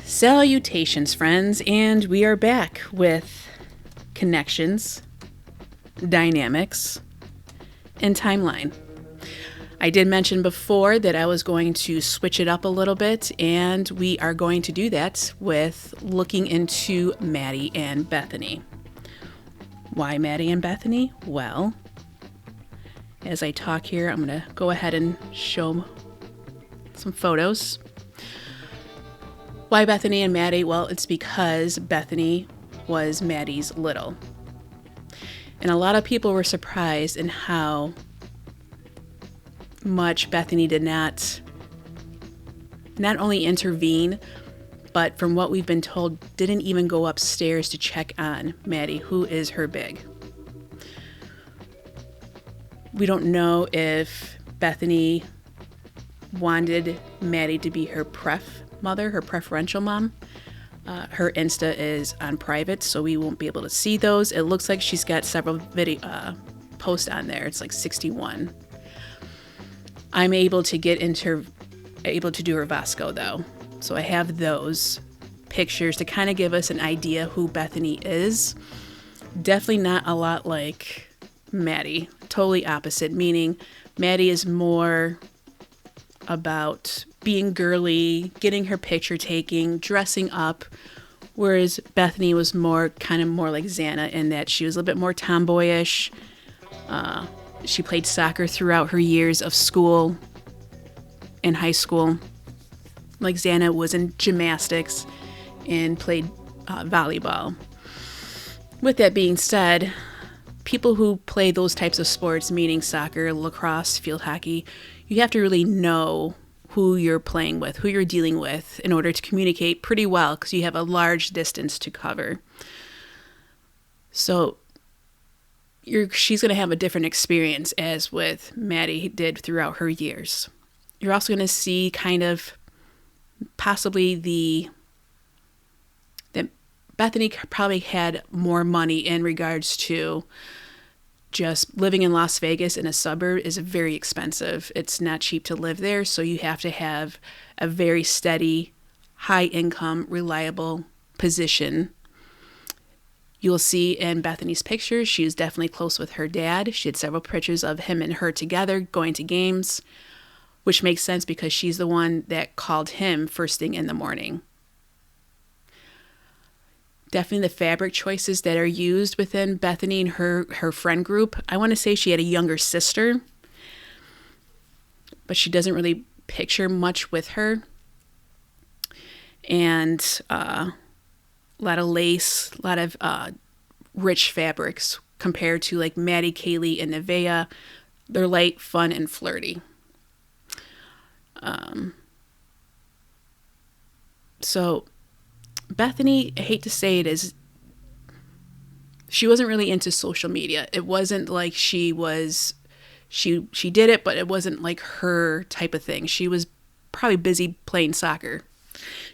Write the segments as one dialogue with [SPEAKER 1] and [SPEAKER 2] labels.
[SPEAKER 1] Salutations, friends, and we are back with connections, dynamics, and timeline. I did mention before that I was going to switch it up a little bit, and we are going to do that with looking into Maddie and Bethany. Why Maddie and Bethany? Well, as I talk here, I'm going to go ahead and show some photos. Why Bethany and Maddie? Well, it's because Bethany was Maddie's little. And a lot of people were surprised in how much Bethany did not only intervene, but from what we've been told, didn't even go upstairs to check on Maddie, who is her big. We don't know if Bethany wanted Maddie to be her mother, her preferential mom. Her Insta is on private, so we won't be able to see those. It looks like she's got several video posts on there. It's like 61. I'm able to do her VSCO though, so I have those pictures to kind of give us an idea who Bethany is. Definitely not a lot like Maddie. Totally opposite, meaning Maddie is more about being girly, getting her picture taking, dressing up, whereas Bethany was more like Xana in that she was a little bit more tomboyish. She played soccer throughout her years of school and high school. Like Xana was in gymnastics and played volleyball. With that being said, people who play those types of sports, meaning soccer, lacrosse, field hockey, you have to really know who you're playing with, who you're dealing with in order to communicate pretty well because you have a large distance to cover. So she's going to have a different experience as with Maddie did throughout her years. You're also going to see kind of possibly that Bethany probably had more money in regards to just living in Las Vegas in a suburb is very expensive. It's not cheap to live there, so you have to have a very steady, high income, reliable position. You'll see in Bethany's pictures, she was definitely close with her dad. She had several pictures of him and her together going to games, which makes sense because she's the one that called him first thing in the morning. Definitely the fabric choices that are used within Bethany and her friend group. I want to say she had a younger sister, but she doesn't really picture much with her. And a lot of lace, a lot of rich fabrics compared to like Maddie, Kaylee, and Nevaeh. They're light, fun, and flirty. So Bethany, I hate to say it, she wasn't really into social media. It wasn't like she did it, but it wasn't like her type of thing. She was probably busy playing soccer.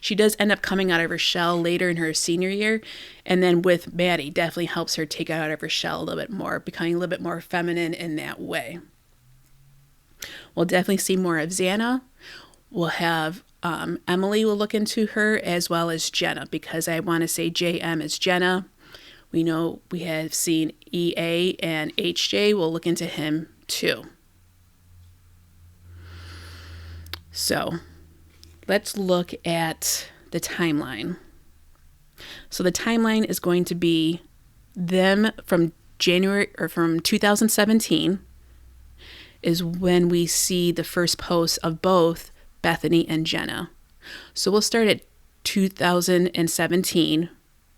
[SPEAKER 1] She does end up coming out of her shell later in her senior year, and then with Maddie, definitely helps her take out of her shell a little bit more, becoming a little bit more feminine in that way. We'll definitely see more of Xana. We'll have Emily will look into her as well as Jenna, because I want to say JM is Jenna. We know we have seen EA and HJ. We'll look into him too. So let's look at the timeline. So the timeline is going to be them from 2017 is when we see the first post of both Bethany and Jenna. So we'll start at 2017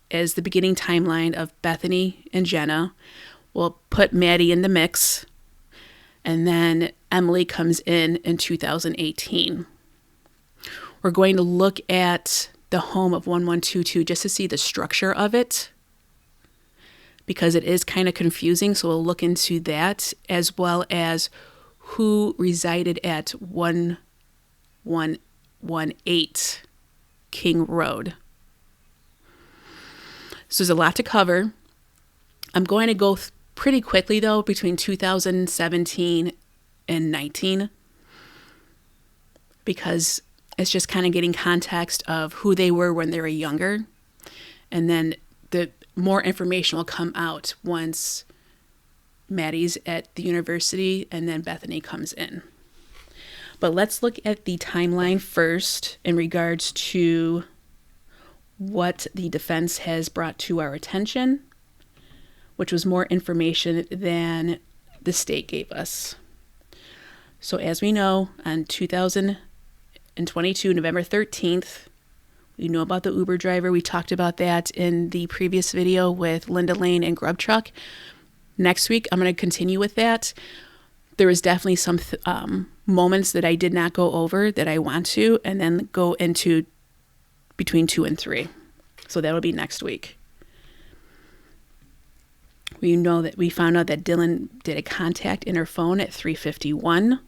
[SPEAKER 1] as the beginning timeline of Bethany and Jenna. We'll put Maddie in the mix, and then Emily comes in 2018. We're going to look at the home of 1122 just to see the structure of it, because it is kind of confusing. So we'll look into that, as well as who resided at 1118 518 King Road. So there's a lot to cover. I'm going to go pretty quickly, though, between 2017 and 19, because it's just kind of getting context of who they were when they were younger. And then the more information will come out once Maddie's at the university and then Bethany comes in. But let's look at the timeline first in regards to what the defense has brought to our attention, which was more information than the state gave us. So as we know, on 2022, November 13th, we know about the Uber driver. We talked about that in the previous video with Linda Lane and Grub Truck. Next week, I'm going to continue with that. There was definitely some moments that I did not go over that I want to, and then go into between 2 and 3. So that will be next week. We know that we found out that Dylan did a contact in her phone at 3:51.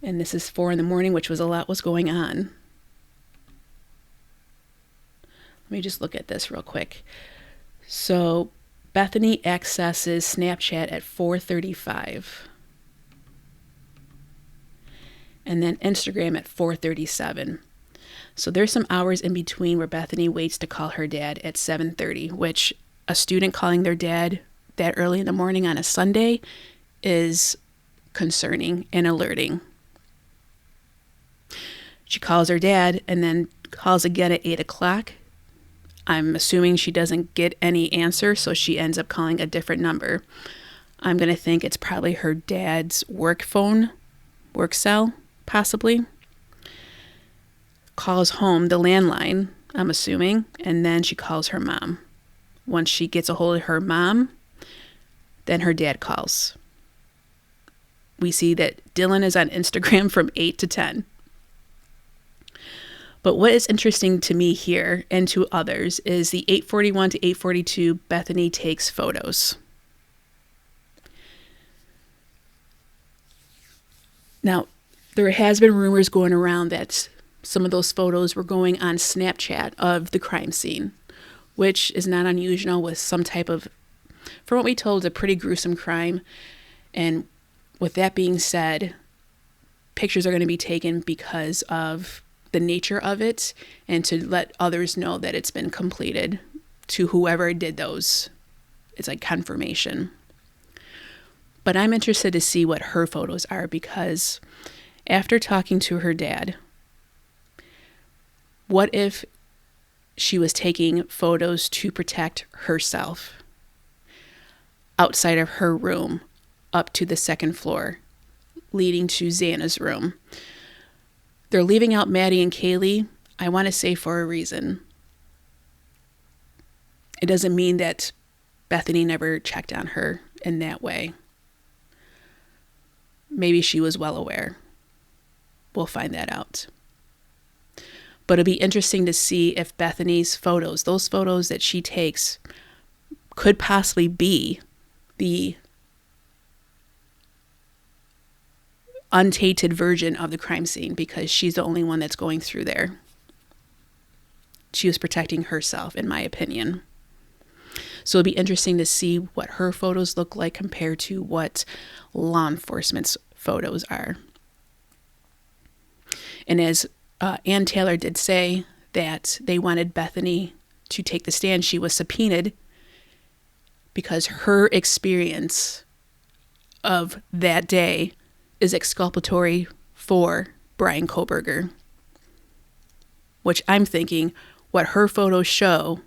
[SPEAKER 1] And this is 4 a.m, which was a lot was going on. Let me just look at this real quick. So Bethany accesses Snapchat at 4:35. And then Instagram at 4:37. So there's some hours in between where Bethany waits to call her dad at 7:30, which a student calling their dad that early in the morning on a Sunday is concerning and alerting. She calls her dad and then calls again at 8 o'clock. I'm assuming she doesn't get any answer, so she ends up calling a different number. I'm going to think it's probably her dad's work phone, work cell, possibly. Calls home, the landline, I'm assuming, and then she calls her mom. Once she gets a hold of her mom, then her dad calls. We see that Dylan is on Instagram from 8 to 10. But what is interesting to me here and to others is the 8:41 to 8:42, Bethany takes photos. Now, there has been rumors going around that some of those photos were going on Snapchat of the crime scene, which is not unusual with some type of, from what we told, a pretty gruesome crime. And with that being said, pictures are going to be taken because of the nature of it and to let others know that it's been completed to whoever did those. It's like confirmation. But I'm interested to see what her photos are, because after talking to her dad, what if she was taking photos to protect herself outside of her room up to the second floor, leading to Xana's room? They're leaving out Maddie and Kaylee, I want to say, for a reason. It doesn't mean that Bethany never checked on her in that way. Maybe she was well aware. We'll find that out. But it'll be interesting to see if Bethany's photos, those photos that she takes, could possibly be the untainted version of the crime scene, because she's the only one that's going through there. She was protecting herself, in my opinion. So it'll be interesting to see what her photos look like compared to what law enforcement's photos are. And as Ann Taylor did say that they wanted Bethany to take the stand, she was subpoenaed because her experience of that day is exculpatory for Bryan Kohberger, which I'm thinking what her photos show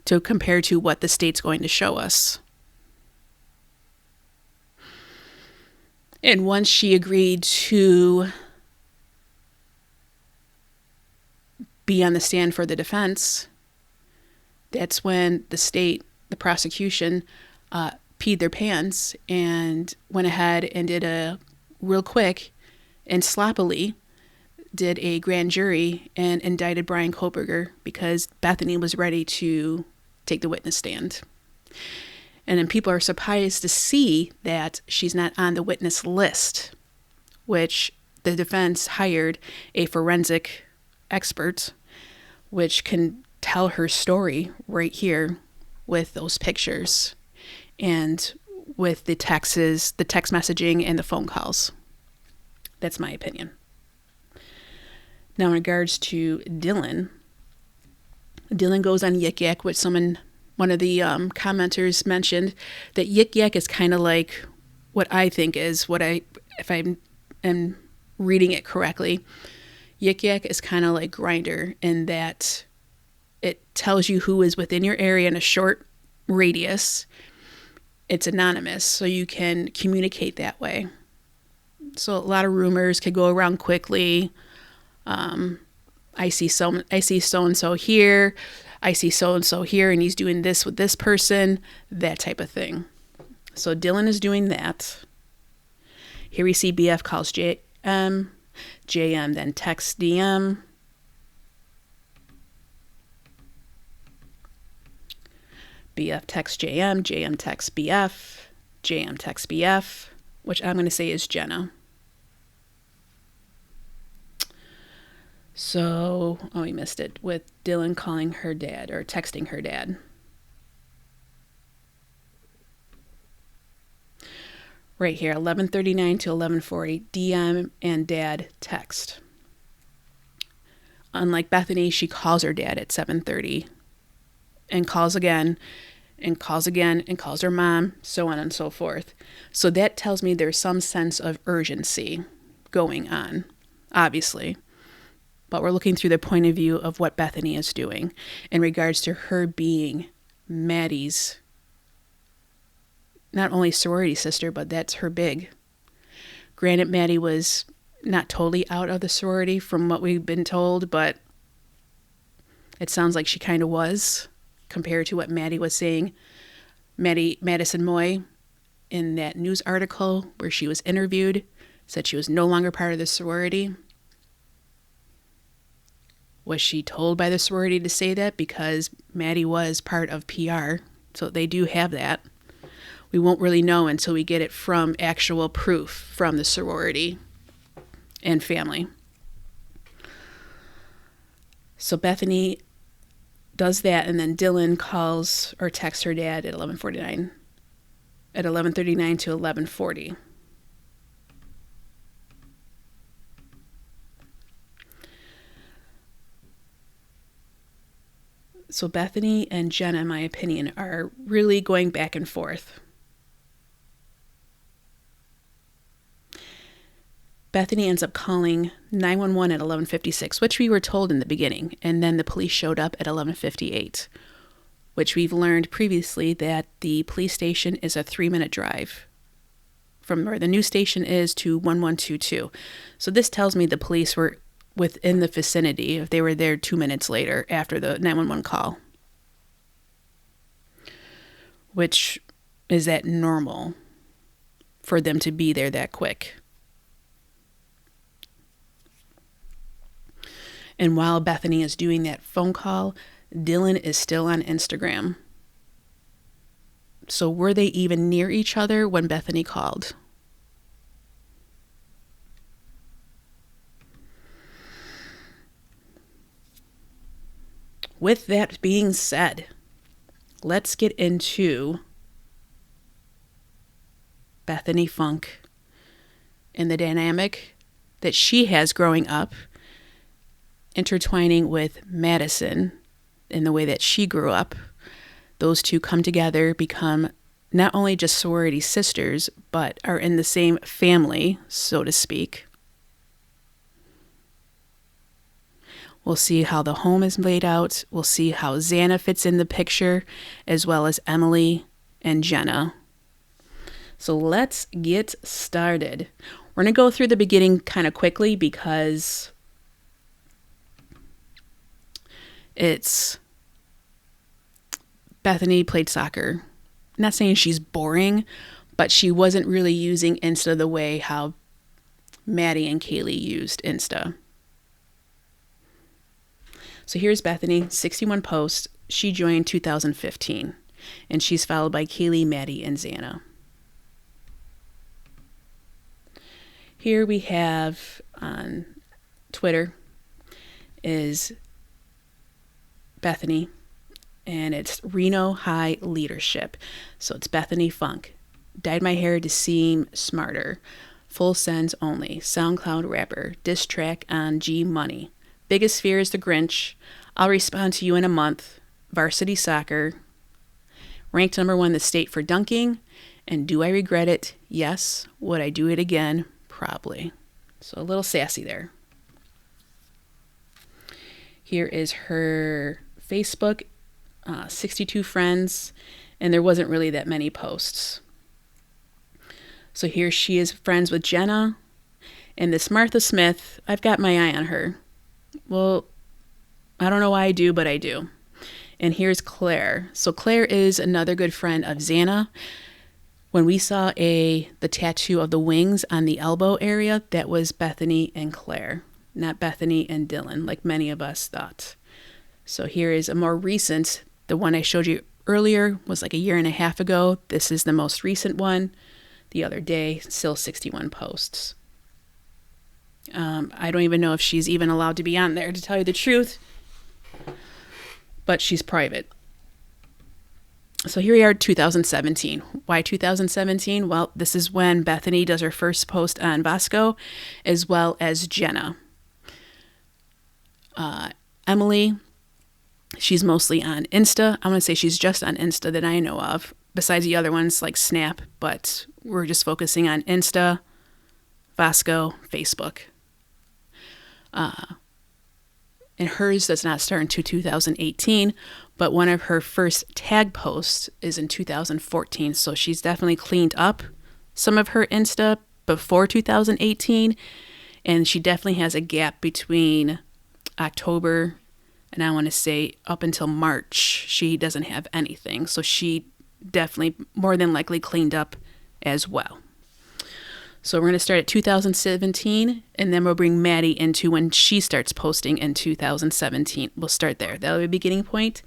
[SPEAKER 1] to compare to what the state's going to show us. And once she agreed to be on the stand for the defense, that's when the state, the prosecution, peed their pants and went ahead and did a real quick and sloppily did a grand jury and indicted Bryan Kohberger because Bethany was ready to take the witness stand. And then people are surprised to see that she's not on the witness list, which the defense hired a forensic expert, which can tell her story right here with those pictures and with the text messaging and the phone calls. That's my opinion. Now, in regards to Dylan goes on Yik Yak, which one of the commenters mentioned that Yik Yak is kind of like what I think is if I am reading it correctly, Yik Yak is kind of like Grindr in that it tells you who is within your area in a short radius. It's anonymous, so you can communicate that way. So a lot of rumors could go around quickly. I see so-and-so here. I see so-and-so here, and he's doing this with this person, that type of thing. So Dylan is doing that. Here we see BF calls JM then texts DM. BF texts JM texts BF, JM texts BF, which I'm going to say is Jenna. So, we missed it with Dylan calling her dad or texting her dad. Right here, 11:39 to 11:40, DM and dad text. Unlike Bethany, she calls her dad at 7:30 and calls again and calls again and calls her mom, so on and so forth. So that tells me there's some sense of urgency going on, obviously. But we're looking through the point of view of what Bethany is doing in regards to her being Maddie's not only sorority sister, but that's her big. Granted, Maddie was not totally out of the sorority from what we've been told, but it sounds like she kind of was compared to what Maddie was saying. Madison Mogen, in that news article where she was interviewed, said she was no longer part of the sorority. Was she told by the sorority to say that? Because Maddie was part of PR, so they do have that. We won't really know until we get it from actual proof from the sorority and family. So Bethany does that, and then Dylan calls or texts her dad at 11:39 to 11:40. So Bethany and Jenna, in my opinion, are really going back and forth. Bethany ends up calling 911 at 11:56, which we were told in the beginning, and then the police showed up at 11:58, which we've learned previously that the police station is a 3-minute drive from where the news station is to 1122. So this tells me the police were within the vicinity if they were there 2 minutes later after the 911 call. Which is that normal for them to be there that quick? And while Bethany is doing that phone call, Dylan is still on Instagram. So were they even near each other when Bethany called? With that being said, let's get into Bethany Funke and the dynamic that she has growing up, intertwining with Madison in the way that she grew up. Those two come together, become not only just sorority sisters, but are in the same family, so to speak. We'll see how the home is laid out. We'll see how Xana fits in the picture, as well as Emily and Jenna. So let's get started. We're going to go through the beginning kind of quickly because it's Bethany played soccer. I'm not saying she's boring, but she wasn't really using Insta the way how Maddie and Kaylee used Insta. So here's Bethany, 61 posts. She joined 2015. And she's followed by Kaylee, Maddie, and Xana. Here we have on Twitter is Bethany, and it's Reno High Leadership. So it's Bethany Funke. Dyed my hair to seem smarter. Full sends only. SoundCloud rapper. Diss track on G Money. Biggest fear is the Grinch. I'll respond to you in a month. Varsity soccer. Ranked number 1 in the state for dunking. And do I regret it? Yes. Would I do it again? Probably. So a little sassy there. Here is her Facebook, 62 friends, and there wasn't really that many posts. So here she is friends with Jenna, and this Martha Smith, I've got my eye on her. Well, I don't know why I do, but I do. And here's Claire. So Claire is another good friend of Xana. When we saw the tattoo of the wings on the elbow area, that was Bethany and Claire, not Bethany and Dylan, like many of us thought. So here is a more recent. The one I showed you earlier was like a year and a half ago. This is the most recent one. The other day, still 61 posts. I don't even know if she's even allowed to be on there, to tell you the truth. But she's private. So here we are, 2017. Why 2017? Well, this is when Bethany does her first post on VSCO, as well as Jenna. Emily, she's mostly on Insta. I'm going to say she's just on Insta that I know of, besides the other ones like Snap, but we're just focusing on Insta, VSCO, Facebook. And hers does not start until 2018, but one of her first tag posts is in 2014. So she's definitely cleaned up some of her Insta before 2018, and she definitely has a gap between October and I want to say up until March. She doesn't have anything, so she definitely more than likely cleaned up as well. So we're going to start at 2017, and then we'll bring Maddie into when she starts posting in 2017. We'll start there. That'll be a beginning point.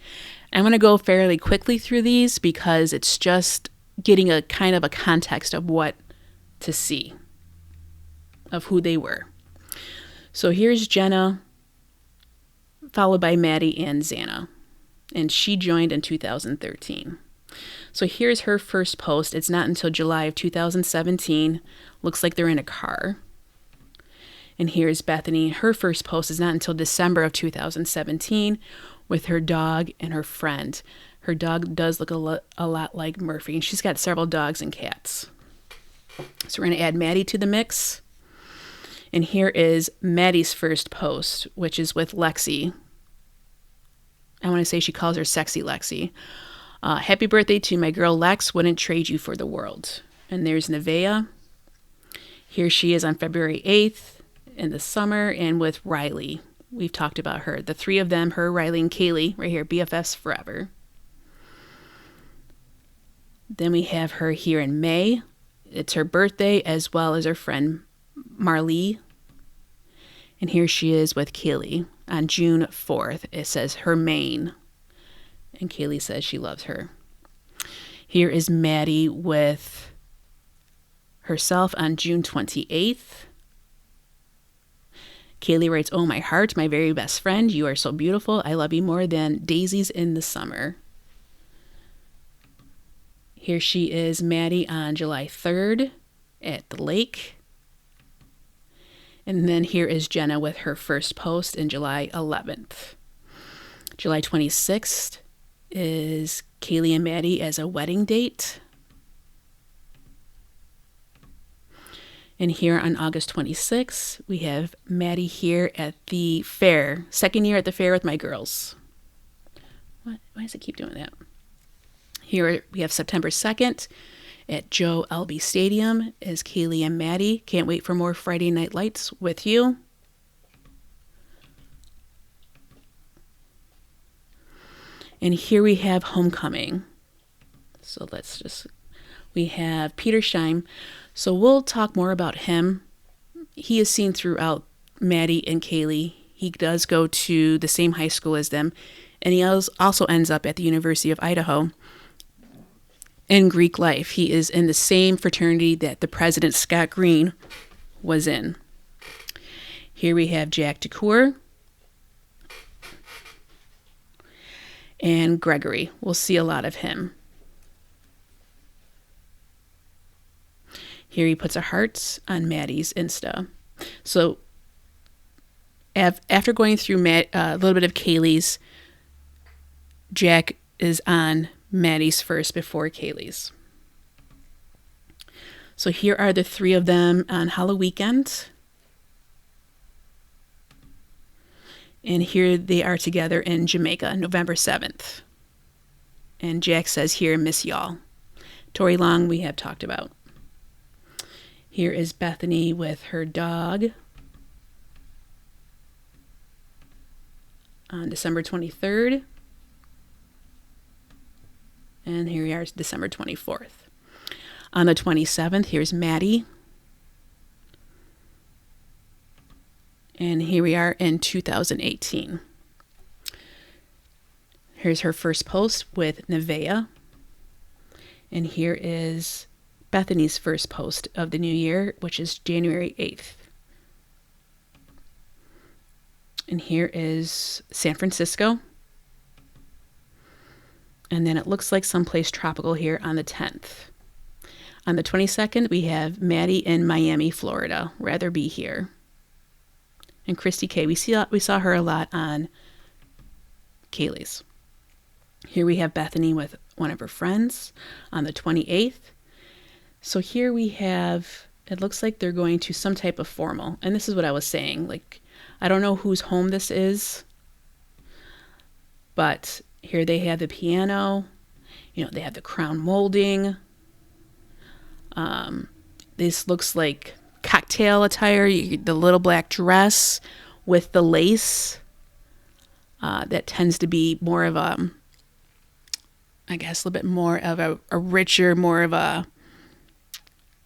[SPEAKER 1] I'm going to go fairly quickly through these because it's just getting a kind of a context of what to see, of who they were. So here's Jenna, followed by Maddie and Xana, and she joined in 2013. So here's her first post. It's not until July of 2017. Looks like they're in a car. And here's Bethany. Her first post is not until December of 2017 with her dog and her friend. Her dog does look a lot like Murphy, and she's got several dogs and cats. So we're going to add Maddie to the mix. And here is Maddie's first post, which is with Lexi. I want to say she calls her Sexy Lexi. Happy birthday to my girl Lex. Wouldn't trade you for the world. And there's Nevaeh. Here she is on February 8th in the summer and with Riley. We've talked about her. The three of them, her, Riley, and Kaylee, right here, BFFs forever. Then we have her here in May. It's her birthday as well as her friend Marlee. And here she is with Kaylee on June 4th. It says her main. And Kaylee says she loves her. Here is Maddie with herself on June 28th. Kaylee writes, "Oh, my heart, my very best friend. You are so beautiful. I love you more than daisies in the summer." Here she is, Maddie, on July 3rd at the lake. And then here is Jenna with her first post in July 11th. July 26th is Kaylee and Maddie as a wedding date. And here on August 26th, we have Maddie here at the fair. Second year at the fair with my girls. Why does it keep doing that? Here we have September 2nd at Joe Elby Stadium is Kaylee and Maddie. Can't wait for more Friday Night Lights with you. And here we have Homecoming. So we have Peter Scheim. So we'll talk more about him. He is seen throughout Maddie and Kaylee. He does go to the same high school as them. And he also ends up at the University of Idaho. in Greek life. He is in the same fraternity that the President Scott Green was in. Here we have Jack DeCoeur and Gregory. We'll see a lot of him. Here he puts a heart on Maddie's Insta. So after going through a little bit of Kaylee's, Jack is on Maddie's first before Kaylee's. So here are the three of them on Halloween weekend. And here they are together in Jamaica, November 7th. And Jack says here, miss y'all. Tori Long, we have talked about. Here is Bethany with her dog on December 23rd. And here we are, December 24th. On the 27th, here's Maddie. And here we are in 2018. Here's her first post with Nevaeh. And here is Bethany's first post of the new year, which is January 8th. And here is San Francisco. And then it looks like someplace tropical here on the 10th. On the 22nd, we have Maddie in Miami, Florida. Rather be here. And Christy K, we saw her a lot on Kaylee's. Here we have Bethany with one of her friends on the 28th. So here we have, it looks like they're going to some type of formal. And this is what I was saying. Like, I don't know whose home this is. But here they have the piano. You know, they have the crown molding. This looks like cocktail attire. The little black dress with the lace. That tends to be more of a, I guess, a little bit more of a richer, more of a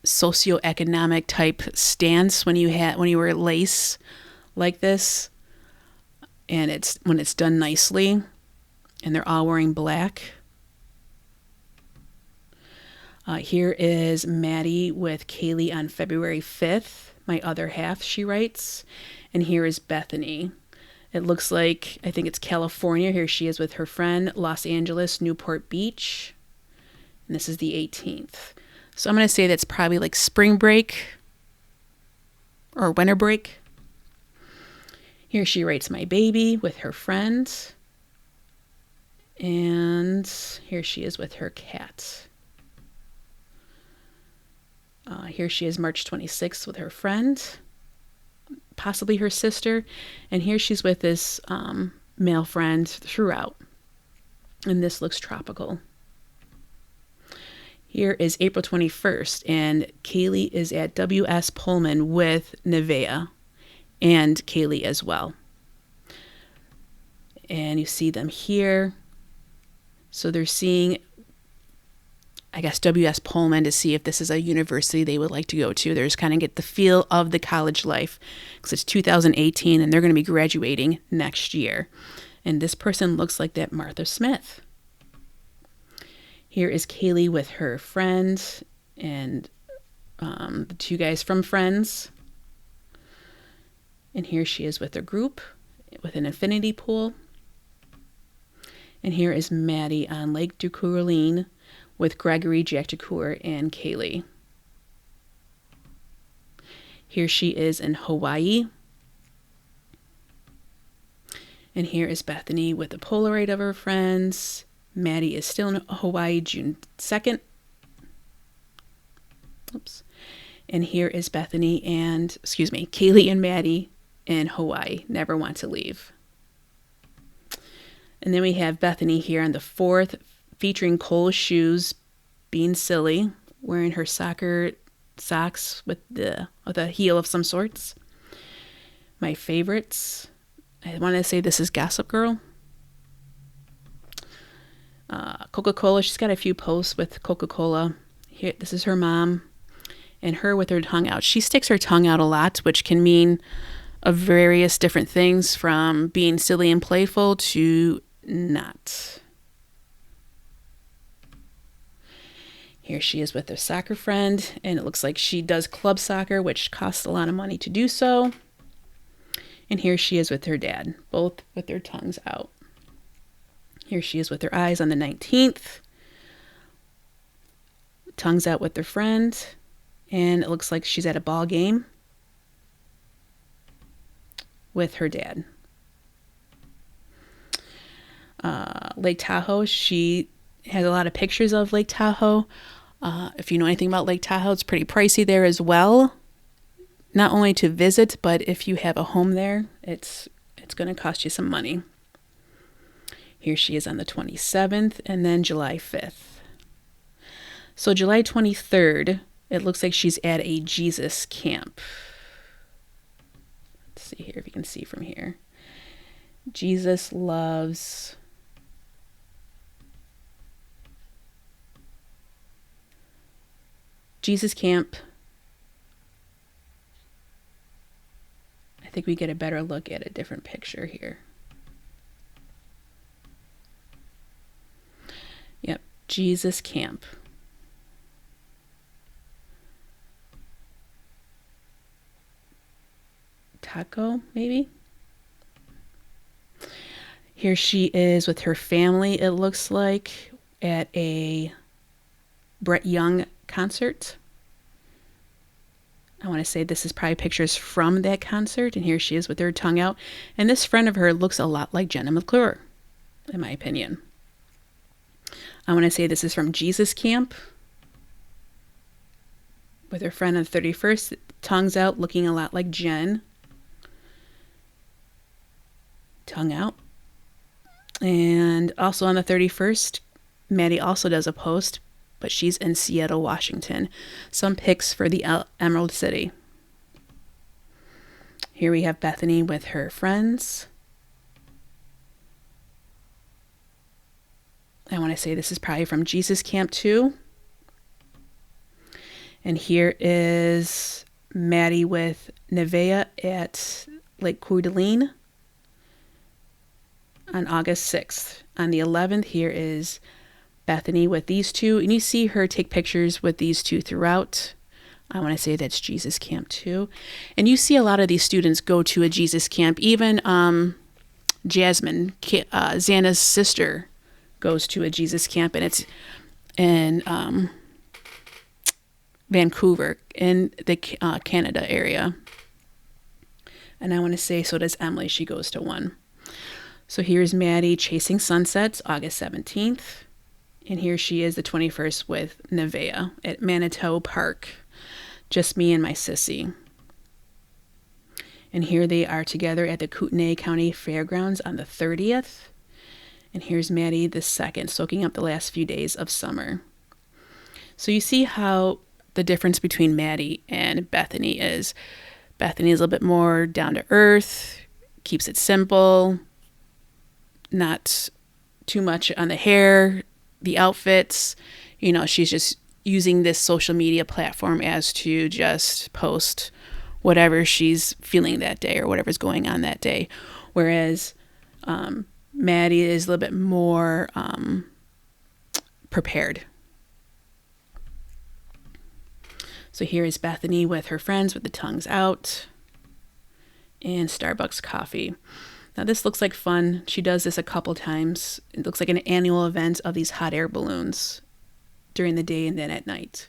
[SPEAKER 1] socioeconomic type stance when you wear lace like this, and when it's done nicely, and they're all wearing black. Here is Maddie with Kaylee on February 5th, my other half, she writes, and here is Bethany. It looks like, I think it's California. Here she is with her friend, Los Angeles, Newport Beach, and this is the 18th. So I'm going to say that's probably like spring break or winter break. Here she writes my baby with her friend. And here she is with her cat. Here she is March 26th with her friend, possibly her sister. And here she's with this male friend throughout. And this looks tropical. Here is April 21st, and Kaylee is at W.S. Pullman with Nevaeh and Kaylee as well. And you see them here. So they're seeing, I guess, W.S. Pullman to see if this is a university they would like to go to. They're just kind of get the feel of the college life because it's 2018 and they're going to be graduating next year. And this person looks like that Martha Smith. Here is Kaylee with her friend and the two guys from Friends. And here she is with her group with an infinity pool. And here is Maddie on Lake Ducourlean with Gregory, Jack DeCoeur, and Kaylee. Here she is in Hawaii. And here is Bethany with a Polaroid of her friends. Maddie is still in Hawaii, June 2nd. Oops. And here is Bethany and, Kaylee and Maddie in Hawaii. Never want to leave. And then we have Bethany here on the 4th, featuring Cole's shoes, being silly, wearing her soccer socks with a heel of some sorts. My favorites. I want to say this is Gossip Girl. Coca-Cola. She's got a few posts with Coca-Cola. Here, this is her mom, and her with her tongue out. She sticks her tongue out a lot, which can mean of various different things, from being silly and playful to not. Here she is with her soccer friend, and it looks like she does club soccer, which costs a lot of money to do so. And here she is with her dad, both with their tongues out. Here she is with her eyes on the 19th. Tongues out with their friend. And it looks like she's at a ball game with her dad. Lake Tahoe, she has a lot of pictures of Lake Tahoe. If you know anything about Lake Tahoe, it's pretty pricey there as well. Not only to visit, but if you have a home there, it's going to cost you some money. Here she is on the 27th, and then July 5th. So July 23rd, it looks like she's at a Jesus camp. Let's see here if you can see from here. Jesus loves Jesus camp. I think we get a better look at a different picture here. Yep, Jesus camp. Taco, maybe? Here she is with her family, it looks like, at a Brett Young concert. I want to say this is probably pictures from that concert, and here she is with her tongue out. And this friend of her looks a lot like Jenna McClure, in my opinion. I want to say this is from Jesus Camp, with her friend on the 31st, tongues out, looking a lot like Jen. Tongue out. And also on the 31st, Maddie also does a post, but she's in Seattle, Washington. Some pics for the Emerald City. Here we have Bethany with her friends. I want to say this is probably from Jesus Camp too. And here is Maddie with Nevea at Lake Coeur d'Alene on August 6th. On the 11th, here is Bethany with these two. And you see her take pictures with these two throughout. I want to say that's Jesus Camp too. And you see a lot of these students go to a Jesus Camp. Even Jasmine, Xana's sister, goes to a Jesus Camp. And it's in Vancouver, in the Canada area. And I want to say so does Emily. She goes to one. So here's Maddie chasing sunsets, August 17th. And here she is the 21st with Nevea at Manitou Park. Just me and my sissy. And here they are together at the Kootenai County Fairgrounds on the 30th. And here's Maddie the 2nd, soaking up the last few days of summer. So you see how the difference between Maddie and Bethany is. Bethany is a little bit more down to earth, keeps it simple, not too much on the hair, the outfits. You know, she's just using this social media platform as to just post whatever she's feeling that day or whatever's going on that day. Whereas Maddie is a little bit more prepared. So here is Bethany with her friends with the tongues out and Starbucks coffee. Now this looks like fun. She does this a couple times. It looks like an annual event of these hot air balloons during the day and then at night.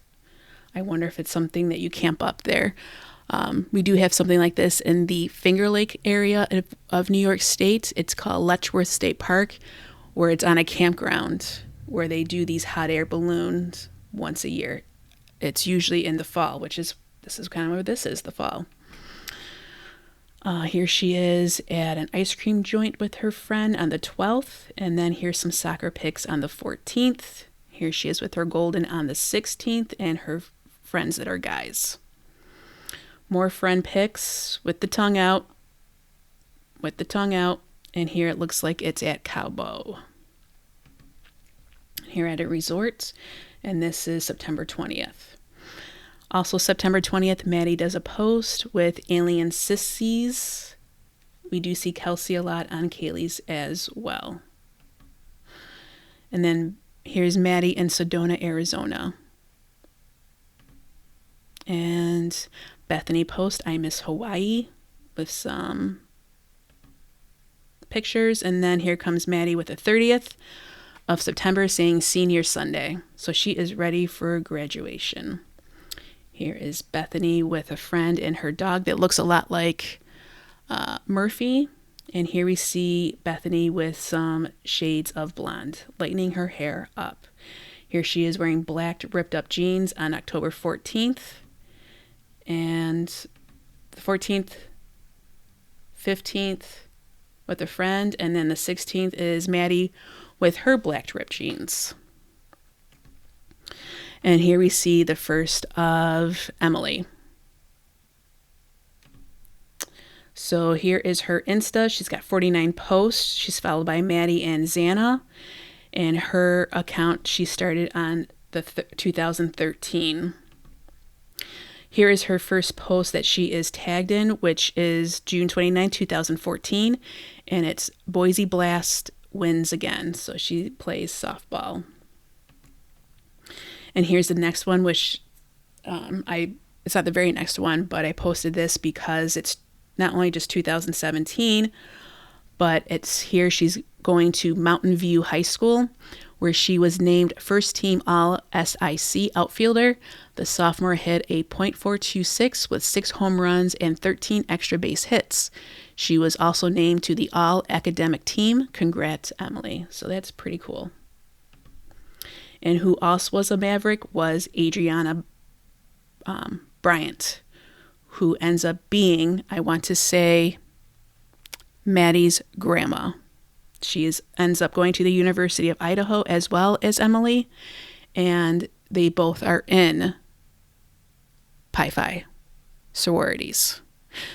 [SPEAKER 1] I wonder if it's something that you camp up there. We do have something like this in the Finger Lake area of New York State. It's called Letchworth State Park, where it's on a campground where they do these hot air balloons once a year. It's usually in the fall, this is kind of where this is, the fall. Here she is at an ice cream joint with her friend on the 12th. And then here's some soccer pics on the 14th. Here she is with her golden on the 16th and her friends that are guys. More friend pics with the tongue out. And here it looks like it's at Cowbow. Here at a resort. And this is September 20th. Also, September 20th, Maddie does a post with Alien Sissies. We do see Kelsey a lot on Kaylee's as well. And then here's Maddie in Sedona, Arizona. And Bethany post, I miss Hawaii, with some pictures. And then here comes Maddie with the 30th of September saying Senior Sunday. So she is ready for graduation. Here is Bethany with a friend and her dog that looks a lot like Murphy. And here we see Bethany with some shades of blonde, lightening her hair up. Here she is wearing black ripped up jeans on October 14th. And the 14th, 15th with a friend. And then the 16th is Maddie with her black ripped jeans. And here we see the first of Emily. So here is her Insta. She's got 49 posts. She's followed by Maddie and Xana. And her account, she started on the 2013. Here is her first post that she is tagged in, which is June 29, 2014. And it's Boise Blast wins again. So she plays softball. And here's the next one, which it's not the very next one, but I posted this because it's not only just 2017, but it's here she's going to Mountain View High School, where she was named first team All SIC outfielder. The sophomore hit a .426 with 6 home runs and 13 extra base hits. She was also named to the All Academic team. Congrats, Emily. So that's pretty cool. And who also was a Maverick was Adriana Bryant, who ends up being, I want to say, Maddie's grandma. She ends up going to the University of Idaho as well as Emily, and they both are in PiPhi sororities.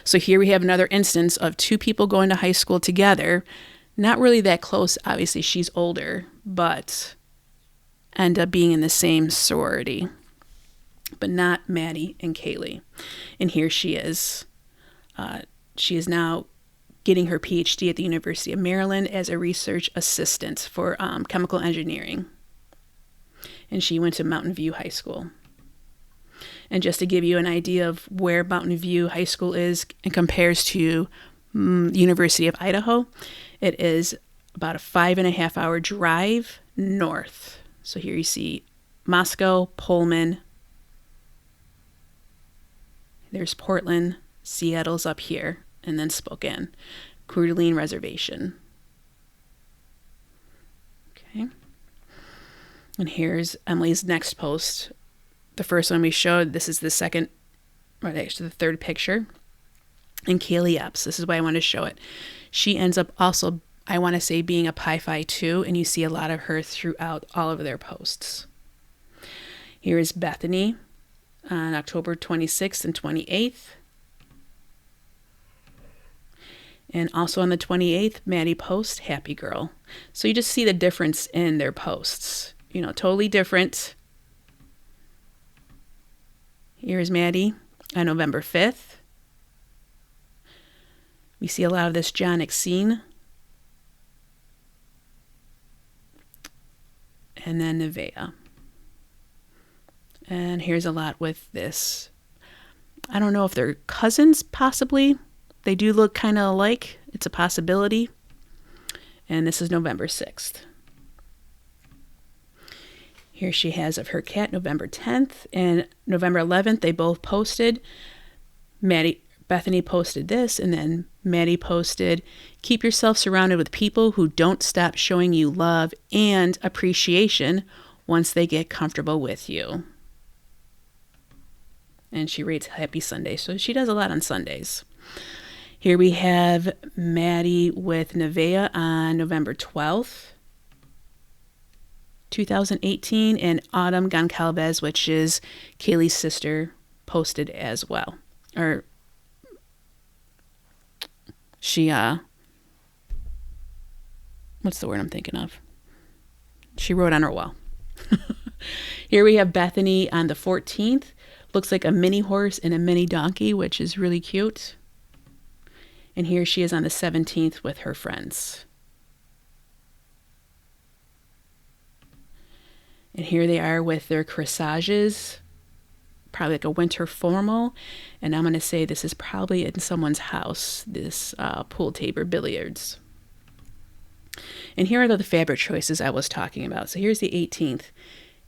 [SPEAKER 1] So here we have another instance of 2 people going to high school together, not really that close. Obviously, she's older, but end up being in the same sorority, but not Maddie and Kaylee. And here she is. She is now getting her PhD at the University of Maryland as a research assistant for chemical engineering. And she went to Mountain View High School. And just to give you an idea of where Mountain View High School is and compares to University of Idaho, it is about a 5.5-hour drive north. So here you see Moscow, Pullman. There's Portland, Seattle's up here, and then Spokane, Coeur d'Alene Reservation. Okay. And here's Emily's next post. The first one we showed, this is the second, or actually the third picture. And Kaylee Epps, this is why I want to show it. She ends up also, I want to say, being a PiPhi too, and you see a lot of her throughout all of their posts. Here is Bethany on October 26th and 28th. And also on the 28th, Maddie posts Happy Girl. So you just see the difference in their posts. You know, totally different. Here's Maddie on November 5th. We see a lot of this Jonic scene. And then Nevaeh. And here's a lot with this. I don't know if they're cousins, possibly. They do look kind of alike. It's a possibility. And this is November 6th. Here she has of her cat November 10th. And November 11th, they both posted. Bethany posted this, and then Maddie posted, keep yourself surrounded with people who don't stop showing you love and appreciation once they get comfortable with you. And she rates Happy Sunday, so she does a lot on Sundays. Here we have Maddie with Nevaeh on November 12th, 2018, and Autumn Goncalves, which is Kaylee's sister, posted as well. Or she, what's the word I'm thinking of? She wrote on her wall. Here we have Bethany on the 14th. Looks like a mini horse and a mini donkey, which is really cute. And here she is on the 17th with her friends. And here they are with their corsages probably like a winter formal. And I'm going to say this is probably in someone's house, this pool table billiards. And here are the fabric choices I was talking about. So here's the 18th.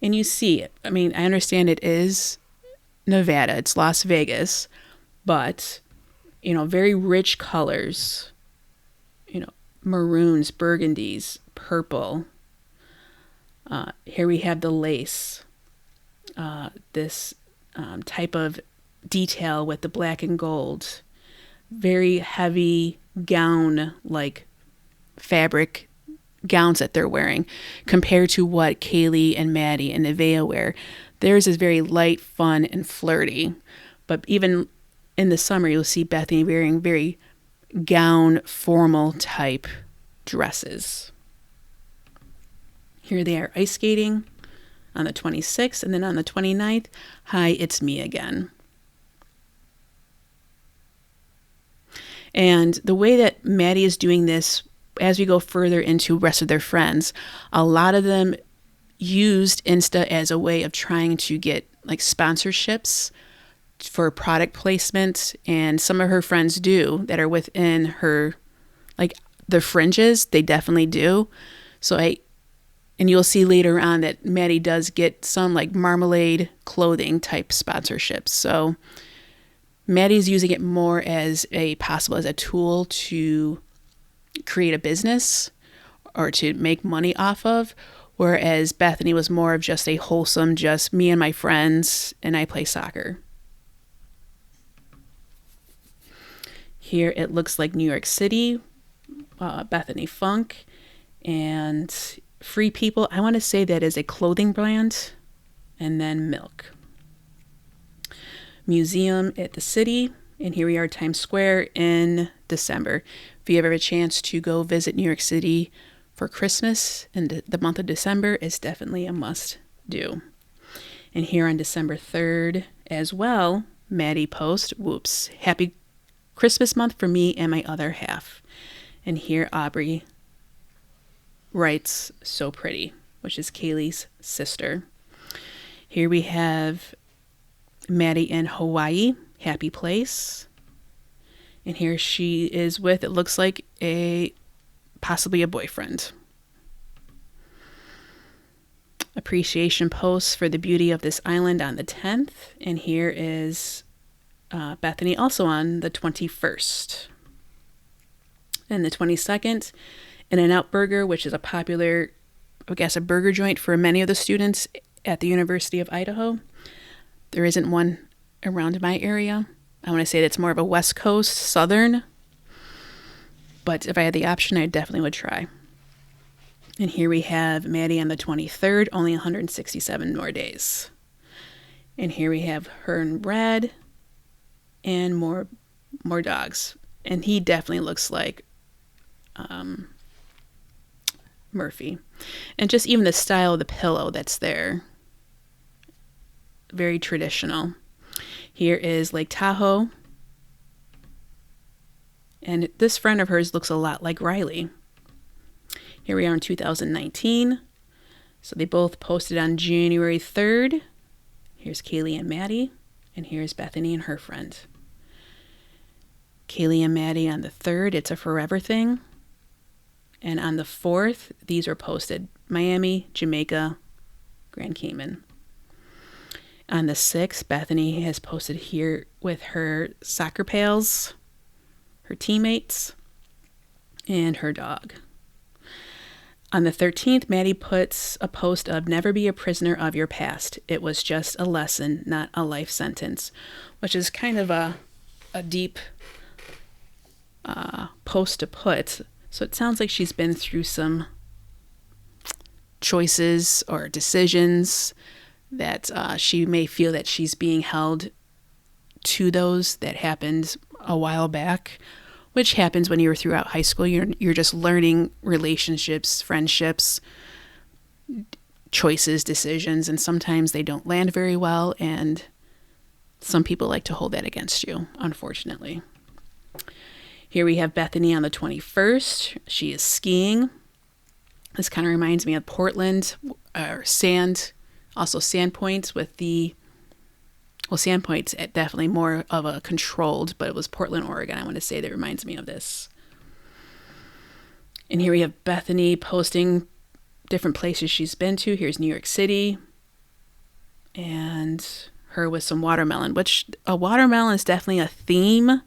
[SPEAKER 1] And you see it. I mean, I understand it is Nevada. It's Las Vegas. But, very rich colors. Maroons, burgundies, purple. Here we have the lace. This type of detail with the black and gold. Very heavy gown-like fabric gowns that they're wearing compared to what Kaylee and Maddie and Nevaeh wear. Theirs is very light, fun, and flirty. But even in the summer, you'll see Bethany wearing very gown, formal type dresses. Here they are ice skating on the 26th, and then on the 29th, hi, it's me again. And the way that Maddie is doing this, as we go further into the rest of their friends, a lot of them used Insta as a way of trying to get like sponsorships for product placement, and some of her friends do that are within her, like the fringes, they definitely do. And you'll see later on that Maddie does get some like marmalade clothing type sponsorships. So Maddie's using it more as a tool to create a business or to make money off of, whereas Bethany was more of just a wholesome, just me and my friends, and I play soccer. Here it looks like New York City, Bethany Funke, and Free People. I want to say that is a clothing brand, and then Milk. Museum at the city, and here we are, Times Square in December. If you ever have a chance to go visit New York City for Christmas in the month of December, it's definitely a must do. And here on December 3rd as well, Maddie post, whoops, happy Christmas month for me and my other half. And here Aubrey writes, so pretty, which is Kaylee's sister. Here we have Maddie in Hawaii, happy place. And here she is with, it looks like possibly a boyfriend. Appreciation posts for the beauty of this island on the 10th. And here is Bethany also on the 21st. And the 22nd, In-N-Out Burger, which is a popular, I guess, a burger joint for many of the students at the University of Idaho. There isn't one around my area. I want to say that's more of a West Coast, Southern. But if I had the option, I definitely would try. And here we have Maddie on the 23rd, only 167 more days. And here we have her and Brad and more dogs. And he definitely looks like Murphy. And just even the style of the pillow that's there. Very traditional. Here is Lake Tahoe. And this friend of hers looks a lot like Riley. Here we are in 2019. So they both posted on January 3rd. Here's Kaylee and Maddie. And here's Bethany and her friend. Kaylee and Maddie on the 3rd, it's a forever thing. And on the 4th, these were posted. Miami, Jamaica, Grand Cayman. On the 6th, Bethany has posted here with her soccer pals, her teammates, and her dog. On the 13th, Maddie puts a post of never be a prisoner of your past. It was just a lesson, not a life sentence, which is kind of a deep post to put. So it sounds like she's been through some choices or decisions that she may feel that she's being held to those that happened a while back, which happens when you're throughout high school. You're just learning relationships, friendships, choices, decisions, and sometimes they don't land very well, and some people like to hold that against you, unfortunately. Here we have Bethany on the 21st. She is skiing. This kind of reminds me of Portland, or sand, also Sandpoint with the Well, Sandpoint's definitely more of a controlled, but it was Portland, Oregon, I want to say, that reminds me of this. And here we have Bethany posting different places she's been to. Here's New York City. And her with some watermelon, which a watermelon is definitely a theme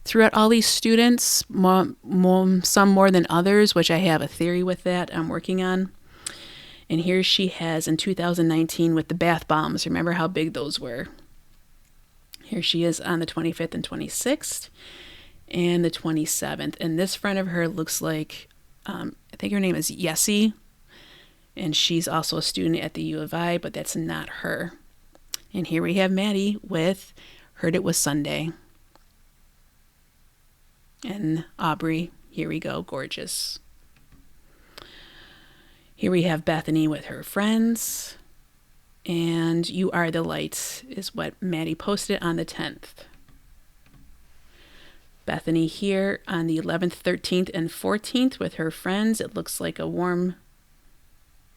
[SPEAKER 1] throughout all these students, some more than others, which I have a theory with that I'm working on. And here she has in 2019 with the bath bombs. Remember how big those were? Here she is on the 25th and 26th and the 27th. And this friend of her looks like, I think her name is Yessie. And she's also a student at the UofI, but that's not her. And here we have Maddie with Heard It Was Sunday. And Aubrey, here we go, gorgeous. Here we have Bethany with her friends. And You Are the Light is what Maddie posted on the 10th. Bethany here on the 11th, 13th, and 14th with her friends. It looks like a warm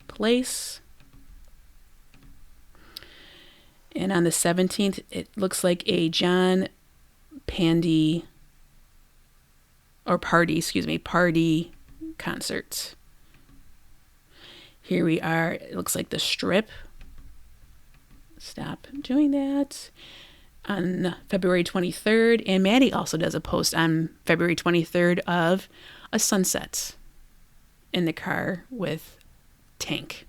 [SPEAKER 1] place. And on the 17th, it looks like a John Pandy, or party concert. Here we are. It looks like the Strip. Stop doing that. On February 23rd. And Maddie also does a post on February 23rd of a sunset in the car with Tank.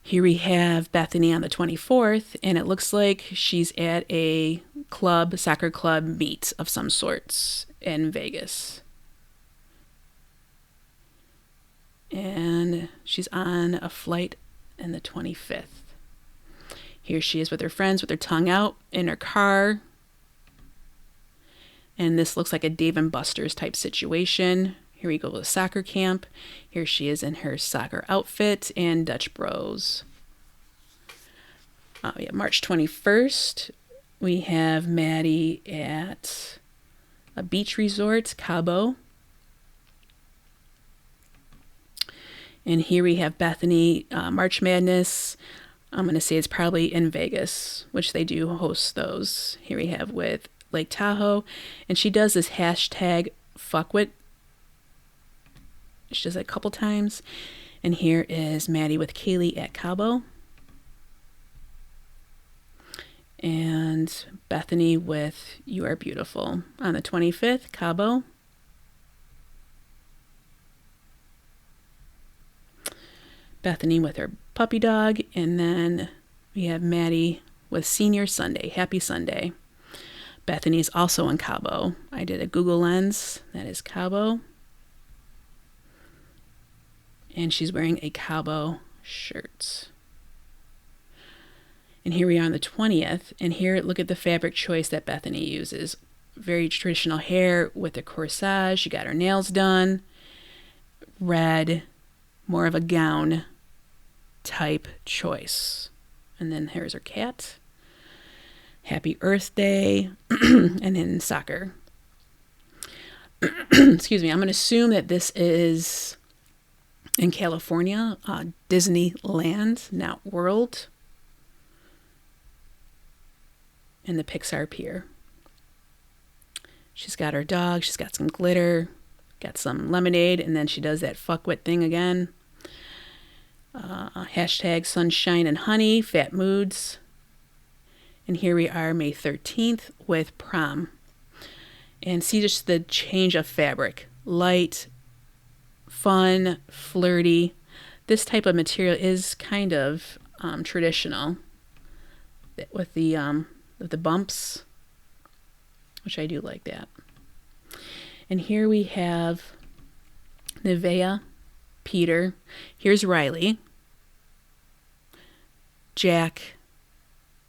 [SPEAKER 1] Here we have Bethany on the 24th, and it looks like she's at a soccer club meet of some sorts in Vegas. And she's on a flight on the 25th. Here she is with her friends with her tongue out in her car. And this looks like a Dave & Buster's type situation. Here we go with soccer camp. Here she is in her soccer outfit and Dutch Bros. March 21st, we have Maddie at a beach resort, Cabo. And here we have Bethany, March Madness. I'm going to say it's probably in Vegas, which they do host those. Here we have with Lake Tahoe. And she does this hashtag fuckwit. She does it a couple times. And here is Maddie with Kaylee at Cabo. And Bethany with You Are Beautiful on the 25th, Cabo. Bethany with her puppy dog. And then we have Maddie with Senior Sunday. Happy Sunday. Bethany's also in Cabo. I did a Google Lens. That is Cabo. And she's wearing a Cabo shirt. And here we are on the 20th. And here, look at the fabric choice that Bethany uses. Very traditional hair with a corsage. She got her nails done. Red. More of a gown type choice. And then here's her cat. Happy Earth Day. And then soccer. Excuse me. I'm going to assume that this is in California, Disneyland, not World. And the Pixar Pier. She's got her dog. She's got some glitter. Got some lemonade. And then she does that fuckwit thing again. Hashtag sunshine and honey. Fat moods. And here we are May 13th with prom. And see just the change of fabric. Light, fun, flirty. This type of material is kind of traditional. With the bumps. Which I do like that. And here we have Nevaeh, Peter. Here's Riley. Jack,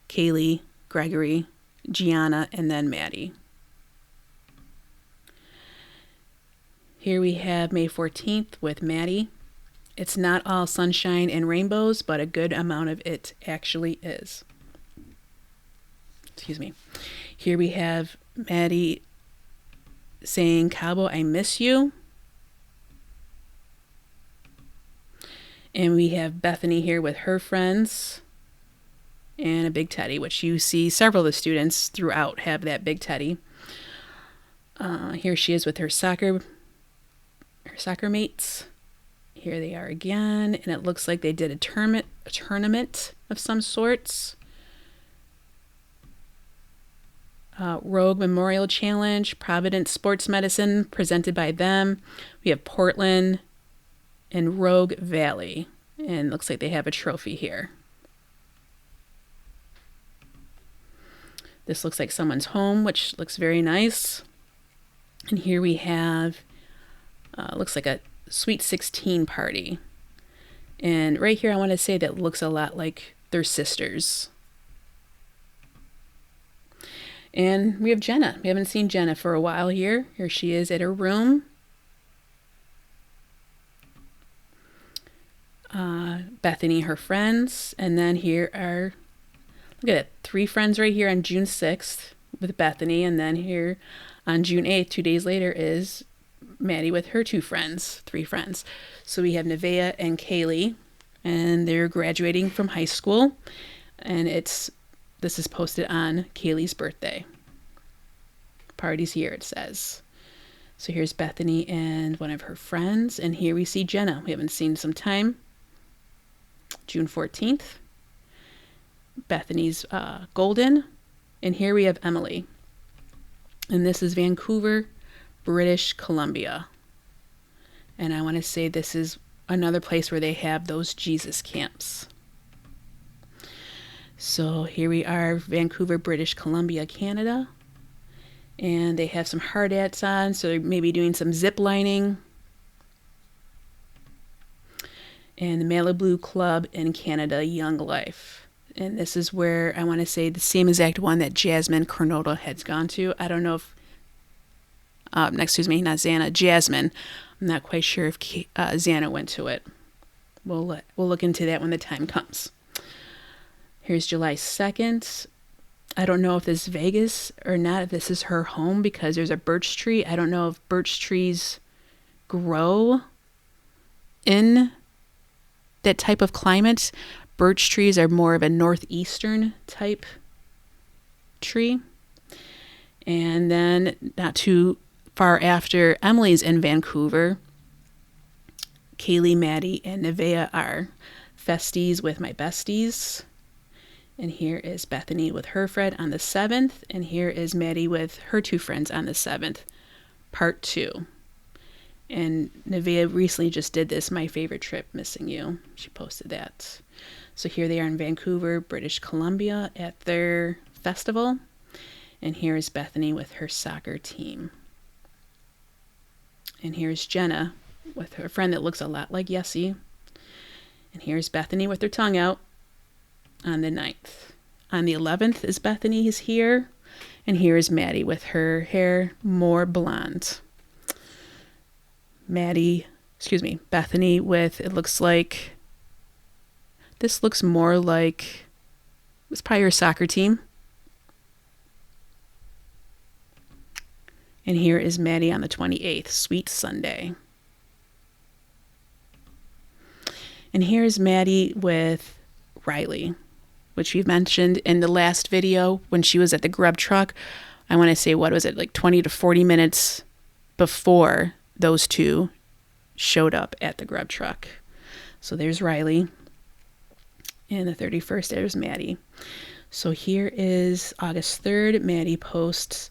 [SPEAKER 1] Kaylee, Gregory, Gianna, and then Maddie. Here we have May 14th with Maddie. It's not all sunshine and rainbows, but a good amount of it actually is. Excuse me. Here we have Maddie saying, Cabo, I miss you. And we have Bethany here with her friends. and a big teddy, which you see several of the students throughout have that big teddy. Here she is with her soccer mates. Here they are again, and it looks like they did a tournament of some sorts. Rogue Memorial Challenge, Providence Sports Medicine, presented by them. We have Portland and Rogue Valley, and looks like they have a trophy here. This looks like someone's home, which looks very nice. And here we have, looks like a Sweet 16 party. And right here, I want to say that looks a lot like their sisters. And we have Jenna. We haven't seen Jenna for a while here. Here she is at her room. Bethany, her friends. And then here are, look at it, 3 friends right here on June 6th with Bethany. And then here on June 8th, 2 days later, is Maddie with her 3 friends. So we have Nevaeh and Kaylee, and they're graduating from high school. And this is posted on Kaylee's birthday. Party's here, it says. So here's Bethany and one of her friends. And here we see Jenna. We haven't seen some time. June 14th. Bethany's Golden. And here we have Emily. And this is Vancouver, British Columbia. And I want to say this is another place where they have those Jesus camps. So here we are, Vancouver, British Columbia, Canada. And they have some hard hats on, so they're maybe doing some zip lining. And the Malibu Club in Canada, Young Life. And this is where I want to say the same exact one that Jasmine Cornota has gone to. I don't know if, excuse me, not Xana, Jasmine. I'm not quite sure if Xana went to it. We'll look into that when the time comes. Here's July 2nd. I don't know if this is Vegas or not, if this is her home, because there's a birch tree. I don't know if birch trees grow in that type of climate. Birch trees are more of a northeastern type tree. And then not too far after Emily's in Vancouver, Kaylee, Maddie, and Nevaeh are festies with my besties. And here is Bethany with her friend on the 7th. And here is Maddie with her 2 friends on the 7th, part 2. And Nevaeh recently just did this, My Favorite Trip, Missing You. She posted that. So here they are in Vancouver, British Columbia at their festival. And here is Bethany with her soccer team. And here's Jenna with her friend that looks a lot like Yessie. And here's Bethany with her tongue out on the 9th. On the 11th is Bethany is here. And here is Maddie with her hair more blonde. Bethany with, it looks like, this looks more like, it was probably her soccer team. And here is Maddie on the 28th, Sweet Sunday. And here's Maddie with Riley, which we've mentioned in the last video when she was at the grub truck. I want to say, what was it, like 20 to 40 minutes before those two showed up at the grub truck. So there's Riley. And the 31st, there's Maddie. So here is August 3rd. Maddie posts,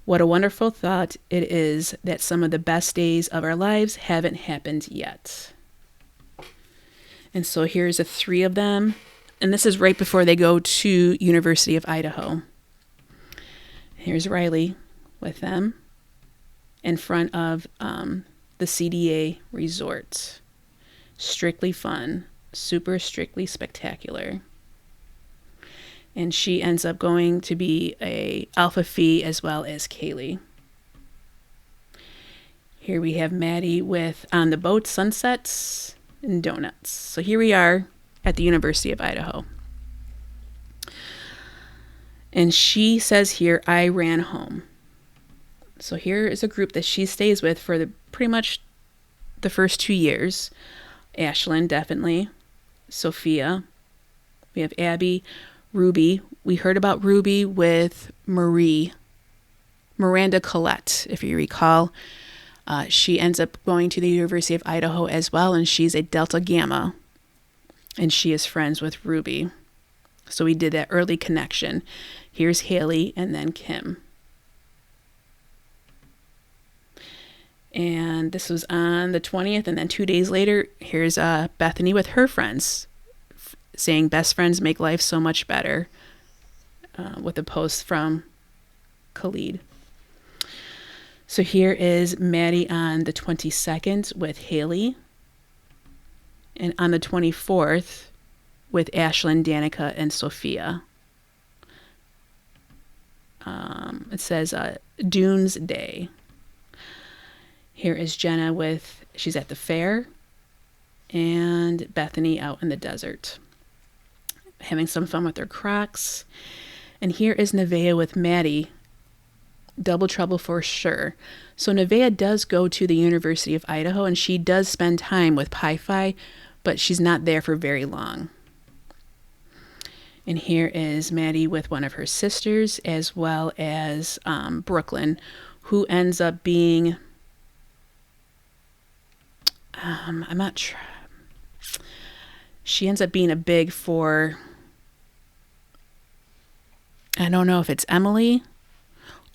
[SPEAKER 1] what a wonderful thought it is that some of the best days of our lives haven't happened yet. And so here's the 3 of them. And this is right before they go to University of Idaho. Here's Riley with them in front of the CDA resort. Strictly fun. Super strictly spectacular. And she ends up going to be a Alpha Phi as well as Kaylee. Here we have Maddie with On the Boat, Sunsets, and Donuts. So here we are at the University of Idaho. And she says here, I ran home. So here is a group that she stays with for pretty much the first 2 years. Ashlyn, definitely. Sophia. We have Abby, Ruby. We heard about Ruby with Miranda Collette, if you recall. She ends up going to the University of Idaho as well, and she's a Delta Gamma, and she is friends with Ruby. So we did that early connection. Here's Haley and then Kim. And this was on the 20th, and then 2 days later, here's Bethany with her friends, saying best friends make life so much better, with a post from Khalid. So here is Maddie on the 22nd with Haley, and on the 24th with Ashlyn, Danica, and Sophia. It says Dunes Day. Here is Jenna she's at the fair, and Bethany out in the desert, having some fun with their Crocs. And here is Nevaeh with Maddie, double trouble for sure. So Nevaeh does go to the University of Idaho, and she does spend time with PiPhi, but she's not there for very long. And here is Maddie with one of her sisters, as well as Brooklyn, who ends up being, I'm not sure. She ends up being a big for, I don't know if it's Emily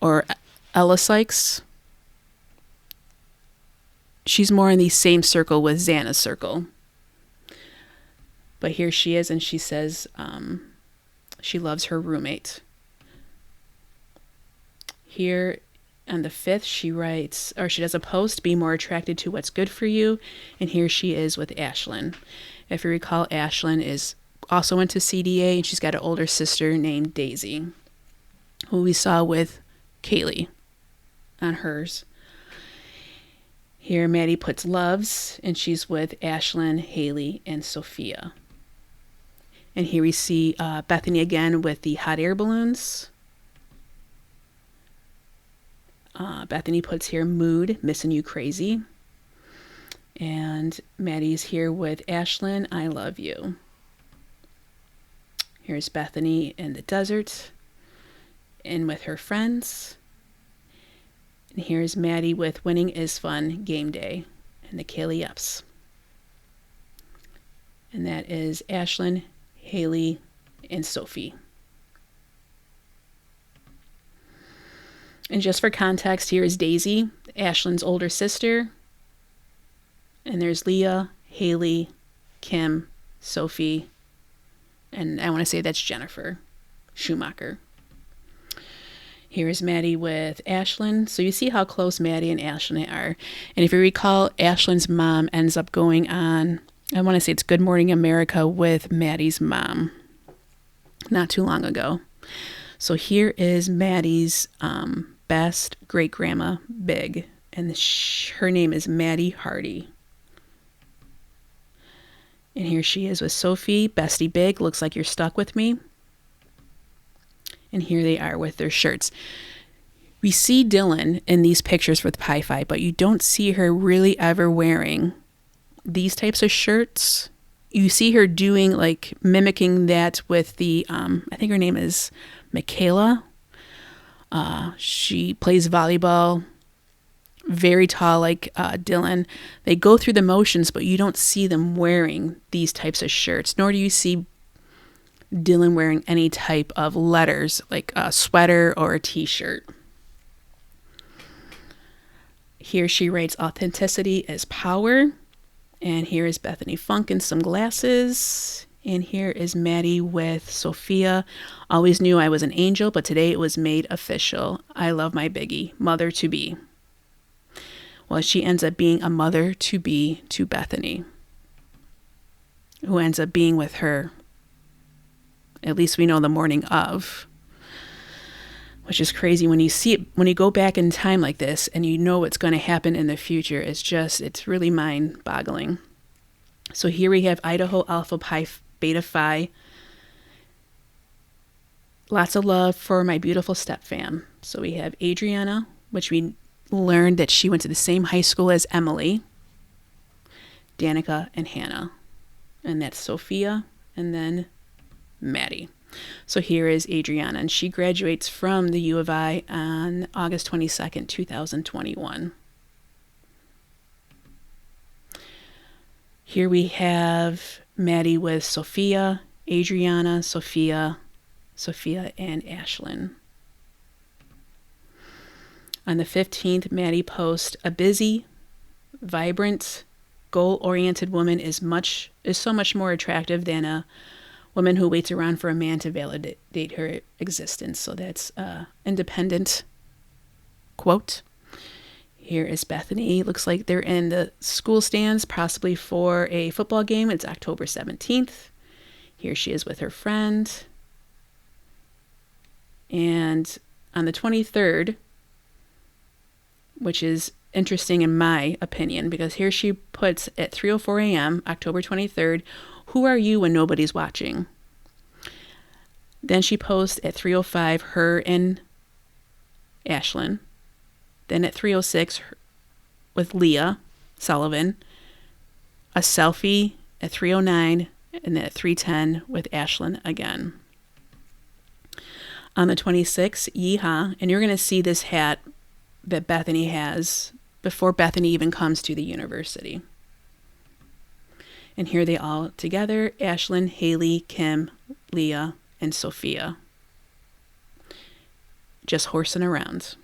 [SPEAKER 1] or Ella Sykes. She's more in the same circle with Xana's circle. But here she is, and she says she loves her roommate. Here on the 5th, she writes, or she does a post, be more attracted to what's good for you. And here she is with Ashlyn. If you recall, Ashlyn is also into CDA, and she's got an older sister named Daisy, who we saw with Kaylee on hers. Here, Maddie puts loves, and she's with Ashlyn, Haley, and Sophia. And here we see Bethany again with the hot air balloons. Bethany puts here mood, missing you crazy. And Maddie's here with Ashlyn, I love you. Here's Bethany in the desert and with her friends. And here's Maddie with winning is fun, game day, and the Kaylee ups. And that is Ashlyn, Haley, and Sophie. And just for context, here is Daisy, Ashlyn's older sister. And there's Leah, Haley, Kim, Sophie, and I want to say that's Jennifer Schumacher. Here is Maddie with Ashlyn. So you see how close Maddie and Ashlyn are. And if you recall, Ashlyn's mom ends up going on, I want to say it's Good Morning America with Maddie's mom not too long ago. So here is Maddie's best great-grandma, Big, and her name is Maddie Hardy. And here she is with Sophie, Bestie Big, looks like you're stuck with me. And here they are with their shirts. We see Dylan in these pictures with PiPhi, but you don't see her really ever wearing these types of shirts. You see her doing, like, mimicking that with the, I think her name is Michaela. She plays volleyball, very tall like Dylan. They go through the motions, but you don't see them wearing these types of shirts, nor do you see Dylan wearing any type of letters like a sweater or a t-shirt. Here she writes, authenticity is power. And here is Bethany Funke in some glasses. And here is Maddie with Sophia. Always knew I was an angel, but today it was made official. I love my biggie, mother to be. Well, she ends up being a mother to be to Bethany, who ends up being with her, at least we know, the morning of, which is crazy when you see it, when you go back in time like this and you know what's going to happen in the future. It's really mind-boggling. So here we have Idaho Alpha Pi Beta Phi. Lots of love for my beautiful step fam. So we have Adriana, which we learned that she went to the same high school as Emily, Danica, and Hannah. And that's Sophia, and then Maddie. So here is Adriana, and she graduates from the UofI on August 22nd, 2021. Here we have Maddie with Sophia, Adriana, Sophia, and Ashlyn. On the 15th, Maddie posts, a busy, vibrant, goal-oriented woman is so much more attractive than a woman who waits around for a man to validate her existence. So that's an independent quote. Here is Bethany. Looks like they're in the school stands, possibly for a football game. It's October 17th. Here she is with her friend. And on the 23rd, which is interesting in my opinion, because here she puts at 3:04 a.m., October 23rd, who are you when nobody's watching? Then she posts at 3:05, her and Ashlyn. Then at 3:06 with Leah Sullivan, a selfie at 3:09, and then at 3:10 with Ashlyn again. On the 26th, yeehaw, and you're going to see this hat that Bethany has before Bethany even comes to the university. And here they all together, Ashlyn, Haley, Kim, Leah, and Sophia. Just horsing around.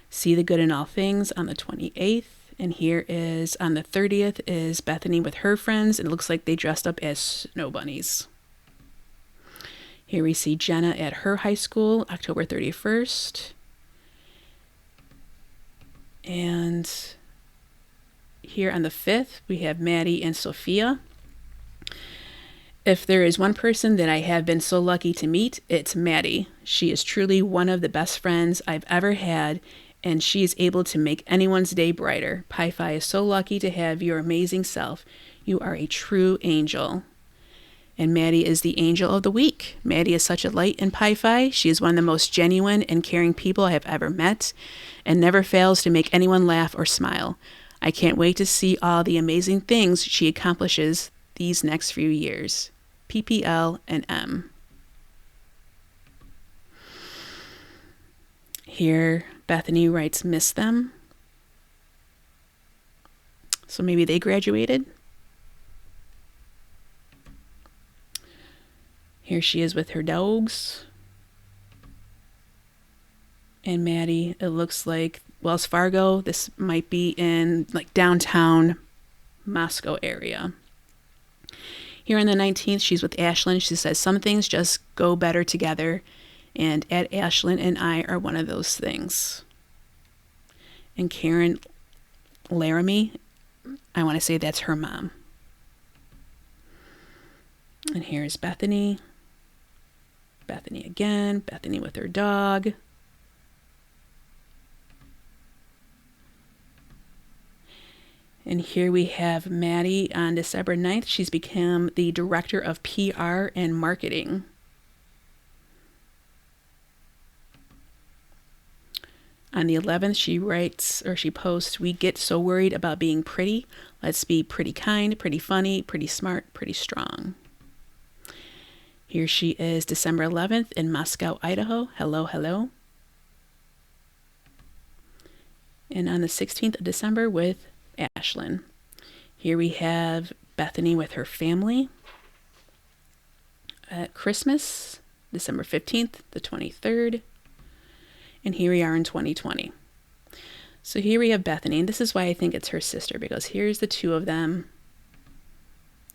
[SPEAKER 1] See the good in all things on the 28th. And here is, on the 30th, is Bethany with her friends. And it looks like they dressed up as snow bunnies. Here we see Jenna at her high school, October 31st. And here on the 5th, we have Maddie and Sophia. If there is one person that I have been so lucky to meet, it's Maddie. She is truly one of the best friends I've ever had, and she is able to make anyone's day brighter. PiPhi is so lucky to have your amazing self. You are a true angel. And Maddie is the angel of the week. Maddie is such a light in PiPhi. She is one of the most genuine and caring people I have ever met, and never fails to make anyone laugh or smile. I can't wait to see all the amazing things she accomplishes these next few years. PPL and M. Here, Bethany writes, miss them. So maybe they graduated. Here she is with her dogs. And Maddie, it looks like Wells Fargo. This might be in like downtown Moscow area. Here on the 19th, she's with Ashlyn. She says, some things just go better together. And at Ashlyn and I are one of those things. And Karen Laramie, I want to say that's her mom. And here's Bethany. Bethany again. Bethany with her dog. And here we have Maddie on December 9th. She's become the director of PR and marketing. On the 11th, she posts, we get so worried about being pretty. Let's be pretty kind, pretty funny, pretty smart, pretty strong. Here she is December 11th in Moscow, Idaho. Hello, hello. And on the 16th of December with Ashlyn. Here we have Bethany with her family at Christmas, December 15th, the 23rd. And here we are in 2020. So here we have Bethany, and this is why I think it's her sister, because here's the two of them.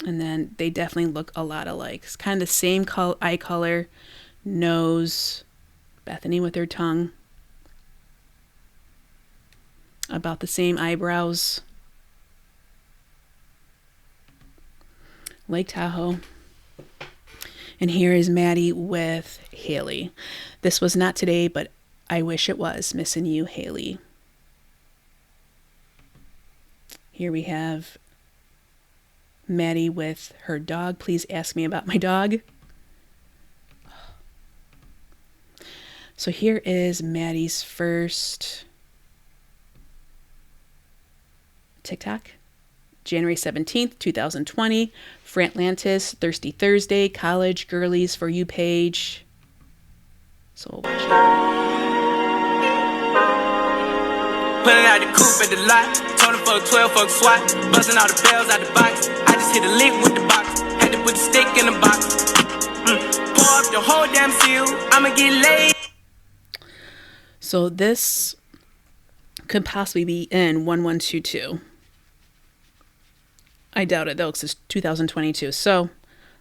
[SPEAKER 1] And then they definitely look a lot alike. It's kind of the same eye color, nose, Bethany with her tongue. About the same eyebrows. Lake Tahoe. And here is Maddie with Haley. This was not today, but I wish it was. Missing you, Haley. Here we have Maddie with her dog. Please ask me about my dog. So here is Maddie's first TikTok. January 17th, 2020, Frantlantis, Thirsty Thursday, College Girlies For You page. So we'll watch it.
[SPEAKER 2] Pulling out the coupe at the lot. Told him fuck 12, fuck SWAT. Busting all the bells out the box. I just hit a lick with the box. Had to put the stick in the box. Pour up the whole damn seal. I'ma get laid.
[SPEAKER 1] So this could possibly be in 1122. I doubt it though, because it's 2022. So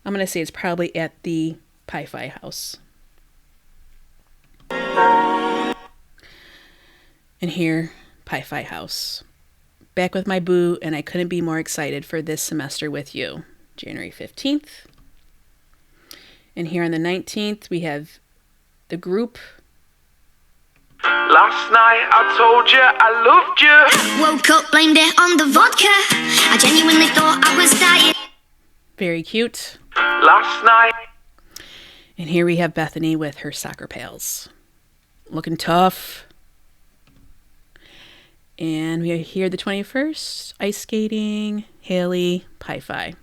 [SPEAKER 1] I'm going to say it's probably at the PiPhi house. And here, PiPhi house. Back with my boo, and I couldn't be more excited for this semester with you. January 15th. And here on the 19th, we have the group.
[SPEAKER 2] Last night I told you I loved you.
[SPEAKER 3] Woke up, blamed it on the vodka. I genuinely thought I was dying.
[SPEAKER 1] Very cute.
[SPEAKER 2] Last night.
[SPEAKER 1] And here we have Bethany with her soccer pals. Looking tough. And we are here the 21st. Ice skating. Haley. PiPhi.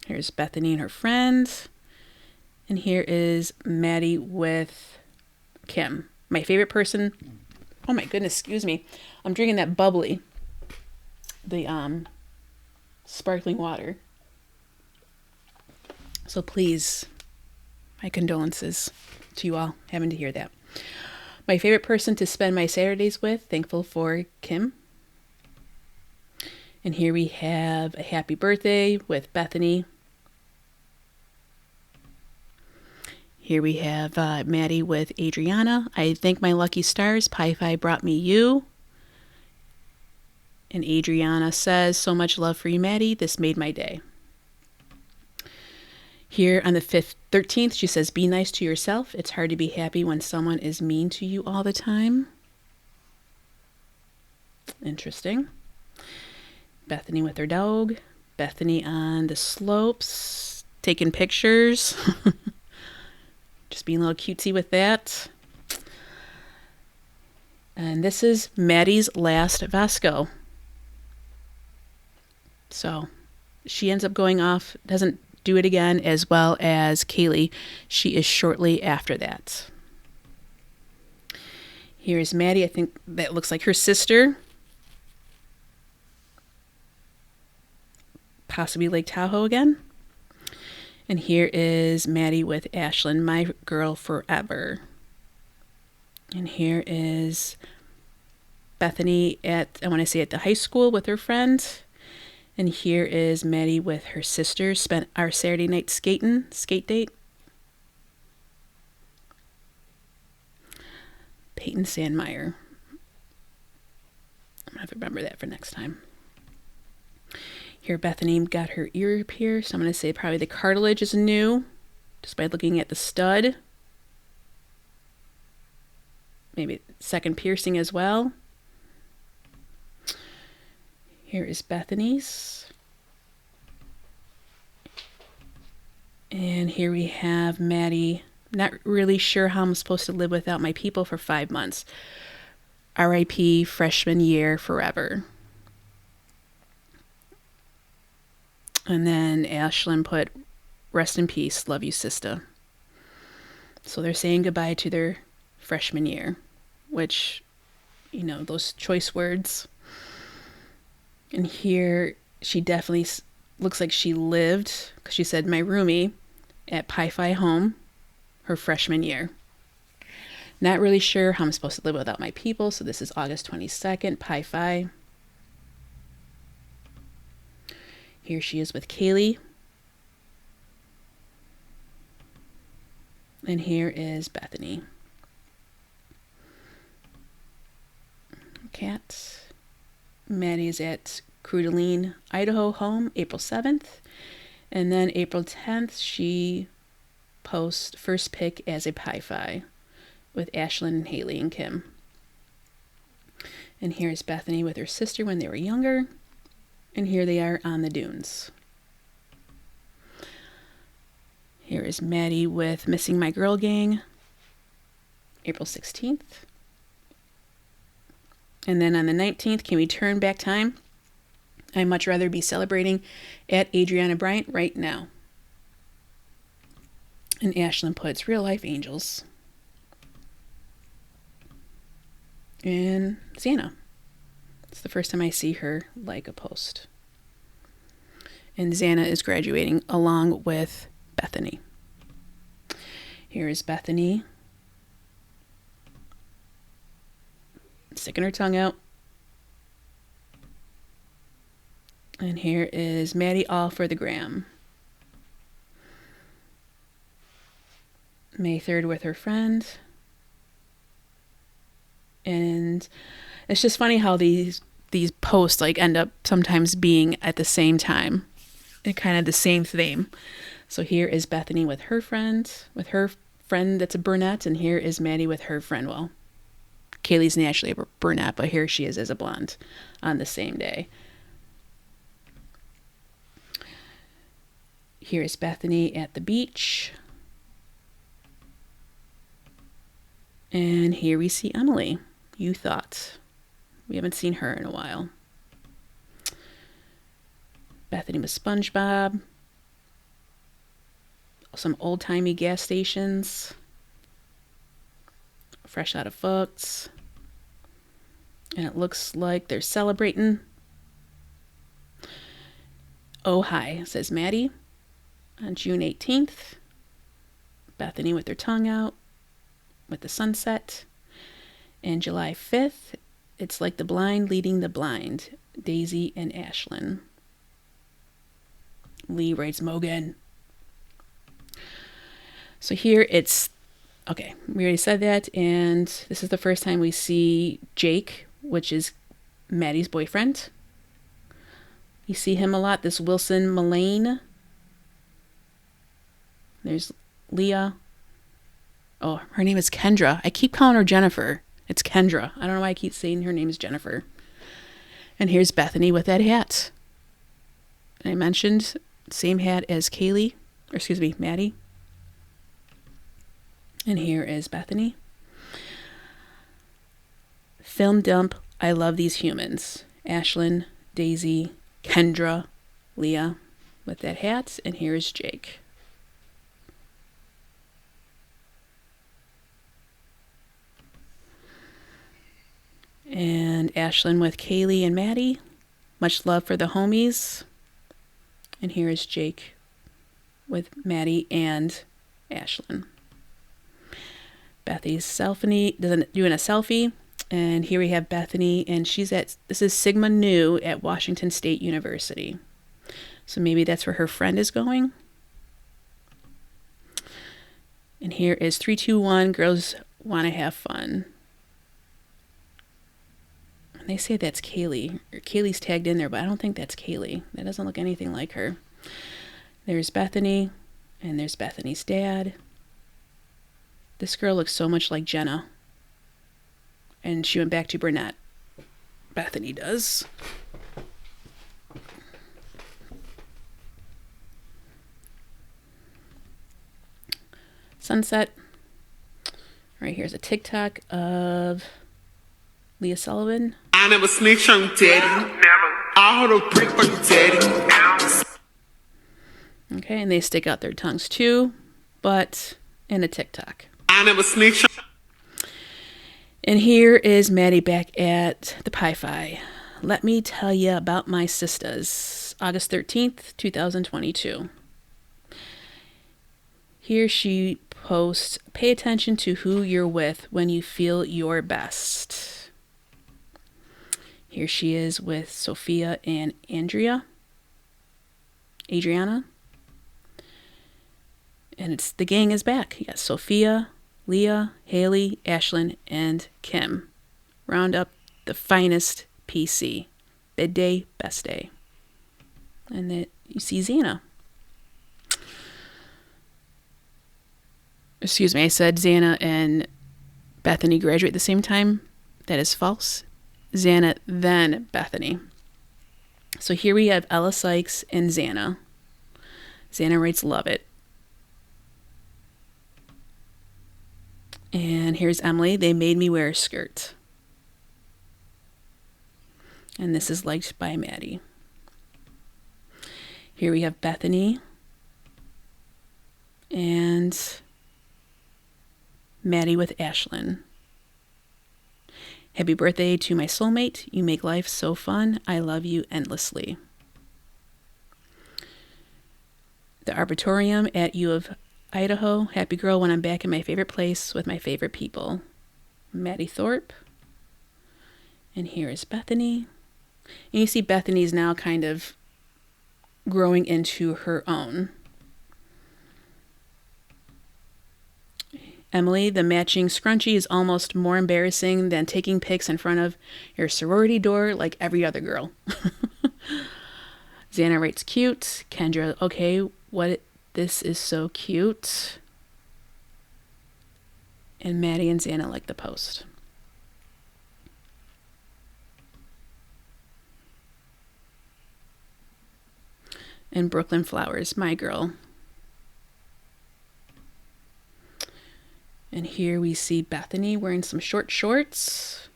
[SPEAKER 1] Here's Bethany and her friends. And here is Maddie with Kim. My favorite person. Oh my goodness, excuse me. I'm drinking that bubbly. The sparkling water. So please, my condolences to you all having to hear that. My favorite person to spend my Saturdays with. Thankful for Kim. And here we have a happy birthday with Bethany. Here we have Maddie with Adriana. I thank my lucky stars. PiPhi brought me you. And Adriana says, so much love for you, Maddie. This made my day. Here on the 13th, she says, be nice to yourself. It's hard to be happy when someone is mean to you all the time. Interesting. Bethany with her dog. Bethany on the slopes, taking pictures. Just being a little cutesy with that. And this is Maddie's last VSCO. So she ends up going off, doesn't do it again, as well as Kaylee. She is shortly after that. Here's Maddie. I think that looks like her sister. Possibly Lake Tahoe again. And here is Maddie with Ashlyn, my girl forever. And here is Bethany at, I want to say at the high school with her friend. And here is Maddie with her sister. Spent our Saturday night skate date. Peyton Sandmeyer. I'm going to have to remember that for next time. Here Bethany got her ear pierced. I'm going to say probably the cartilage is new, just by looking at the stud. Maybe second piercing as well. Here is Bethany's. And here we have Maddie. Not really sure how I'm supposed to live without my people for 5 months. RIP freshman year forever. And then Ashlyn put, rest in peace, love you, sister. So they're saying goodbye to their freshman year, which, you know, those choice words. And here she definitely looks like she lived, because she said, my roomie at PiPhi home, her freshman year. Not really sure how I'm supposed to live without my people. So this is August 22nd, PiPhi. Here she is with Kaylee. And here is Bethany. Cat. Maddie's at Crudeline, Idaho home, April 7th. And then April 10th, she posts first pic as a PiPhi with Ashlyn and Haley and Kim. And here's Bethany with her sister when they were younger. And here they are on the dunes. Here is Maddie with Missing My Girl Gang, April 16th. And then on the 19th, can we turn back time? I'd much rather be celebrating at Adriana Bryant right now. And Ashlyn puts real life angels. And Xana. It's the first time I see her like a post. And Xana is graduating along with Bethany. Here is Bethany sticking her tongue out. And here is Maddie all for the gram. May 3rd with her friend. And it's just funny how these posts like end up sometimes being at the same time. And kind of the same theme. So here is Bethany with her friend that's a brunette, and here is Maddie with her friend. Well, Kaylee's naturally a brunette, but here she is as a blonde on the same day. Here is Bethany at the beach. And here we see Emily. You thought. We haven't seen her in a while. Bethany with SpongeBob. Some old-timey gas stations. Fresh out of Fucks. And it looks like they're celebrating. Oh, hi, says Maddie. On June 18th. Bethany with her tongue out. With the sunset. And July 5th, it's like the blind leading the blind. Daisy and Ashlyn. Lee writes Mogen. So here it's, okay, we already said that, and this is the first time we see Jake, which is Maddie's boyfriend. You see him a lot, this Wilson Mullane. There's Leah. Oh, her name is Kendra. I keep calling her Jennifer. It's Kendra. I don't know why I keep saying her name is Jennifer. And here's Bethany with that hat. And I mentioned same hat as Maddie. And here is Bethany. Film dump. I love these humans. Ashlyn, Daisy, Kendra, Leah with that hat. And here is Jake. And Ashlyn with Kaylee and Maddie. Much love for the homies. And here is Jake with Maddie and Ashlyn. Bethy's doing a selfie. And here we have Bethany, and this is Sigma Nu at Washington State University. So maybe that's where her friend is going. And here is 321, girls want to have fun. They say that's Kaylee. Or Kaylee's tagged in there, but I don't think that's Kaylee. That doesn't look anything like her. There's Bethany, and there's Bethany's dad. This girl looks so much like Jenna. And she went back to brunette. Bethany does. Sunset. Right here's a TikTok of Leah Sullivan.
[SPEAKER 2] I never snitch on daddy. Never. I hold a brick for you, daddy.
[SPEAKER 1] Okay, and they stick out their tongues too, but in a TikTok.
[SPEAKER 2] I never snitch on.
[SPEAKER 1] And here is Maddie back at the PiPhi. Let me tell you about my sisters. August 13th, 2022. Here she posts, pay attention to who you're with when you feel your best. Here she is with Sophia and Adriana. And the gang is back. You got Sophia, Leah, Haley, Ashlyn, and Kim. Round up the finest PC. Bid day, best day. And then you see Xana. Excuse me, I said Xana and Bethany graduate at the same time. That is false. Xana, then Bethany. So here we have Ella Sykes and Xana. Xana writes, love it. And here's Emily. They made me wear a skirt. And this is liked by Maddie. Here we have Bethany and Maddie with Ashlyn. Happy birthday to my soulmate. You make life so fun. I love you endlessly. The Arboretum at U of Idaho. Happy girl when I'm back in my favorite place with my favorite people. Maddie Thorpe. And here is Bethany. And you see Bethany's now kind of growing into her own. Emily, the matching scrunchie is almost more embarrassing than taking pics in front of your sorority door like every other girl. Xana writes cute. Kendra, okay, this is so cute. And Maddie and Xana like the post. And Brooklyn Flowers, my girl. And here we see Bethany wearing some short shorts.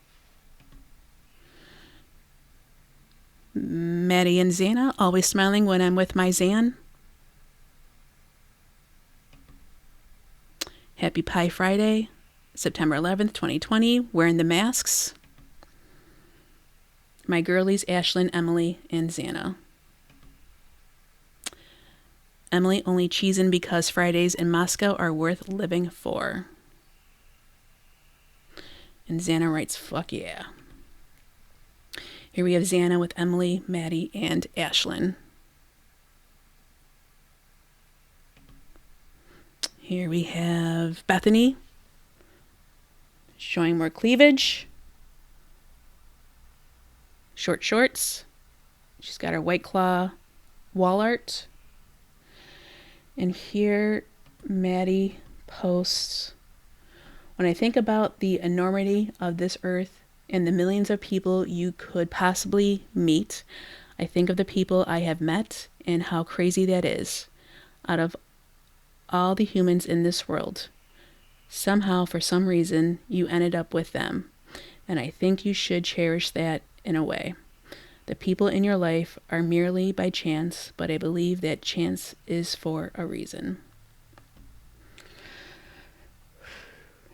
[SPEAKER 1] Maddie and Xana, always smiling when I'm with my Xan. Happy Pie Friday, September 11th, 2020, wearing the masks. My girlies, Ashlyn, Emily, and Xana. Emily only cheesing because Fridays in Moscow are worth living for. And Xana writes, fuck yeah. Here we have Xana with Emily, Maddie, and Ashlyn. Here we have Bethany showing more cleavage. Short shorts. She's got her White Claw wall art. And here Maddie posts, when I think about the enormity of this earth and the millions of people you could possibly meet, I think of the people I have met and how crazy that is. Out of all the humans in this world, somehow, for some reason, you ended up with them. And I think you should cherish that in a way. The people in your life are merely by chance, but I believe that chance is for a reason.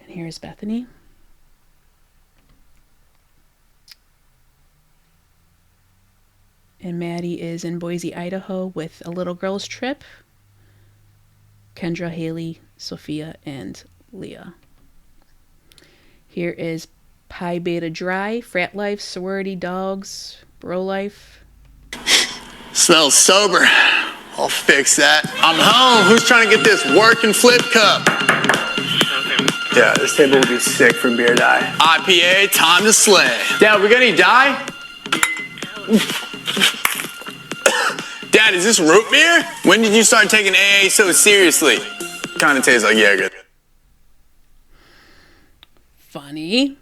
[SPEAKER 1] And here's Bethany. And Maddie is in Boise, Idaho with a little girls trip. Kendra, Haley, Sophia, and Leah. Here is Pi Beta Dry, Frat Life, Sorority Dogs, Bro Life.
[SPEAKER 4] Smells sober. I'll fix that. I'm home. Who's trying to get this working flip cup? Yeah, this table will be sick for beer dye. IPA, time to slay. Dad, we got any dye? Dad, is this root beer? When did you start taking AA so seriously? Kind of tastes like Jaeger.
[SPEAKER 1] Funny.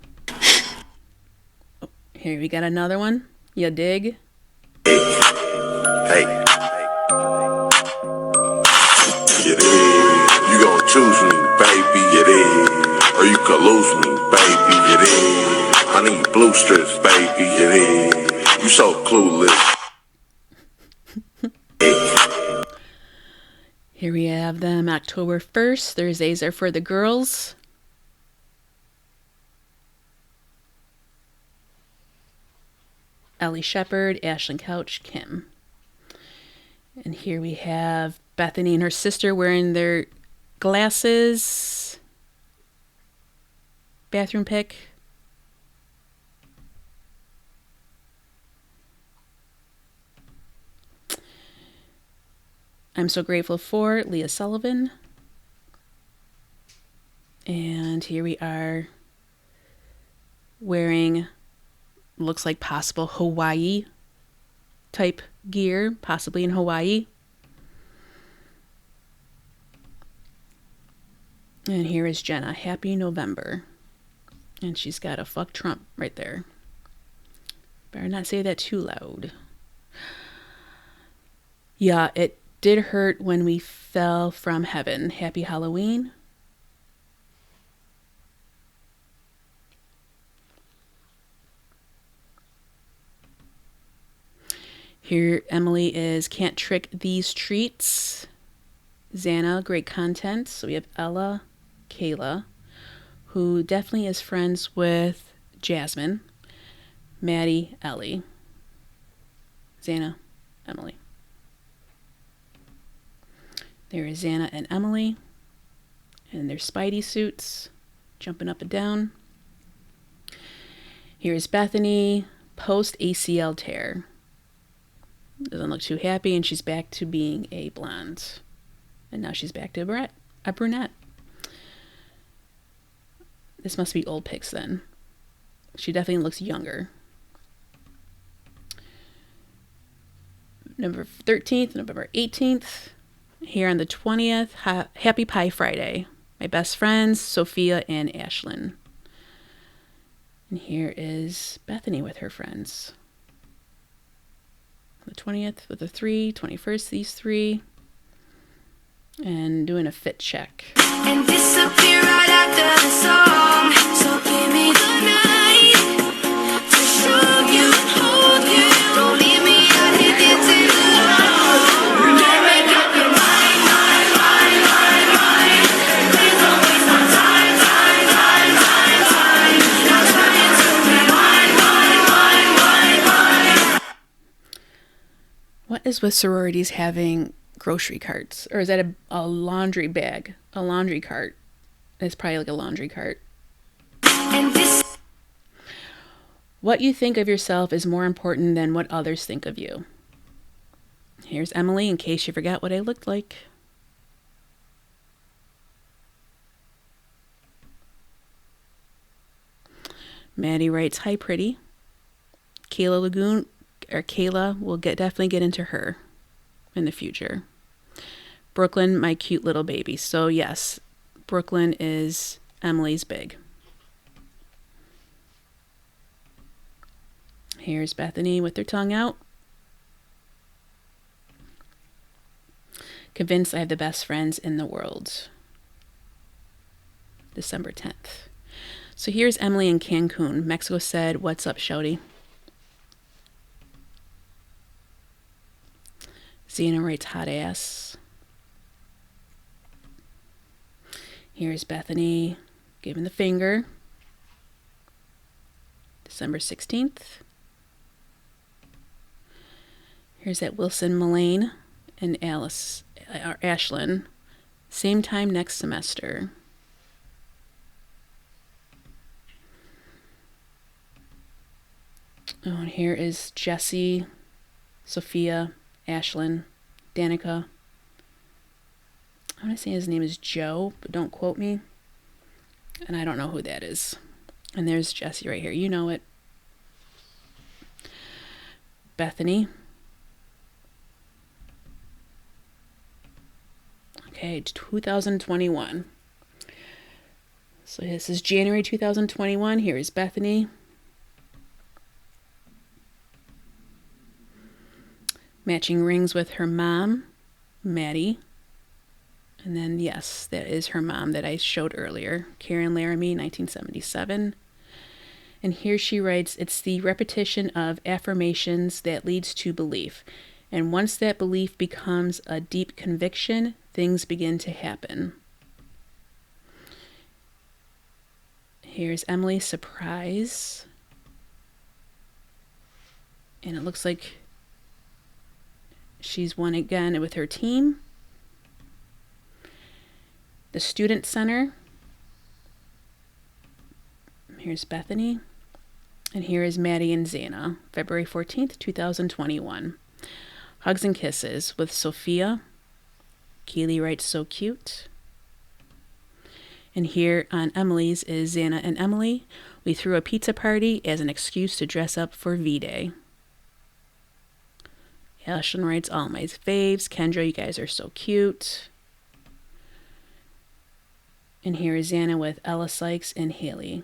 [SPEAKER 1] Oh, here we got another one. You dig?
[SPEAKER 5] Hey. Get in. You gon' choose me, baby. Get in. Or you could lose me, baby. Get in. I need blue strips, baby. Get in. You so clueless.
[SPEAKER 1] Here we have them October 1st. Thursdays are for the girls. Ellie Shepherd, Ashlyn Couch, Kim. And here we have Bethany and her sister wearing their glasses. Bathroom pic. I'm so grateful for Leah Sullivan. And here we are wearing, looks like possible Hawaii type gear, possibly in Hawaii. And here is Jenna, Happy November. And she's got a fuck Trump right there. Better not say that too loud. Yeah, it did hurt when we fell from heaven. Happy Halloween. Here, Emily is Can't Trick These Treats. Xana, great content. So we have Ella, Kayla, who definitely is friends with Jasmine, Maddie, Ellie, Xana, Emily. There is Xana and Emily in their Spidey suits, jumping up and down. Here's Bethany, post ACL tear. Doesn't look too happy, and she's back to being a blonde. And now she's back to a brunette. This must be old pics then. She definitely looks younger. November 13th, November 18th. Here on the 20th, Happy Pie Friday. My best friends, Sophia and Ashlyn. And here is Bethany with her friends. The 20th with the 21st, these three. And doing a fit check.
[SPEAKER 2] And disappear right after the song. So give me the night to show you and hold you. Don't leave me out here dancing alone. Can't make up your mind. Please don't waste my time. Now trying to rewind.
[SPEAKER 1] What is with sororities having grocery carts? Or is that a laundry bag? A laundry cart. It's probably like a laundry cart.
[SPEAKER 2] And this.
[SPEAKER 1] What you think of yourself is more important than what others think of you. Here's Emily, in case you forgot what I looked like. Maddie writes, "Hi, pretty." Kayla will definitely get into her in the future. Brooklyn, my cute little baby. So yes, Brooklyn is Emily's big. Here's Bethany with her tongue out. Convinced I have the best friends in the world. December 10th. So here's Emily in Cancun. Mexico said, "What's up, shouty?" Xana writes, "Hot ass." Here's Bethany giving the finger. December 16th. Here's that Wilson Mullane and Ashlyn. Same time next semester. Oh, and here is Jessie, Sophia, Ashlyn, Danica. I want to say his name is Joe, but don't quote me. And I don't know who that is. And there's Jessie right here. You know it. Bethany. Okay, 2021. So this is January 2021. Here is Bethany. Matching rings with her mom, Maddie. And then, yes, that is her mom that I showed earlier, Karen Laramie, 1977. And here she writes, "It's the repetition of affirmations that leads to belief. And once that belief becomes a deep conviction, things begin to happen." Here's Emily's surprise. And it looks like she's won again with her team. The Student Center. Here's Bethany. And here is Maddie and Xana, February 14th, 2021. Hugs and kisses with Sophia. Keely writes, "So cute." And here on Emily's is Xana and Emily. "We threw a pizza party as an excuse to dress up for V-Day." Ashlyn writes, "All my faves. Kendra, you guys are so cute." And here is Xana with Ella Sykes and Haley.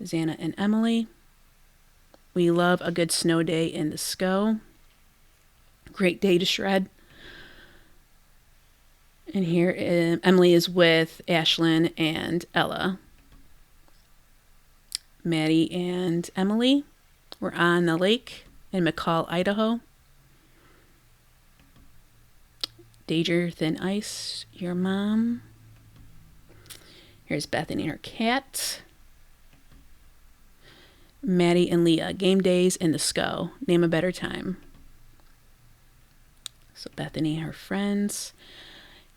[SPEAKER 1] Xana and Emily. "We love a good snow day in the SCO. Great day to shred." And here Emily is with Ashlyn and Ella. Maddie and Emily. We're on the lake in Moscow, Idaho. Danger Thin Ice, your mom. Here's Bethany and her cat. Maddie and Leah, game days in the SCO. Name a better time. So Bethany and her friends.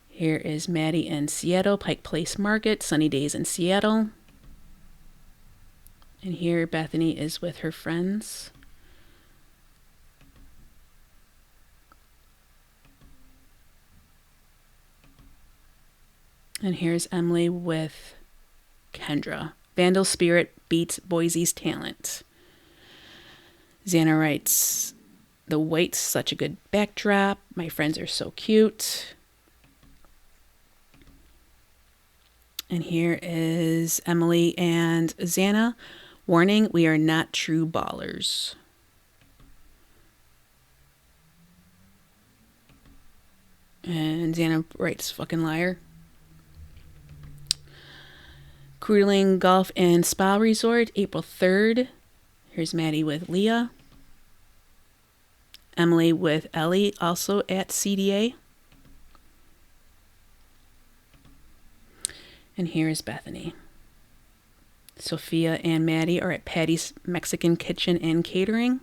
[SPEAKER 1] Here is Maddie in Seattle, Pike Place Market, sunny days in Seattle. And here Bethany is with her friends. And here's Emily with Kendra. Vandal spirit beats Boise's talent. Xana writes, the white's such a good backdrop. My friends are so cute. And here is Emily and Xana. Warning, we are not true ballers. And Xana writes, fucking liar. Cruising Golf and Spa Resort, April 3rd. Here's Maddie with Leah. Emily with Ellie, also at CDA. And here is Bethany. Sophia and Maddie are at Patty's Mexican Kitchen and Catering.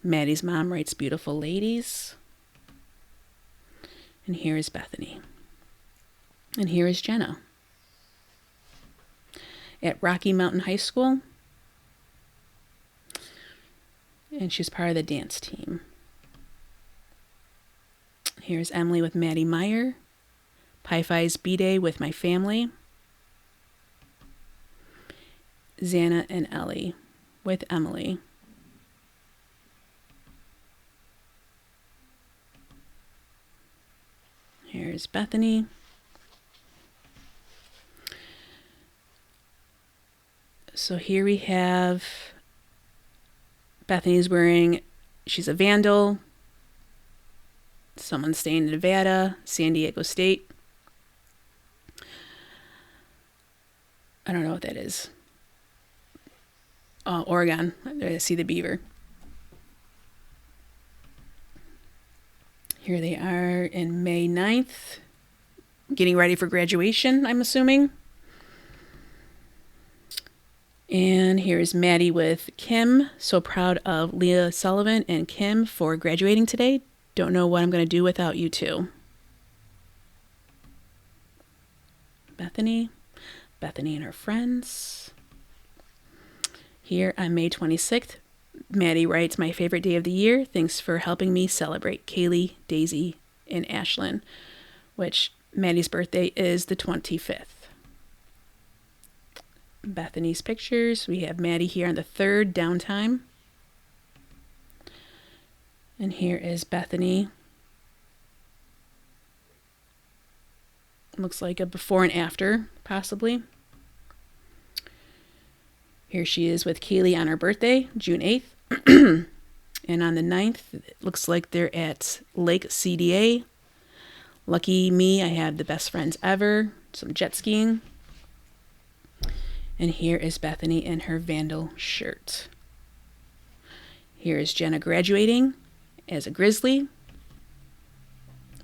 [SPEAKER 1] Maddie's mom writes beautiful ladies. And here is Bethany. And here is Jenna. At Rocky Mountain High School. And she's part of the dance team. Here's Emily with Maddie Meyer. PiPhi's B-Day with my family. Xana and Ellie with Emily. Here's Bethany. So here we have Bethany's wearing, she's a vandal. Someone staying in Nevada, San Diego State. I don't know what that is. Oh, Oregon. I see the beaver. Here they are in May 9th. Getting ready for graduation, I'm assuming. And here's Maddie with Kim. So proud of Leah Sullivan and Kim for graduating today. Don't know what I'm going to do without you two. Bethany and her friends. Here on May 26th, Maddie writes, my favorite day of the year. Thanks for helping me celebrate Kaylee, Daisy, and Ashlyn, which Maddie's birthday is the 25th. Bethany's pictures. We have Maddie here on the 3rd, downtime. And here is Bethany. Looks like a before and after, possibly. Here she is with Kaylee on her birthday, June 8th. And on the 9th, it looks like they're at Lake CDA. Lucky me, I had the best friends ever. Some jet skiing. And here is Bethany in her Vandal shirt. Here is Jenna graduating as a grizzly.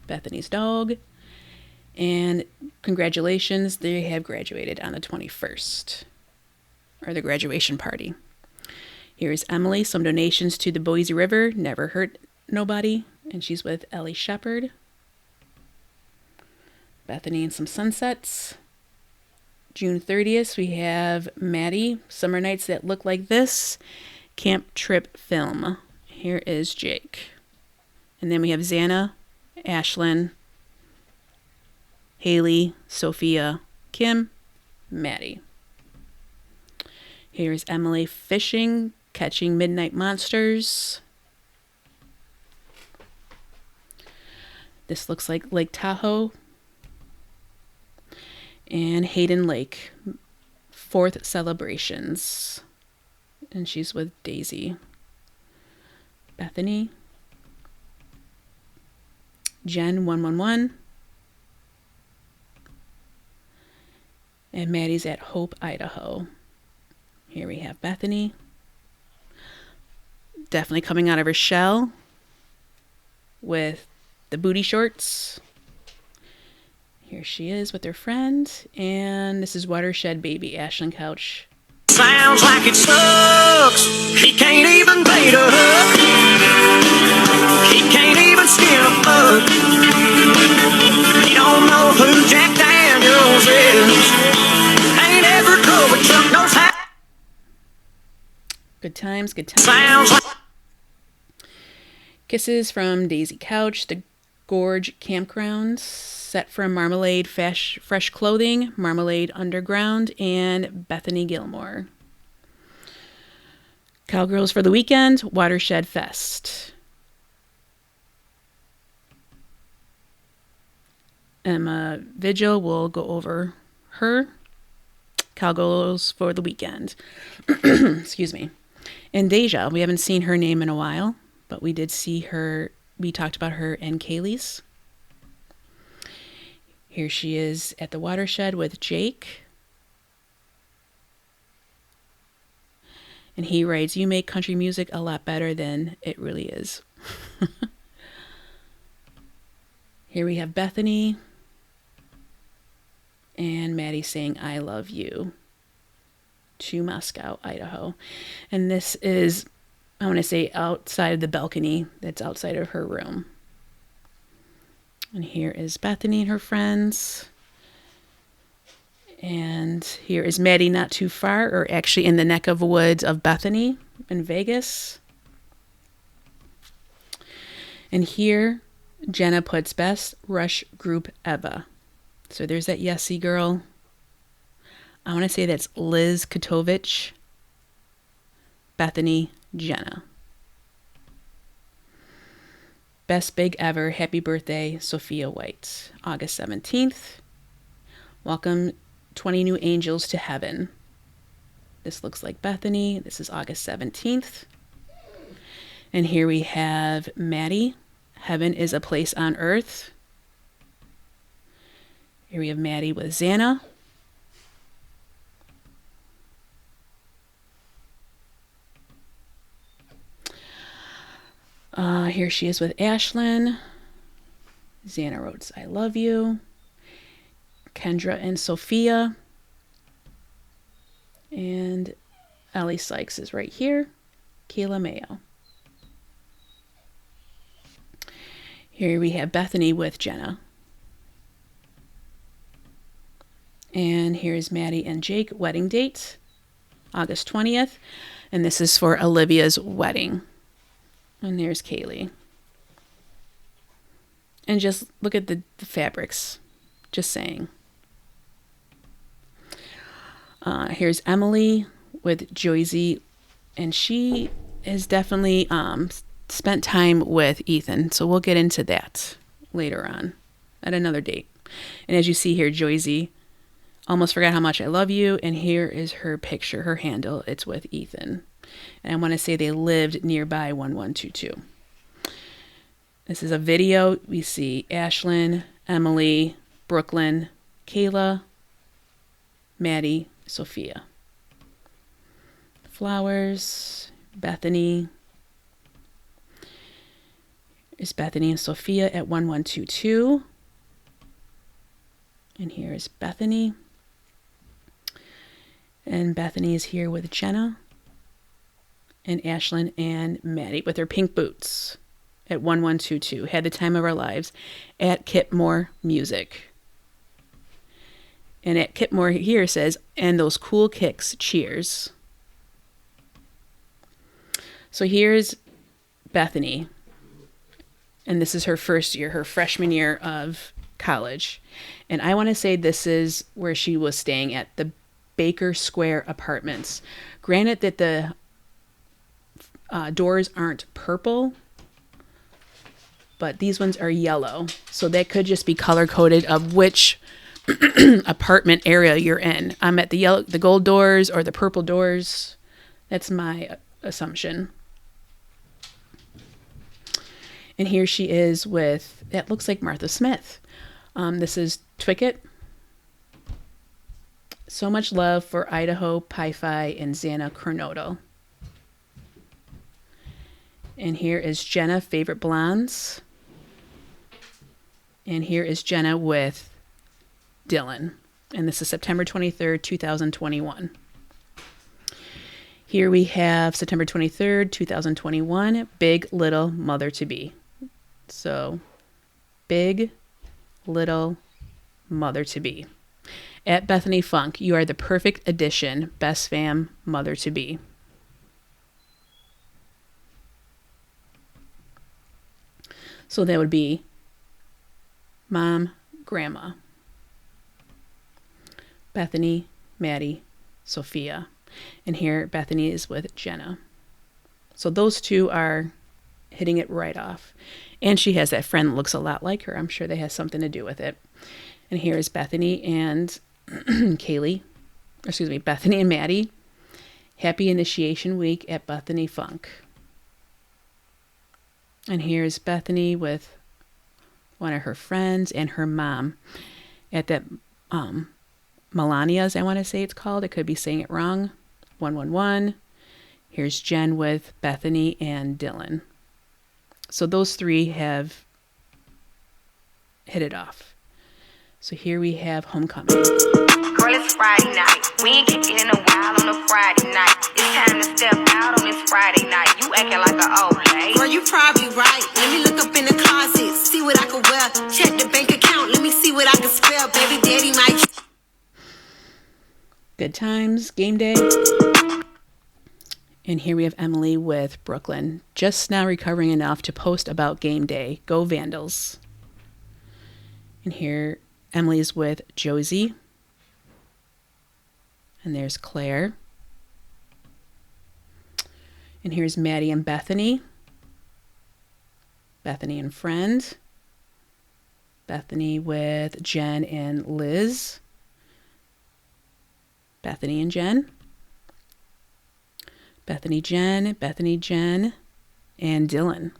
[SPEAKER 1] Bethany's dog. And congratulations, they have graduated on the 21st. Or the graduation party. Here's Emily, some donations to the Boise River, never hurt nobody. And she's with Ellie Shepherd. Bethany and some sunsets. June 30th, we have Maddie, summer nights that look like this, camp trip film. Here is Jake. And then we have Xana, Ashlyn, Haley, Sophia, Kim, Maddie. Here's Emily fishing, catching midnight monsters. This looks like Lake Tahoe. And Hayden Lake, 4th celebrations. And she's with Daisy. Bethany. Jen 111. And Maddie's at Hope, Idaho. Here we have Bethany. Definitely coming out of her shell with the booty shorts. Here she is with her friend. And this is Watershed Baby, Ashlyn Couch.
[SPEAKER 2] Sounds like it sucks. He can't even bait a hook. He can't even skin a bug. He don't know who Jack Daniels is. Ain't ever drove a truck, knows how.
[SPEAKER 1] Good times, good times.
[SPEAKER 2] Sounds like
[SPEAKER 1] Kisses from Daisy Couch, the Gorge Campground, Set from Marmalade Fresh Clothing, Marmalade Underground, and Bethany Gilmore. Cowgirls for the Weekend, Watershed Fest. Emma Vigil will go over her. Cowgirls for the Weekend. Excuse me. And Deja, we haven't seen her name in a while, but we did see her. We talked about her in Kaylee's. Here she is at the Watershed with Jake. And he writes, "You make country music a lot better than it really is." Here we have Bethany and Maddie saying, "I love you," to Moscow, Idaho. And this is, I want to say, outside of the balcony that's outside of her room. And here is Bethany and her friends. And here is Maddie not too far, or actually in the neck of the woods of Bethany in Vegas. And here, Jenna puts best rush group ever. So there's that Yessie girl. I want to say that's Liz Katovich, Bethany, Jenna. Best big ever. Happy birthday, Sophia White. August 17th. Welcome 20 new angels to heaven. This looks like Bethany. This is August 17th. And here we have Maddie. Heaven is a place on earth. Here we have Maddie with Xana. Here she is with Ashlyn. Xana wrote, "I love you." Kendra and Sophia. And Ellie Sykes is right here. Kayla Mayo. Here we have Bethany with Jenna. And here's Maddie and Jake, wedding date, August 20th. And this is for Olivia's wedding. And there's Kaylee. And just look at the fabrics. Just saying. Here's Emily with Joyzy. And she has definitely spent time with Ethan. So we'll get into that later on at another date. And as you see here, Joyzy, almost forgot how much I love you. And here is her picture, her handle. It's with Ethan. And I want to say they lived nearby 1122. This is a video. We see Ashlyn, Emily, Brooklyn, Kayla, Maddie, Sophia. Flowers, Bethany. Is Bethany and Sophia at 1122. And here is Bethany. And Bethany is here with Jenna. And Ashlyn and Maddie with her pink boots at 1122. Had the time of our lives at Kipmore Music. And at Kipmore here says, "And those cool kicks, cheers." So here's Bethany. And this is her first year, her freshman year of college. And I want to say this is where she was staying at the Baker Square Apartments. Granted that the doors aren't purple, but these ones are yellow. So that could just be color coded of which apartment area you're in. I'm at the gold doors or the purple doors. That's my assumption. And here she is with, that looks like Martha Smith. This is Twicket. So much love for Idaho, PiPhi, and Xana Coronado. And here is Jenna, Favorite Blondes. And here is Jenna with Dylan. And this is September 23rd, 2021. Here we have September 23rd, 2021, Big Little Mother-to-Be. So, Big Little Mother-to-Be. At Bethany Funke, you are the perfect addition, best fam, mother-to-be. So that would be Mom, Grandma, Bethany, Maddie, Sophia. And here Bethany is with Jenna. So those two are hitting it right off. And she has that friend that looks a lot like her. I'm sure that has something to do with it. And here is Bethany and Bethany and Maddie. Happy Initiation Week at Bethany Funke. And here's Bethany with one of her friends and her mom at that Melania's, I want to say it's called. I could be saying it wrong. 111. Here's Jen with Bethany and Dylan. So those three have hit it off. So here we have Homecoming.
[SPEAKER 6] Girl, it's Friday night. We ain't kicking in a while on a Friday night. It's time to step out on this Friday night. You acting like an old lady. Girl, you probably right. Let me look up in the closet, see what I can wear. Check the bank account, let me see what I can spell. Baby daddy might.
[SPEAKER 1] Good times, game day. And here we have Emily with Brooklyn. Just now recovering enough to post about game day. Go Vandals. And here Emily's with Josie. And there's Claire. And here's Maddie and Bethany. Bethany and friend. Bethany with Jen and Liz. Bethany and Jen. Bethany, Jen, and Dylan.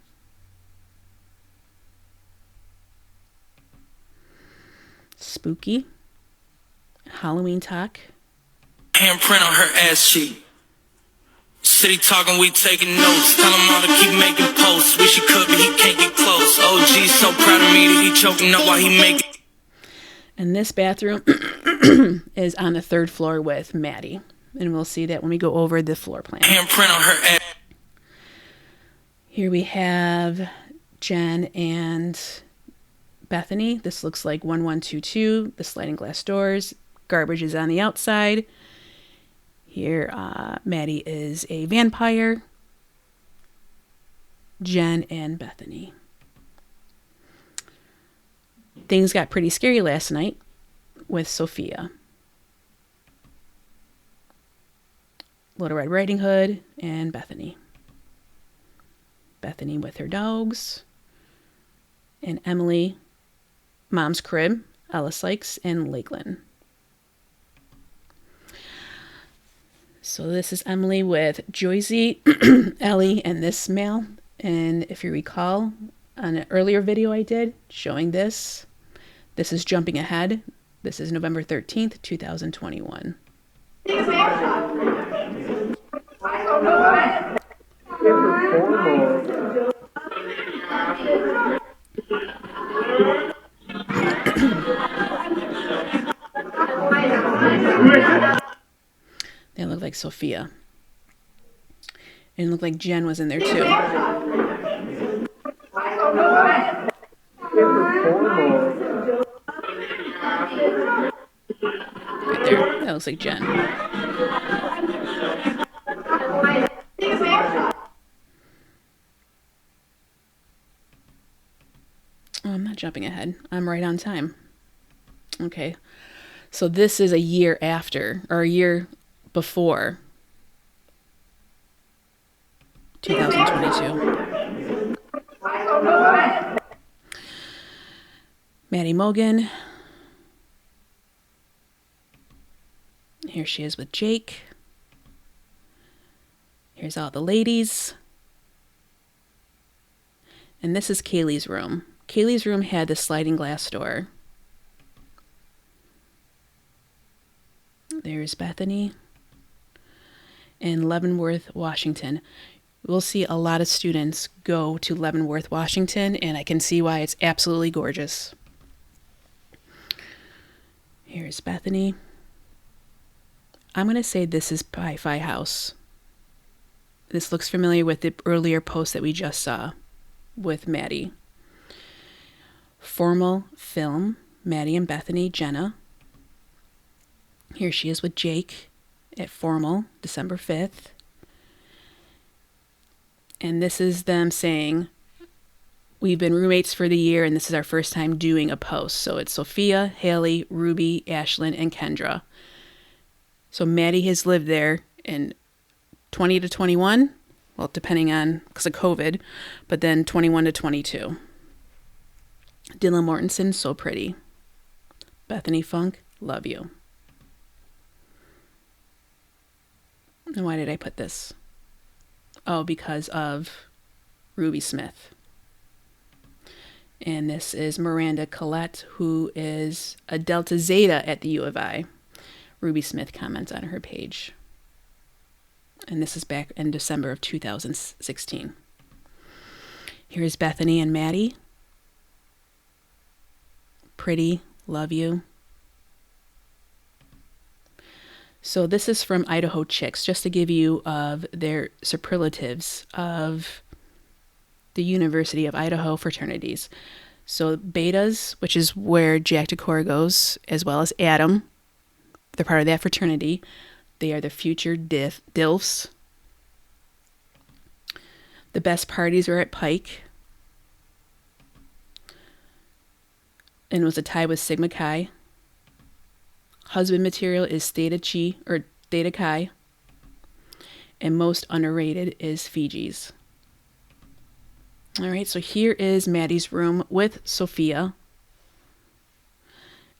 [SPEAKER 1] Spooky. Halloween talk.
[SPEAKER 2] Handprint on her ass cheek. City talking, we taking notes. Tell him all to keep making posts. Wish he could, but he can't get close. OG's so proud of me that he choking up while he making.
[SPEAKER 1] And this bathroom is on the 3rd floor with Maddie. And we'll see that when we go over the floor plan.
[SPEAKER 2] Handprint on her ass.
[SPEAKER 1] Here we have Jen and Bethany. This looks like 1122, the sliding glass doors. Garbage is on the outside. Here, Maddie is a vampire. Jen and Bethany. Things got pretty scary last night with Sophia. Little Red Riding Hood and Bethany. Bethany with her dogs. And Emily, Mom's Crib, Ella Sykes, and Lakeland. So this is Emily with Joycey, Ellie, and this male. And if you recall, on an earlier video I did showing this is jumping ahead. This is November 13th, 2021. They look like Sophia. And it looked like Jen was in there too. Right there. That looks like Jen. Oh, I'm not jumping ahead. I'm right on time. Okay. So this is a year after, or a year before 2022. Maddie Mogen. Here she is with Jake. Here's all the ladies. And this is Kaylee's room. Kaylee's room had the sliding glass door. There's Bethany. In Leavenworth, Washington. We'll see a lot of students go to Leavenworth, Washington, and I can see why. It's absolutely gorgeous. Here's Bethany. I'm going to say this is PiPhi house. This looks familiar with the earlier post that we just saw with Maddie. Formal film, Maddie and Bethany, Jenna. Here she is with Jake at formal, December 5th. And this is them saying, we've been roommates for the year and this is our first time doing a post. So it's Sophia, Haley, Ruby, Ashlyn, and Kendra. So Maddie has lived there in 20 to 21, well, depending on, because of COVID, but then 21 to 22. Dylan Mortensen, so pretty. Bethany Funke, love you. And why did I put this? Oh, because of Ruby Smith. And this is Miranda Collette, who is a Delta Zeta at the UofI. Ruby Smith comments on her page. And this is back in December of 2016. Here's Bethany and Maddie. Pretty, love you. So this is from Idaho Chicks, just to give you of their superlatives of the University of Idaho fraternities. So betas, which is where Jack Decor goes, as well as Adam, they're part of that fraternity. They are the future DILFs. The best parties are at Pike. And it was a tie with Sigma Chi. Husband material is Theta Chi or Theta Chi. And most underrated is Fiji's. All right, so here is Maddie's room with Sophia.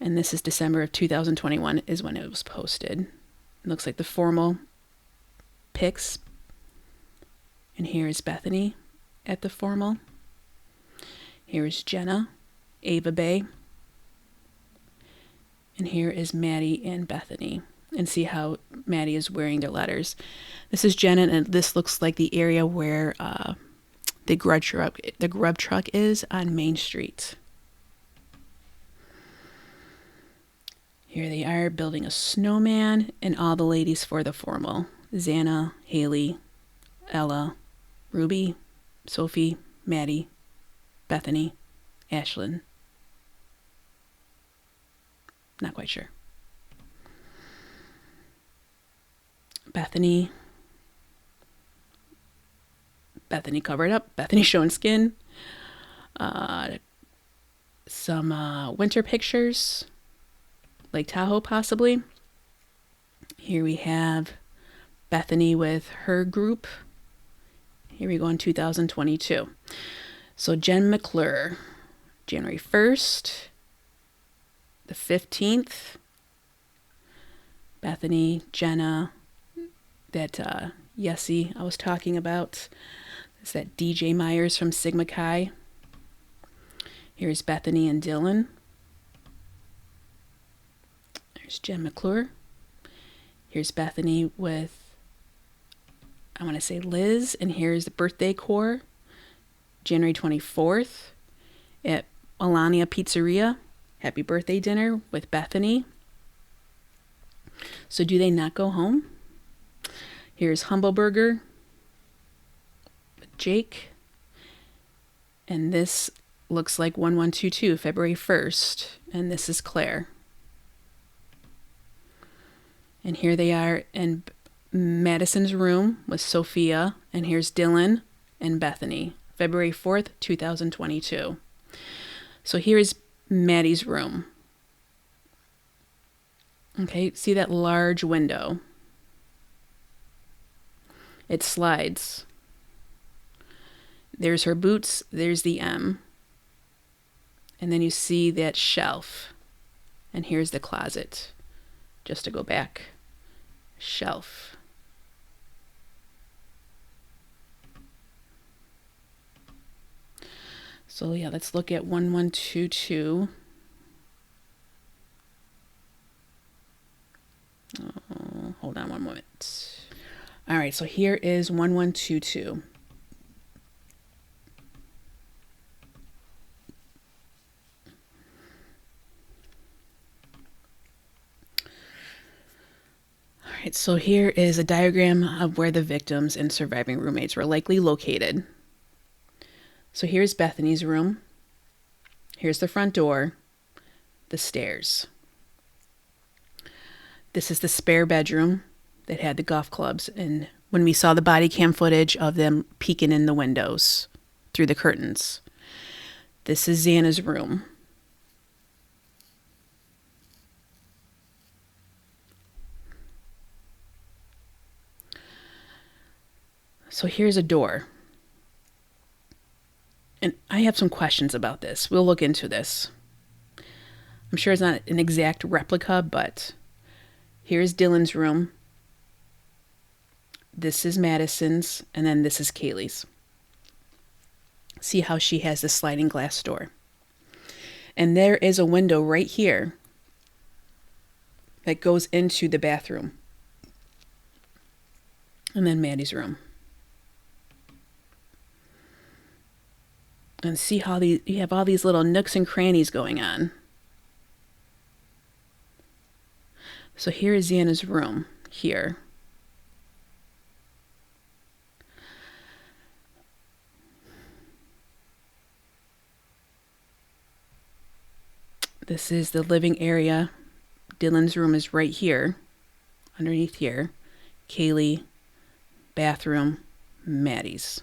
[SPEAKER 1] And this is December of 2021 is when it was posted. It looks like the formal pics. And here is Bethany at the formal. Here is Jenna, Ava Bay. And here is Maddie and Bethany. And see how Maddie is wearing their letters. This is Jenna, and this looks like the area where the grub truck is on Main Street. Here they are building a snowman, and all the ladies for the formal. Xana, Haley, Ella, Ruby, Sophie, Maddie, Bethany, Ashlyn. Not quite sure. Bethany covered up. Bethany showing skin. Some winter pictures. Lake Tahoe, possibly. Here we have Bethany with her group. Here we go in 2022. So Jen McClure, January 1st, the 15th. Bethany, Jenna, that Yessie I was talking about. It's that DJ Myers from Sigma Chi. Here's Bethany and Dylan. There's Jen McClure. Here's Bethany with, I want to say Liz. And here's the birthday core, January 24th at Alania Pizzeria. Happy birthday dinner with Bethany. So do they not go home? Here's Humble Burger with Jake. And this looks like 1122, February 1st. And this is Claire. And here they are in Madison's room with Sophia. And here's Dylan and Bethany. February 4th, 2022. So here's Maddie's room. Okay, see that large window? It slides. There's her boots. There's the M. And then you see that shelf. And here's the closet. Just to go back. Shelf. So yeah, let's look at 1122. Hold on one moment. All right, so here is 1122. All right, so here is a diagram of where the victims and surviving roommates were likely located. So here's Bethany's room. Here's the front door, the stairs. This is the spare bedroom that had the golf clubs. And when we saw the body cam footage of them peeking in the windows through the curtains. This is Xana's room. So here's a door. And I have some questions about this. We'll look into this. I'm sure it's not an exact replica, but here's Dylan's room. This is Madison's, and then this is Kaylee's. See how she has the sliding glass door. And there is a window right here that goes into the bathroom. And then Maddie's room. And see how you have all these little nooks and crannies going on. So here is Xana's room, here. This is the living area. Dylan's room is right here, underneath here. Kaylee, bathroom, Maddie's.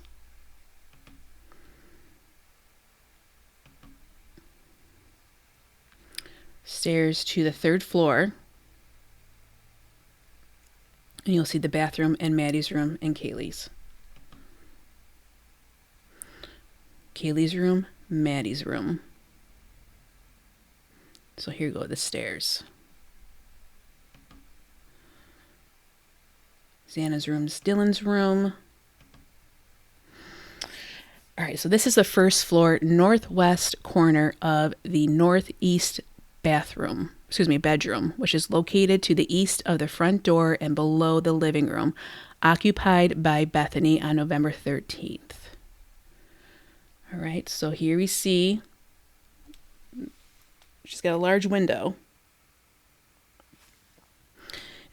[SPEAKER 1] Stairs to the third floor. And you'll see the bathroom and Maddie's room and Kaylee's. Kaylee's room, Maddie's room. So here go the stairs. Xana's room's Dylan's room. All right, so this is the first floor, northwest corner of the northeast bedroom, which is located to the east of the front door and below the living room, occupied by Bethany on November 13th. All right, so here we see she's got a large window.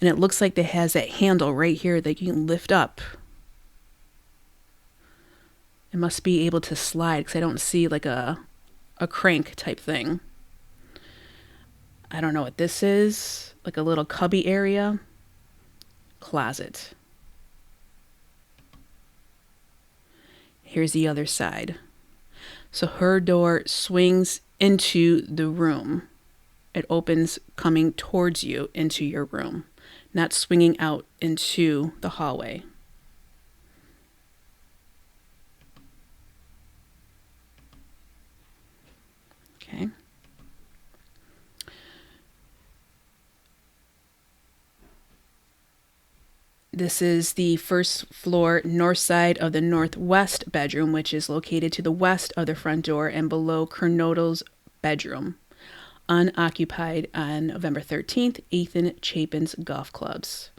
[SPEAKER 1] And it looks like it has that handle right here that you can lift up. It must be able to slide because I don't see like a crank type thing. I don't know what this is. Like a little cubby area. Closet. Here's the other side. So her door swings into the room. It opens coming towards you into your room, not swinging out into the hallway. Okay. This is the first floor north side of the northwest bedroom, which is located to the west of the front door and below Kernodle's bedroom, unoccupied on November 13th, Ethan Chapin's golf clubs.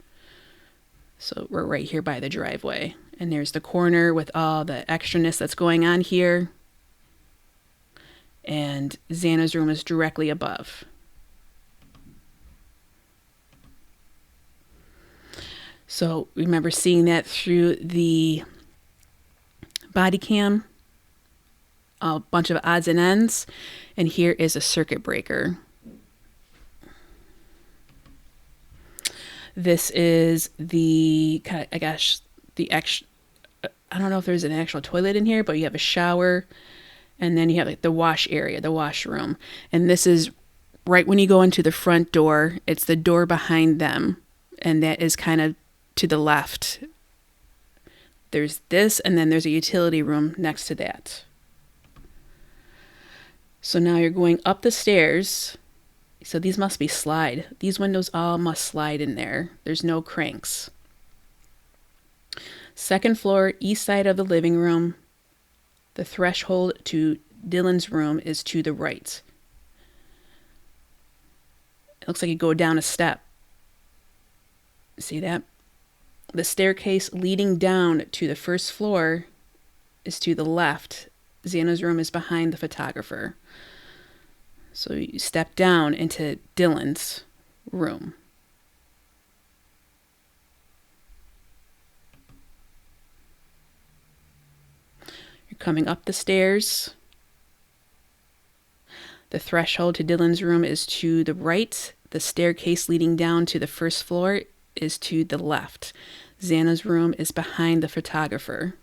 [SPEAKER 1] So we're right here by the driveway. And there's the corner with all the extraness that's going on here. And Xana's room is directly above. So remember seeing that through the body cam, a bunch of odds and ends, and here is a circuit breaker. This is the I don't know if there's an actual toilet in here, but you have a shower, and then you have like the wash area, the washroom, and this is right when you go into the front door. It's the door behind them, and that is kind of to the left. There's this, and then there's a utility room next to that. So now you're going up the stairs. So these must be slide. These windows all must slide in there. There's no cranks. Second floor, east side of the living room. The threshold to Dylan's room is to the right. It looks like you go down a step. See that? The staircase leading down to the first floor is to the left. Xana's room is behind the photographer. So you step down into Dylan's room. You're coming up the stairs. The threshold to Dylan's room is to the right. The staircase leading down to the first floor is to the left. Xana's room is behind the photographer.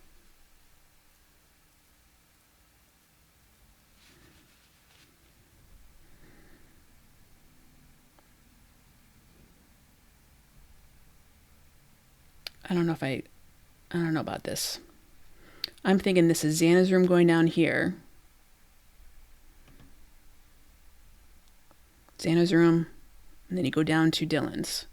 [SPEAKER 1] I don't know about this. I'm thinking this is Xana's room going down here. Xana's room, and then you go down to Dylan's.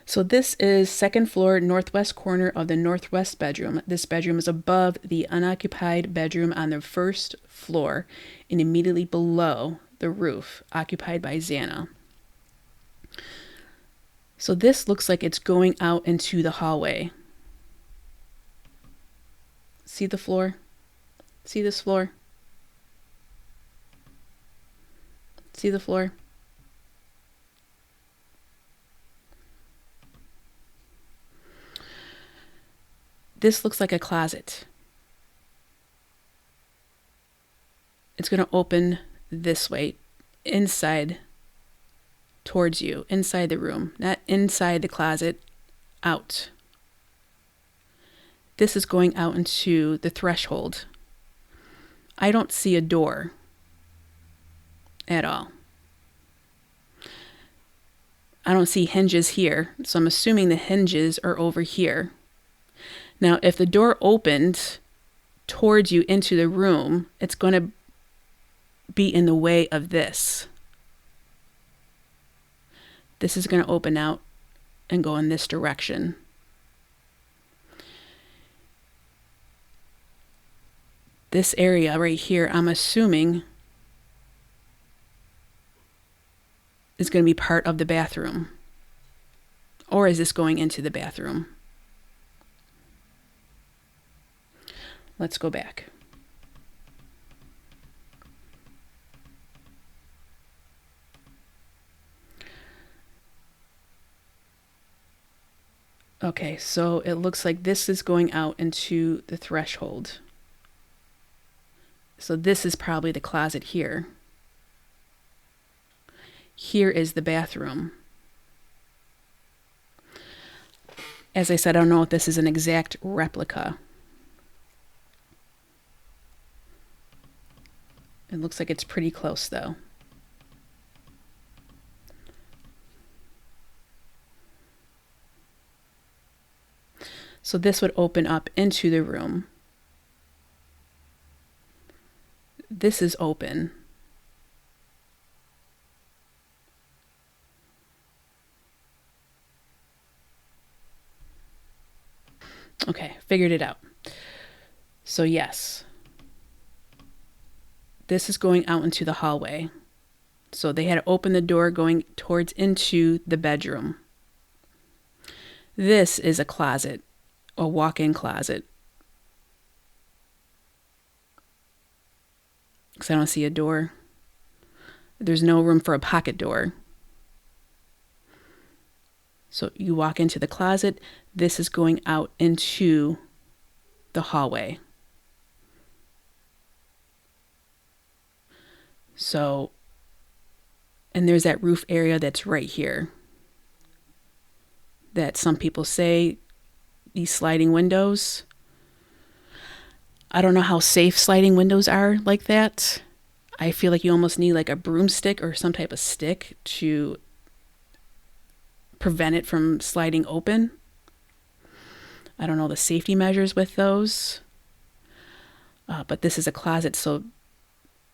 [SPEAKER 1] So this is second floor, northwest corner of the northwest bedroom. This bedroom is above the unoccupied bedroom on the first floor and immediately below the roof, occupied by Xana. So this looks like it's going out into the hallway. See the floor? See this floor? See the floor? This looks like a closet. It's going to open this way, inside, towards you, inside the room, not inside the closet, out. This is going out into the threshold. I don't see a door at all. I don't see hinges here, so I'm assuming the hinges are over here. Now, if the door opened towards you into the room, it's going to be in the way of this. This is going to open out and go in this direction. This area right here, I'm assuming, is going to be part of the bathroom. Or is this going into the bathroom? Let's go back. Okay, so it looks like this is going out into the threshold. So this is probably the closet here. Here is the bathroom. As I said, I don't know if this is an exact replica. It looks like it's pretty close, though. So this would open up into the room. This is open. Okay, figured it out. So yes, this is going out into the hallway. So they had to open the door going towards into the bedroom. This is a closet, a walk-in closet. Because I don't see a door. There's no room for a pocket door. So you walk into the closet. This is going out into the hallway. So, and there's that roof area that's right here. That some people say these sliding windows. I don't know how safe sliding windows are like that. I feel like you almost need like a broomstick or some type of stick to prevent it from sliding open. I don't know the safety measures with those. But this is a closet, so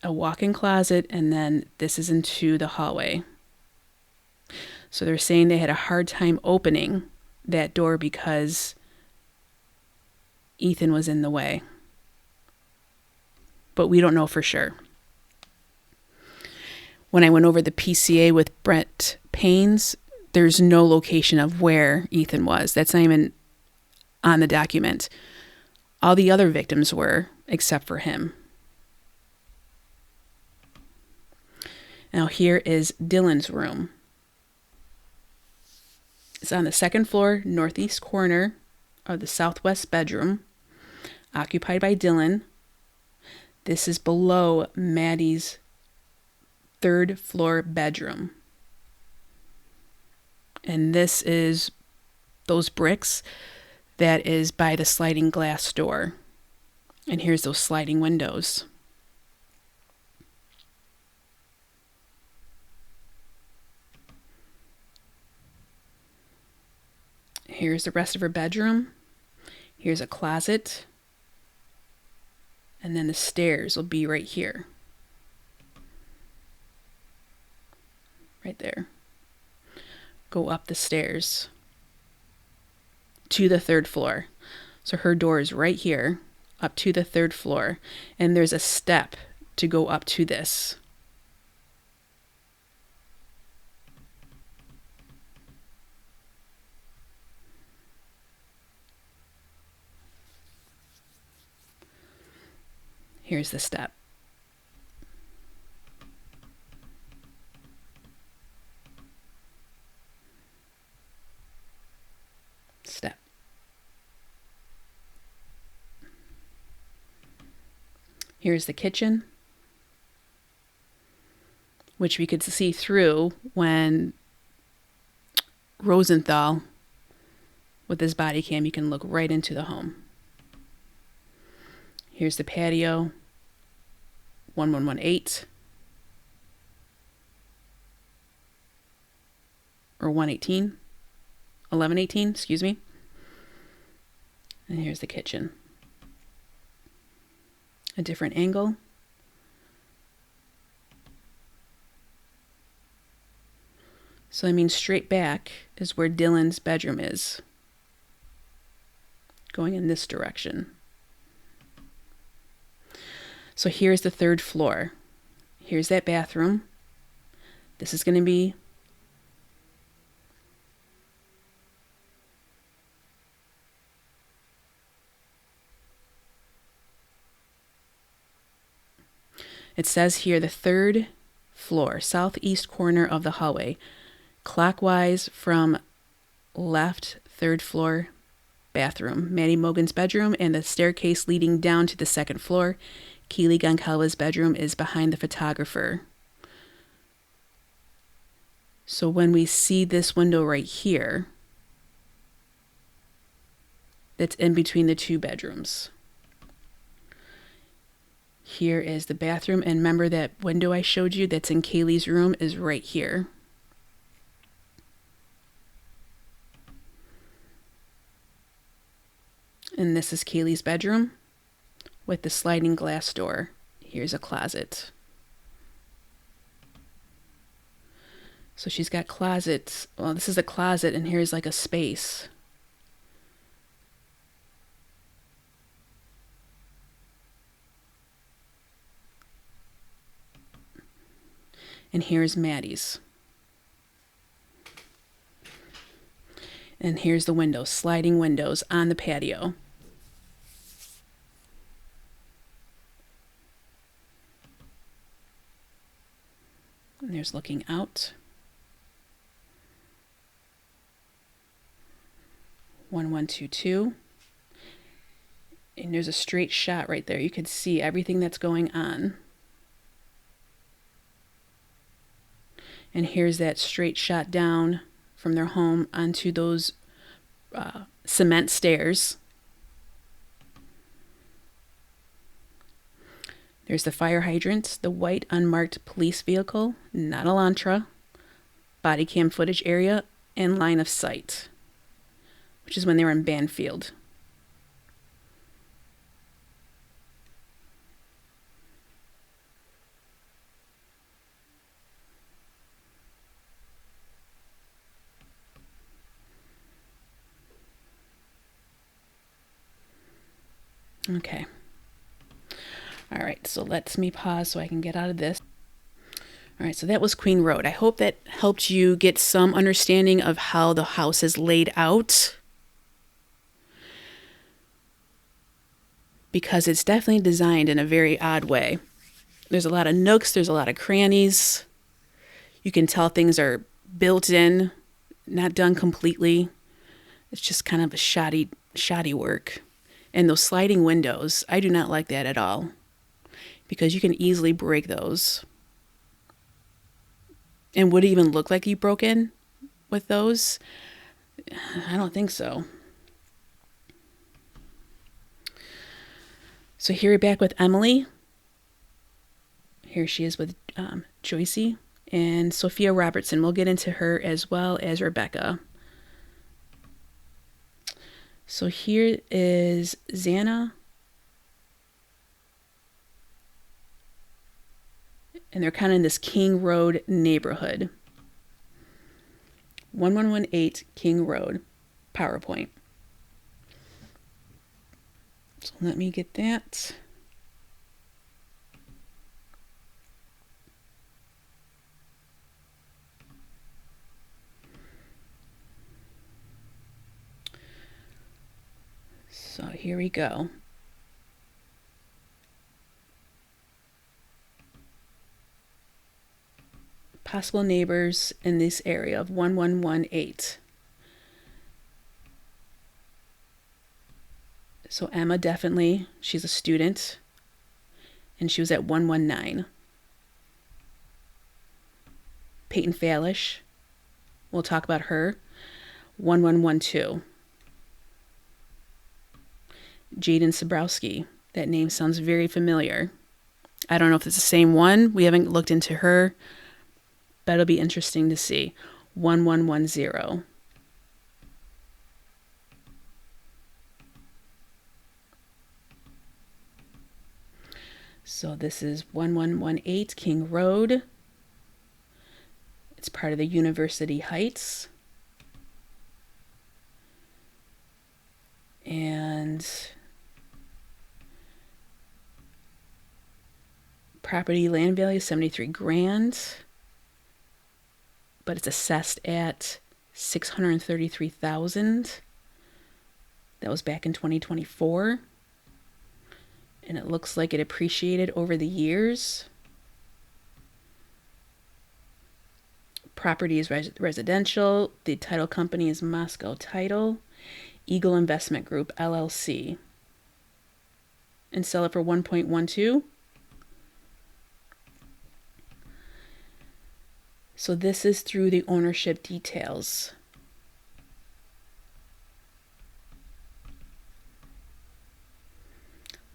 [SPEAKER 1] a walk-in closet, and then this is into the hallway. So they're saying they had a hard time opening that door because Ethan was in the way. But we don't know for sure. When I went over the PCA with Brett Paynes, there's no location of where Ethan was. That's not even on the document. All the other victims were, except for him. Now here is Dylan's room. It's on the second floor, northeast corner of the southwest bedroom, occupied by Dylan. This is below Maddie's third floor bedroom. And this is those bricks that is by the sliding glass door. And here's those sliding windows. Here's the rest of her bedroom. Here's a closet. And then the stairs will be right here. Right there. Go up the stairs to the third floor. So her door is right here, up to the third floor. And there's a step to go up to this. Here's the step. Step. Here's the kitchen, which we could see through when Rosenthal, with his body cam, you can look right into the home. Here's the patio, 1118, or 118, 1118, excuse me. And here's the kitchen. A different angle. So I mean straight back is where Dylan's bedroom is, going in this direction. So here's the third floor. Here's that bathroom. This is going to be it says here the third floor, southeast corner of the hallway, clockwise from left, third floor bathroom, Maddie Mogen's bedroom, and the staircase leading down to the second floor. Keely Goncalves' bedroom is behind the photographer. So when we see this window right here, that's in between the two bedrooms. Here is the bathroom, and remember that window I showed you that's in Kaylee's room is right here. And this is Kaylee's bedroom with the sliding glass door. Here's a closet. So she's got closets. Well, this is a closet, and here's like a space. And here's Maddie's. And here's the windows, sliding windows on the patio. And there's looking out. 1122. And there's a straight shot right there. You could see everything that's going on. And here's that straight shot down from their home onto those cement stairs. There's the fire hydrant, the white unmarked police vehicle, not Elantra, body cam footage area, and line of sight, which is when they were in Banfield. Okay. All right, so let me pause so I can get out of this. All right, so that was Queen Road. I hope that helped you get some understanding of how the house is laid out, because it's definitely designed in a very odd way. There's a lot of nooks, there's a lot of crannies. You can tell things are built in, not done completely. It's just kind of a shoddy work. And those sliding windows, I do not like that at all, because you can easily break those. And would it even look like you broke in with those? I don't think so. So here we're back with Emily. Here she is with Joycey and Sophia Robertson. We'll get into her as well as Rebecca. So here is Xana. And they're kind of in this King Road neighborhood. 1118 King Road, PowerPoint. So let me get that. So here we go. Possible neighbors in this area of 1118. So Emma, definitely, she's a student, and she was at 119. Peyton Fallish, we'll talk about her, 1112. Jaden Sabrowski, that name sounds very familiar. I don't know if it's the same one. We haven't looked into her, but it'll be interesting to see. 1110. So this is 1118 King Road. It's part of the University Heights. And property land value is $73,000, but it's assessed at $633,000. That was back in 2024. And it looks like it appreciated over the years. Property is residential. The title company is Moscow Title, Eagle Investment Group, LLC. And sell it for 1.12. So this is through the ownership details.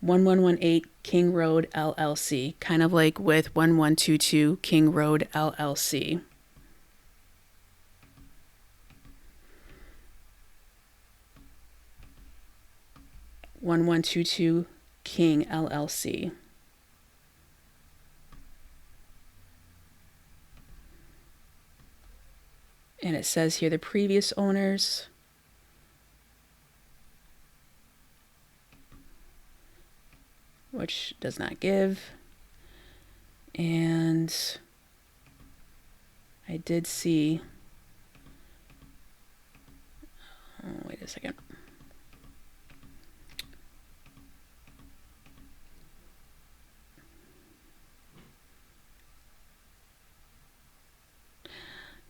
[SPEAKER 1] (1118) King Road LLC, kind of like with 1122 King Road LLC. (1122 King LLC). And it says here the previous owners. Which does not give. And I did see, oh, wait a second.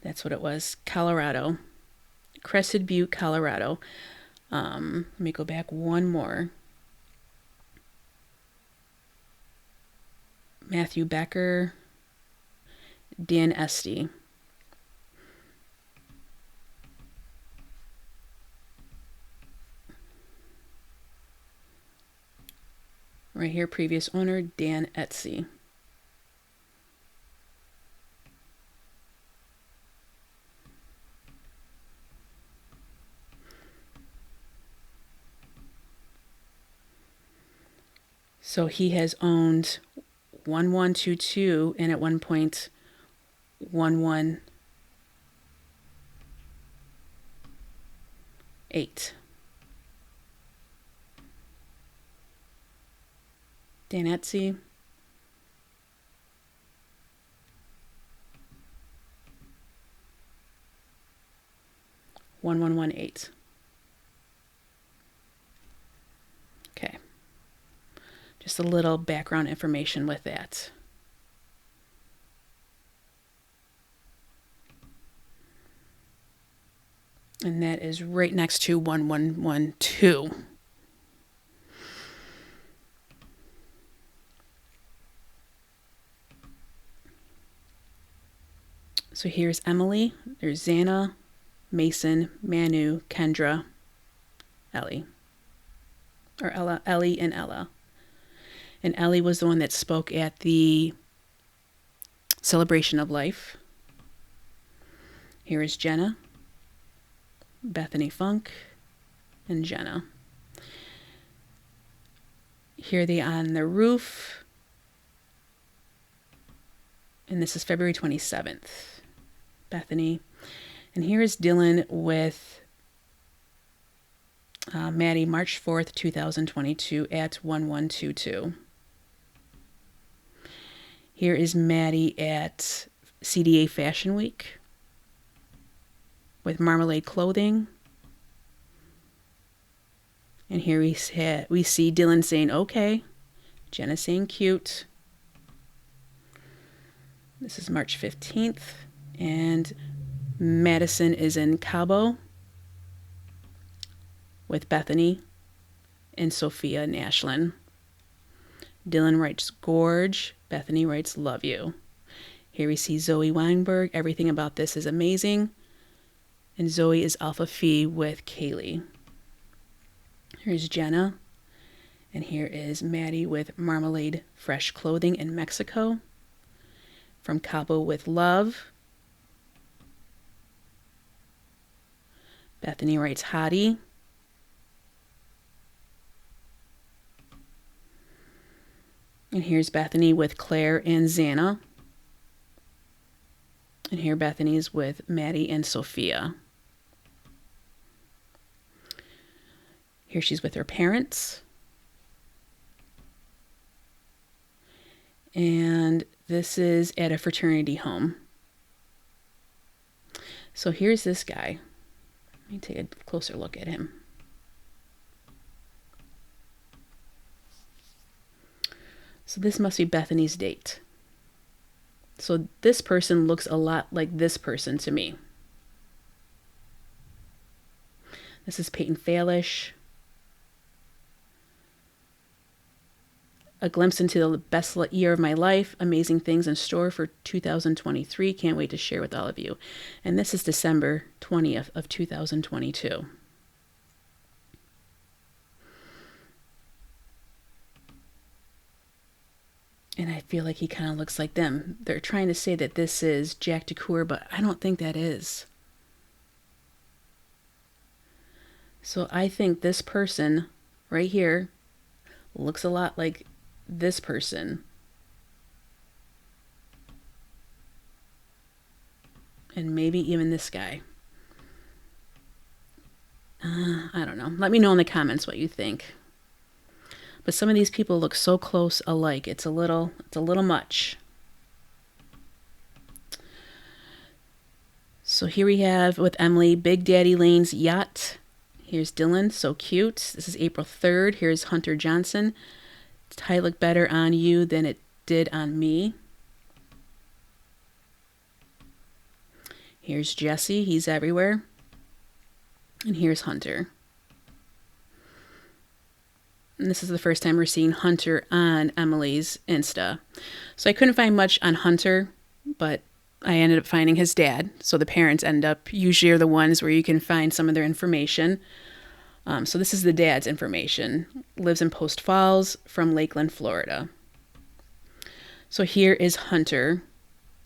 [SPEAKER 1] That's what it was. Colorado. Crested Butte, Colorado. Let me go back one more. Matthew Becker, Dan Esty. Right here, previous owner, Dan Etsy. So he has owned 1122 and at one point 118. Dan Etsy. 1118. Okay. Just a little background information with that. And that is right next to 1112. So here's Emily, there's Xana, Mason, Manu, Kendra, Ellie. Or Ella, Ellie and Ella. And Ellie was the one that spoke at the celebration of life. Here is Jenna, Bethany Funke, and Jenna. Here they on the roof. And this is February 27th. Bethany. And here is Dylan with Maddie, March 4th, 2022 at 1122. Here is Maddie at CDA Fashion Week with Marmalade Clothing. And here we see Dylan saying, okay. Jenna saying cute. This is March 15th. And Madison is in Cabo with Bethany and Sophia and Ashlyn. Dylan writes gorge. Bethany writes love you. Here we see Zoe Weinberg. Everything about this is amazing. And Zoe is Alpha Phi with Kaylee. Here's Jenna. And here is Maddie with Marmalade Fresh Clothing in Mexico. From Cabo with love. Bethany writes hottie. And here's Bethany with Claire and Xana. And here Bethany's with Maddie and Sophia. Here she's with her parents. And this is at a fraternity home. So here's this guy. Let me take a closer look at him. So this must be Bethany's date. So this person looks a lot like this person to me. This is Peyton Falish. A glimpse into the best year of my life. Amazing things in store for 2023. Can't wait to share with all of you. And this is December 20th of 2022. And I feel like he kind of looks like them. They're trying to say that this is Jack DeCoeur, but I don't think that is. So I think this person right here looks a lot like this person. And maybe even this guy. I don't know. Let me know in the comments what you think. But some of these people look so close alike. It's a little much. So here we have with Emily, Big Daddy Lane's yacht. Here's Dylan, so cute. This is April 3rd. Here's Hunter Johnson. Tie look better on you than it did on me. Here's Jesse, he's everywhere. And here's Hunter. And this is the first time we're seeing Hunter on Emily's Insta. So I couldn't find much on Hunter, but I ended up finding his dad. So the parents end up usually are the ones where you can find some of their information. So this is the dad's information. Lives in Post Falls from Lakeland, Florida. So here is Hunter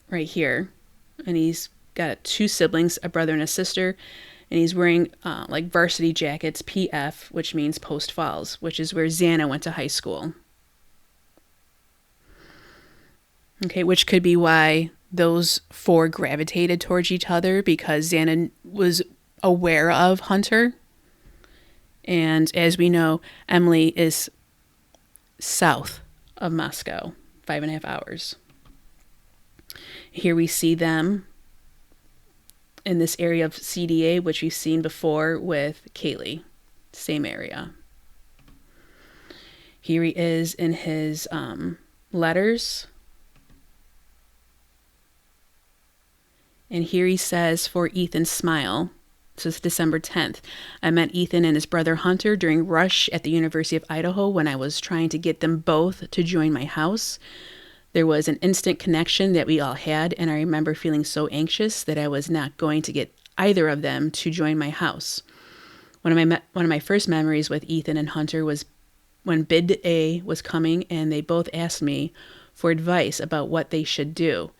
[SPEAKER 1] right here. And he's got 2 siblings, a brother and a sister. And he's wearing like varsity jackets, PF, which means Post Falls, which is where Xana went to high school. Okay, which could be why those 4 gravitated towards each other, because Xana was aware of Hunter. And as we know, Emily is south of Moscow, 5.5 hours. Here we see them in this area of CDA, which we've seen before with Kaylee. Same area. Here he is in his letters. And here he says, for Ethan's smile. This is December 10th. I met Ethan and his brother Hunter during Rush at the University of Idaho when I was trying to get them both to join my house. There was an instant connection that we all had, and I remember feeling so anxious that I was not going to get either of them to join my house. One of my first memories with Ethan and Hunter was when Bid A was coming, and they both asked me for advice about what they should do.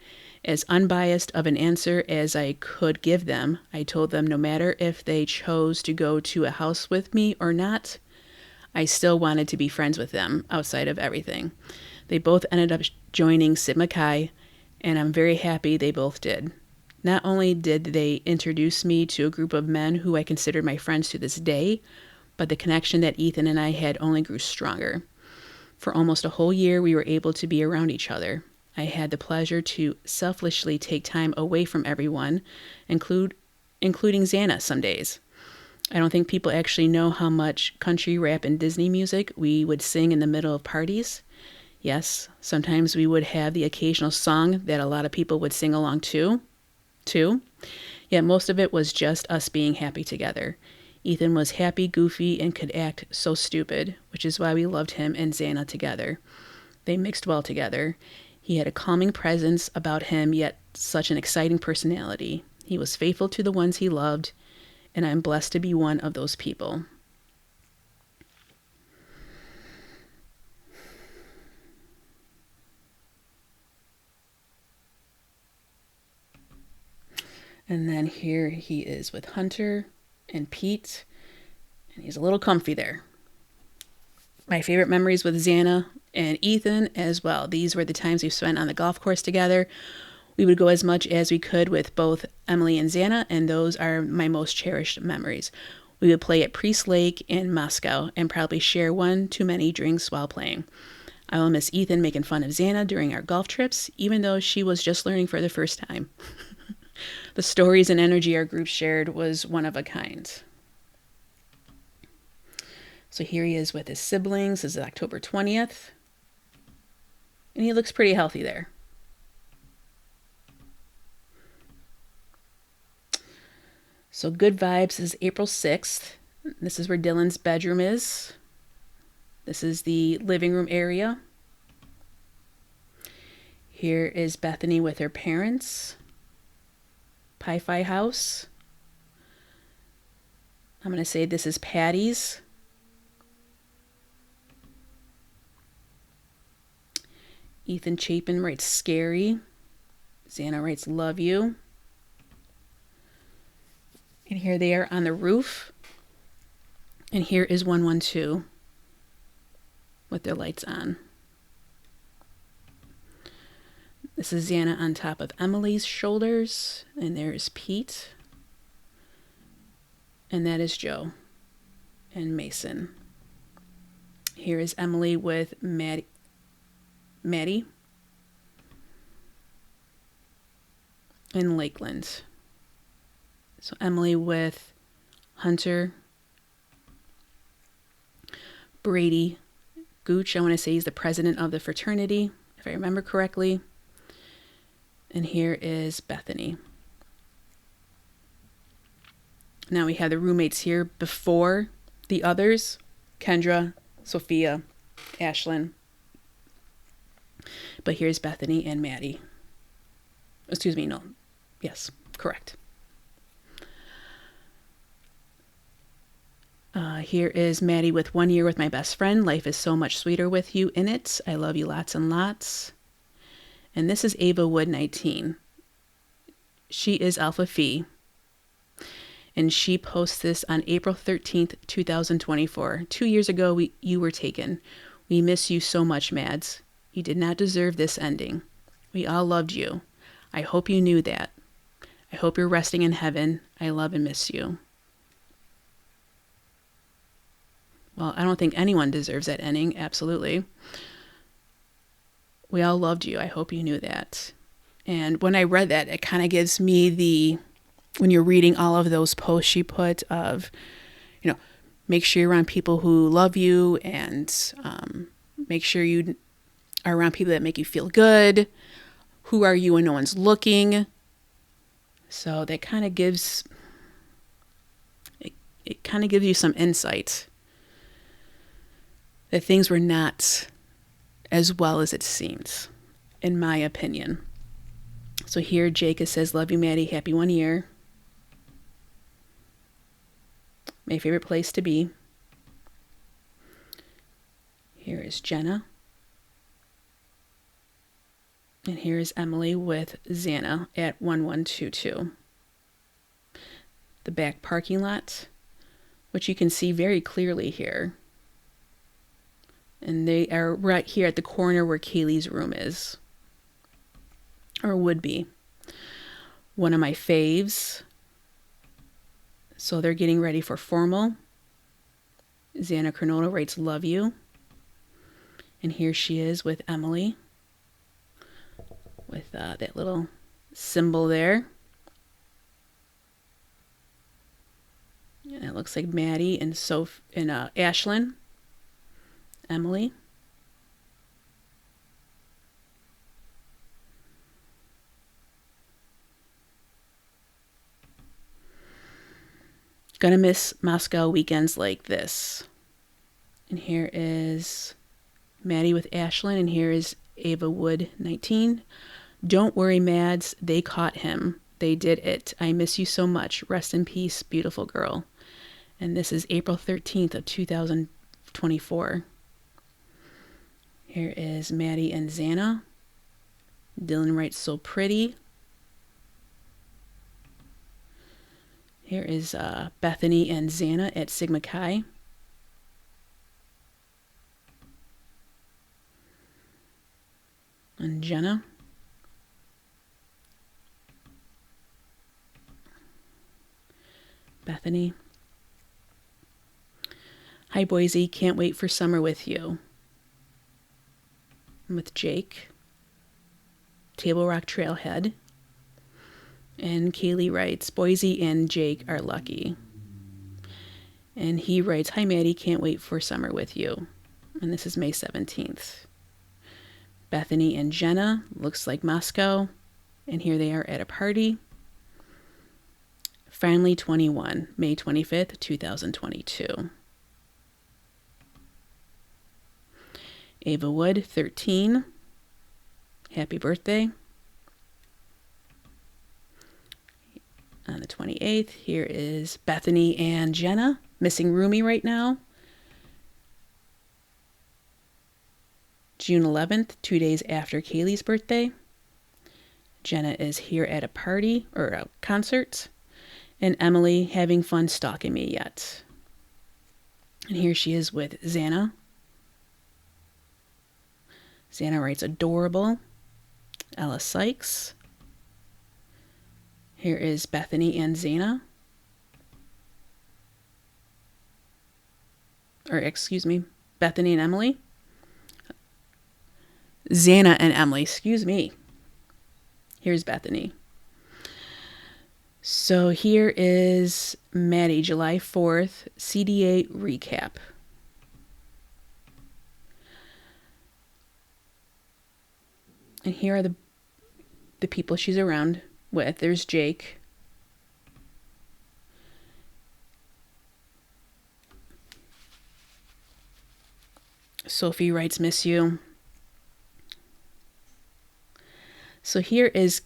[SPEAKER 1] As unbiased of an answer as I could give them, I told them no matter if they chose to go to a house with me or not, I still wanted to be friends with them outside of everything. They both ended up joining Sigma Chi, and I'm very happy they both did. Not only did they introduce me to a group of men who I consider my friends to this day, but the connection that Ethan and I had only grew stronger. For almost a whole year, we were able to be around each other. I had the pleasure to selfishly take time away from everyone, including Xana some days. I don't think people actually know how much country, rap, and Disney music we would sing in the middle of parties. Yes, sometimes we would have the occasional song that a lot of people would sing along to, too. Yet most of it was just us being happy together. Ethan was happy, goofy, and could act so stupid, which is why we loved him and Xana together. They mixed well together. He had a calming presence about him, yet such an exciting personality. He was faithful to the ones he loved, and I'm blessed to be one of those people. And then here he is with Hunter and Pete, and he's a little comfy there. My favorite memories with Xana and Ethan as well. These were the times we spent on the golf course together. We would go as much as we could with both Emily and Xana, and those are my most cherished memories. We would play at Priest Lake in Moscow and probably share one too many drinks while playing. I will miss Ethan making fun of Xana during our golf trips, even though she was just learning for the first time. The stories and energy our group shared was one of a kind. So here he is with his siblings. This is October 20th. And he looks pretty healthy there. So Good Vibes is April 6th. This is where Dylan's bedroom is. This is the living room area. Here is Bethany with her parents. PiPhi house. I'm going to say this is Patty's. Ethan Chapin writes scary. Xana writes love you. And here they are on the roof. And here is 112 with their lights on. This is Xana on top of Emily's shoulders. And there is Pete. And that is Joe and Mason. Here is Emily with Maddie. In Lakeland. So Emily with Hunter, Brady, Gooch, I want to say he's the president of the fraternity, if I remember correctly. And here is Bethany. Now we have the roommates here before the others, Kendra, Sophia, Ashlyn. But here's Bethany and Maddie. Excuse me, no. Yes, correct. Here is Maddie with 1 year with my best friend. Life is so much sweeter with you in it. I love you lots and lots. And this is Ava Wood, 19. She is Alpha Phi. And she posts this on April 13th, 2024. 2 years ago, you were taken. We miss you so much, Mads. You did not deserve this ending. We all loved you. I hope you knew that. I hope you're resting in heaven. I love and miss you. Well, I don't think anyone deserves that ending. Absolutely. We all loved you. I hope you knew that. And when I read that, it kind of gives me the when you're reading all of those posts she put of, make sure you're around people who love you, and make sure you are around people that make you feel good. Who are you when no one's looking? So that kind of gives, it kind of gives you some insight that things were not as well as it seems, in my opinion. So here Jacob says, love you, Maddie. Happy 1 year. My favorite place to be. Here is Jenna. And here is Emily with Xana at 1122. The back parking lot, which you can see very clearly here. And they are right here at the corner where Kaylee's room is. Or would be. One of my faves. So they're getting ready for formal. Xana Cronoto writes, love you. And here she is with Emily. With that little symbol there. And it looks like Maddie and Ashlyn. Emily. Gonna miss Moscow weekends like this. And here is Maddie with Ashlyn, and here is Ava Wood 19. Don't worry, Mads. They caught him. They did it. I miss you so much. Rest in peace, beautiful girl. And this is April 13th of 2024. Here is Maddie and Xana. Dylan writes, so pretty. Here is Bethany and Xana at Sigma Chi. And Jenna. Bethany. Hi, Boise. Can't wait for summer with you. I'm with Jake. Table Rock Trailhead. And Kaylee writes, Boise and Jake are lucky. And he writes, hi, Maddie. Can't wait for summer with you. And this is May 17th. Bethany and Jenna, looks like Moscow. And here they are at a party. Finally 21, May 25th, 2022. Ava Wood, 13. Happy birthday. On the 28th, here is Bethany and Jenna, missing Rumi right now. June 11th, 2 days after Kaylee's birthday. Jenna is here at a party, or a concert. And Emily having fun stalking me yet. And here she is with Xana. Xana writes, adorable. Ella Sykes. Here is Bethany and Xana. Or excuse me, Bethany and Emily. Xana and Emily, excuse me. Here's Bethany. So here is Maddie, July 4th, CDA recap. And here are the people she's around with. There's Jake. Sophie writes, miss you. So here is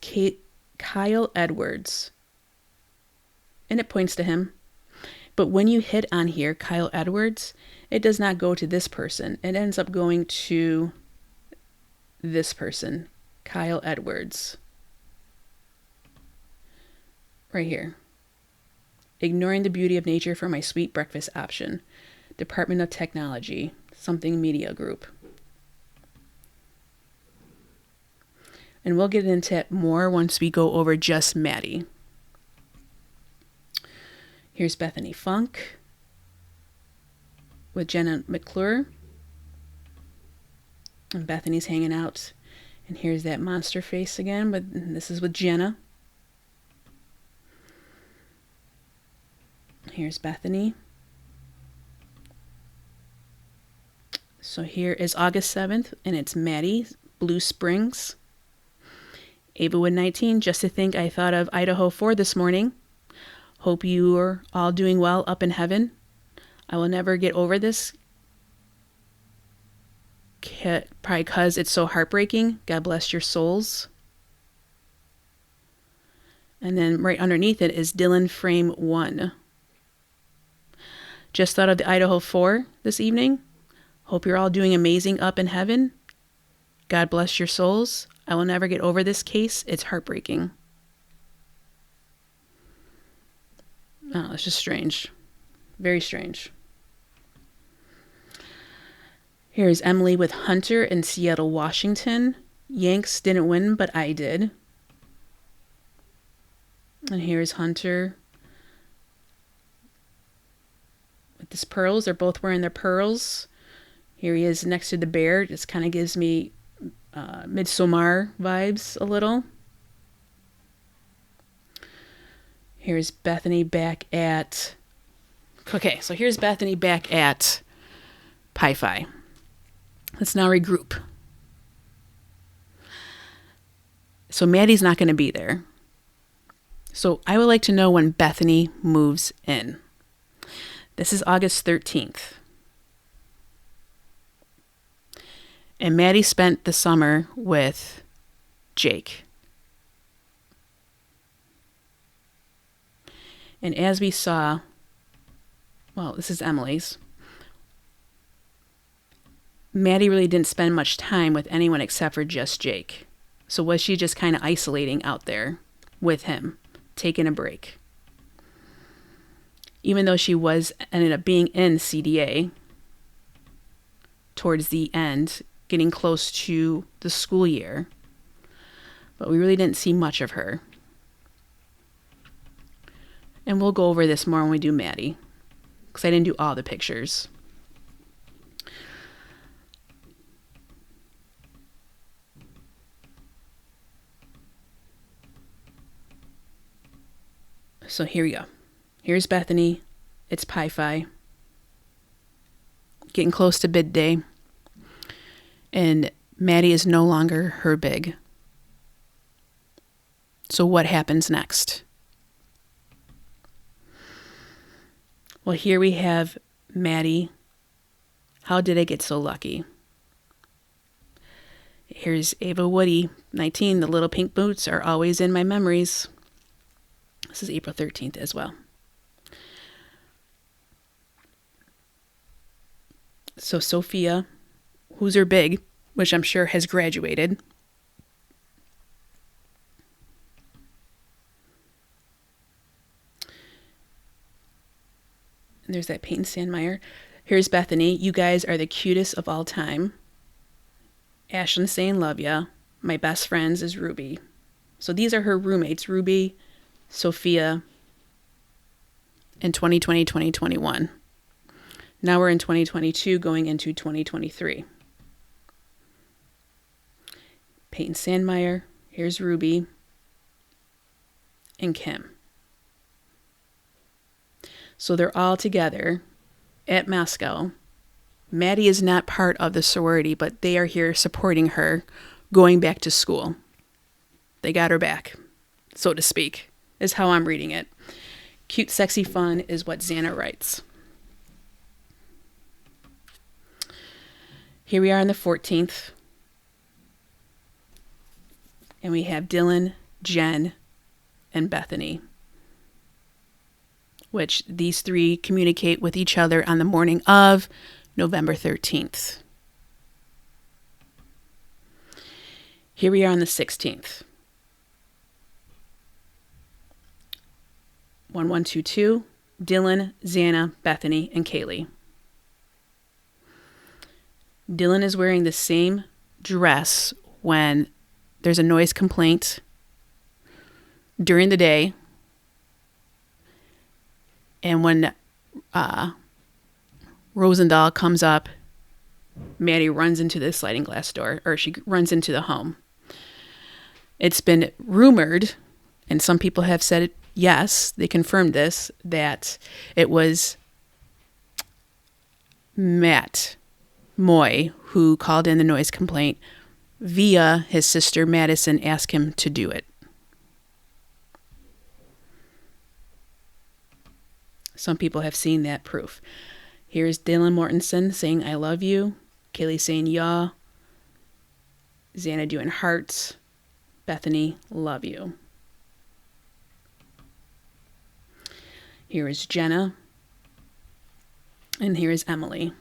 [SPEAKER 1] Kyle Edwards. And it points to him. But when you hit on here, Kyle Edwards, it does not go to this person. It ends up going to this person, Kyle Edwards. Right here. Ignoring the beauty of nature for my sweet breakfast option. Department of Technology, something media group. And we'll get into it more once we go over just Maddie. Here's Bethany Funke with Jenna McClure. And Bethany's hanging out. And here's that monster face again, but this is with Jenna. Here's Bethany. So here is August 7th, and it's Maddie, Blue Springs. Avawood 19, just to think I thought of Idaho4 this morning. Hope you are all doing well up in heaven. I will never get over this. Probably because it's so heartbreaking. God bless your souls. And then right underneath it is Dylan Frame 1. Just thought of the Idaho4 this evening. Hope you're all doing amazing up in heaven. God bless your souls. I will never get over this case. It's heartbreaking. Oh, it's just strange. Very strange. Here's Emily with Hunter in Seattle, Washington. Yanks didn't win, but I did. And here's Hunter with his pearls. They're both wearing their pearls. Here he is next to the bear. Just kind of gives me Midsommar vibes a little. Here's Bethany back at... Okay, so here's Bethany back at PiPhi. Let's now regroup. So Maddie's not going to be there. So I would like to know when Bethany moves in. This is August 13th. And Maddie spent the summer with Jake. And as we saw, well, this is Emily's. Maddie really didn't spend much time with anyone except for just Jake. So was she just kind of isolating out there with him, taking a break? Even though she ended up being in CDA towards the end, getting close to the school year. But we really didn't see much of her. And we'll go over this more when we do Maddie, because I didn't do all the pictures. So here we go. Here's Bethany. It's PiPhi. Getting close to bid day. And Maddie is no longer her big. So what happens next? Well, here we have Maddie. How did I get so lucky? Here's Ava Woody, 19. The little pink boots are always in my memories. This is April 13th as well. So Sophia, who's her big, which I'm sure has graduated. And there's that Peyton Sandmeyer. Here's Bethany. You guys are the cutest of all time. Ashlyn saying love ya. My best friends is Ruby. So these are her roommates, Ruby, Sophia, in 2020, 2021. Now we're in 2022 going into 2023. Peyton Sandmeyer. Here's Ruby and Kim. So they're all together at Moscow. Maddie is not part of the sorority, but they are here supporting her going back to school. They got her back, so to speak, is how I'm reading it. Cute, sexy, fun is what Xana writes. Here we are on the 14th. And we have Dylan, Jen, and Bethany, which these three communicate with each other on the morning of November 13th. Here we are on the 16th. 1122, Dylan, Xana, Bethany, and Kaylee. Dylan is wearing the same dress when there's a noise complaint during the day. And when Rosendahl comes up, Maddie runs into the sliding glass door, or she runs into the home. It's been rumored, and some people have said yes, they confirmed this, that it was Matt Moy who called in the noise complaint via his sister Madison, asked him to do it. Some people have seen that proof. Here's Dylan Mortensen saying, I love you. Kaylee saying, yaw. Xana doing hearts. Bethany, love you. Here is Jenna. And here is Emily.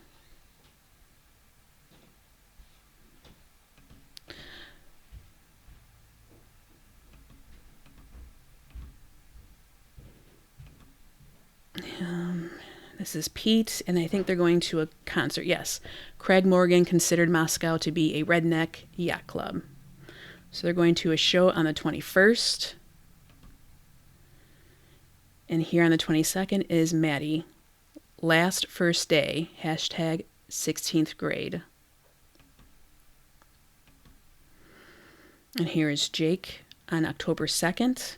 [SPEAKER 1] This is Pete, and I think they're going to a concert. Yes. Craig Morgan considered Moscow to be a redneck yacht club. So they're going to a show on the 21st. And here on the 22nd is Maddie. Last first day, hashtag 16th grade. And here is Jake on October 2nd.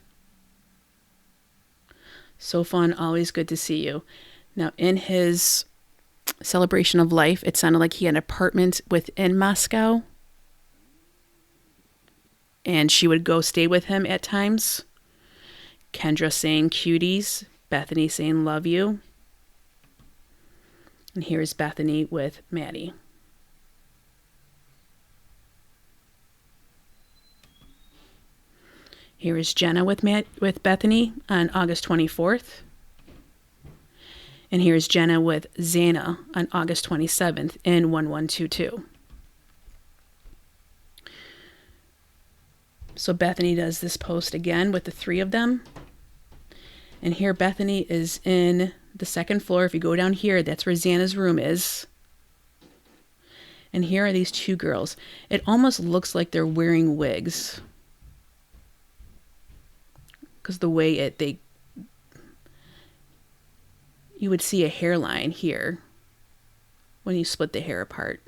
[SPEAKER 1] So fun, always good to see you. Now, in his celebration of life, it sounded like he had an apartment within Moscow. And she would go stay with him at times. Kendra saying cuties. Bethany saying love you. And here's Bethany with Maddie. Here is Jenna with Bethany on August 24th. And here's Jenna with Xana on August 27th in 1122. So Bethany does this post again with the three of them. And here Bethany is in the second floor. If you go down here, that's where Xana's room is. And here are these two girls. It almost looks like they're wearing wigs. Because the way you would see a hairline here when you split the hair apart.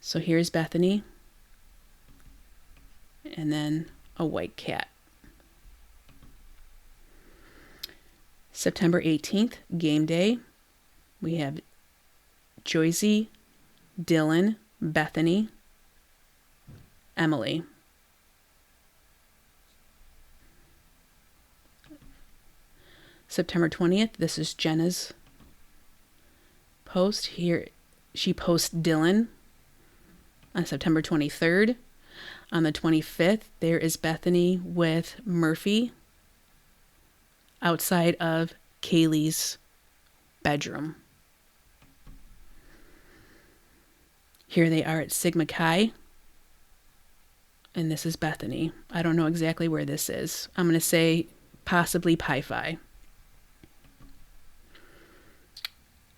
[SPEAKER 1] So here's Bethany. And then a white cat. September 18th, game day. We have Joycey, Dylan, Bethany, Emily. September 20th, this is Jenna's post. Here she posts Dylan on September 23rd. On the 25th, there is Bethany with Murphy outside of Kaylee's bedroom. Here they are at Sigma Chi. And this is Bethany. I don't know exactly where this is. I'm going to say possibly PiPhi.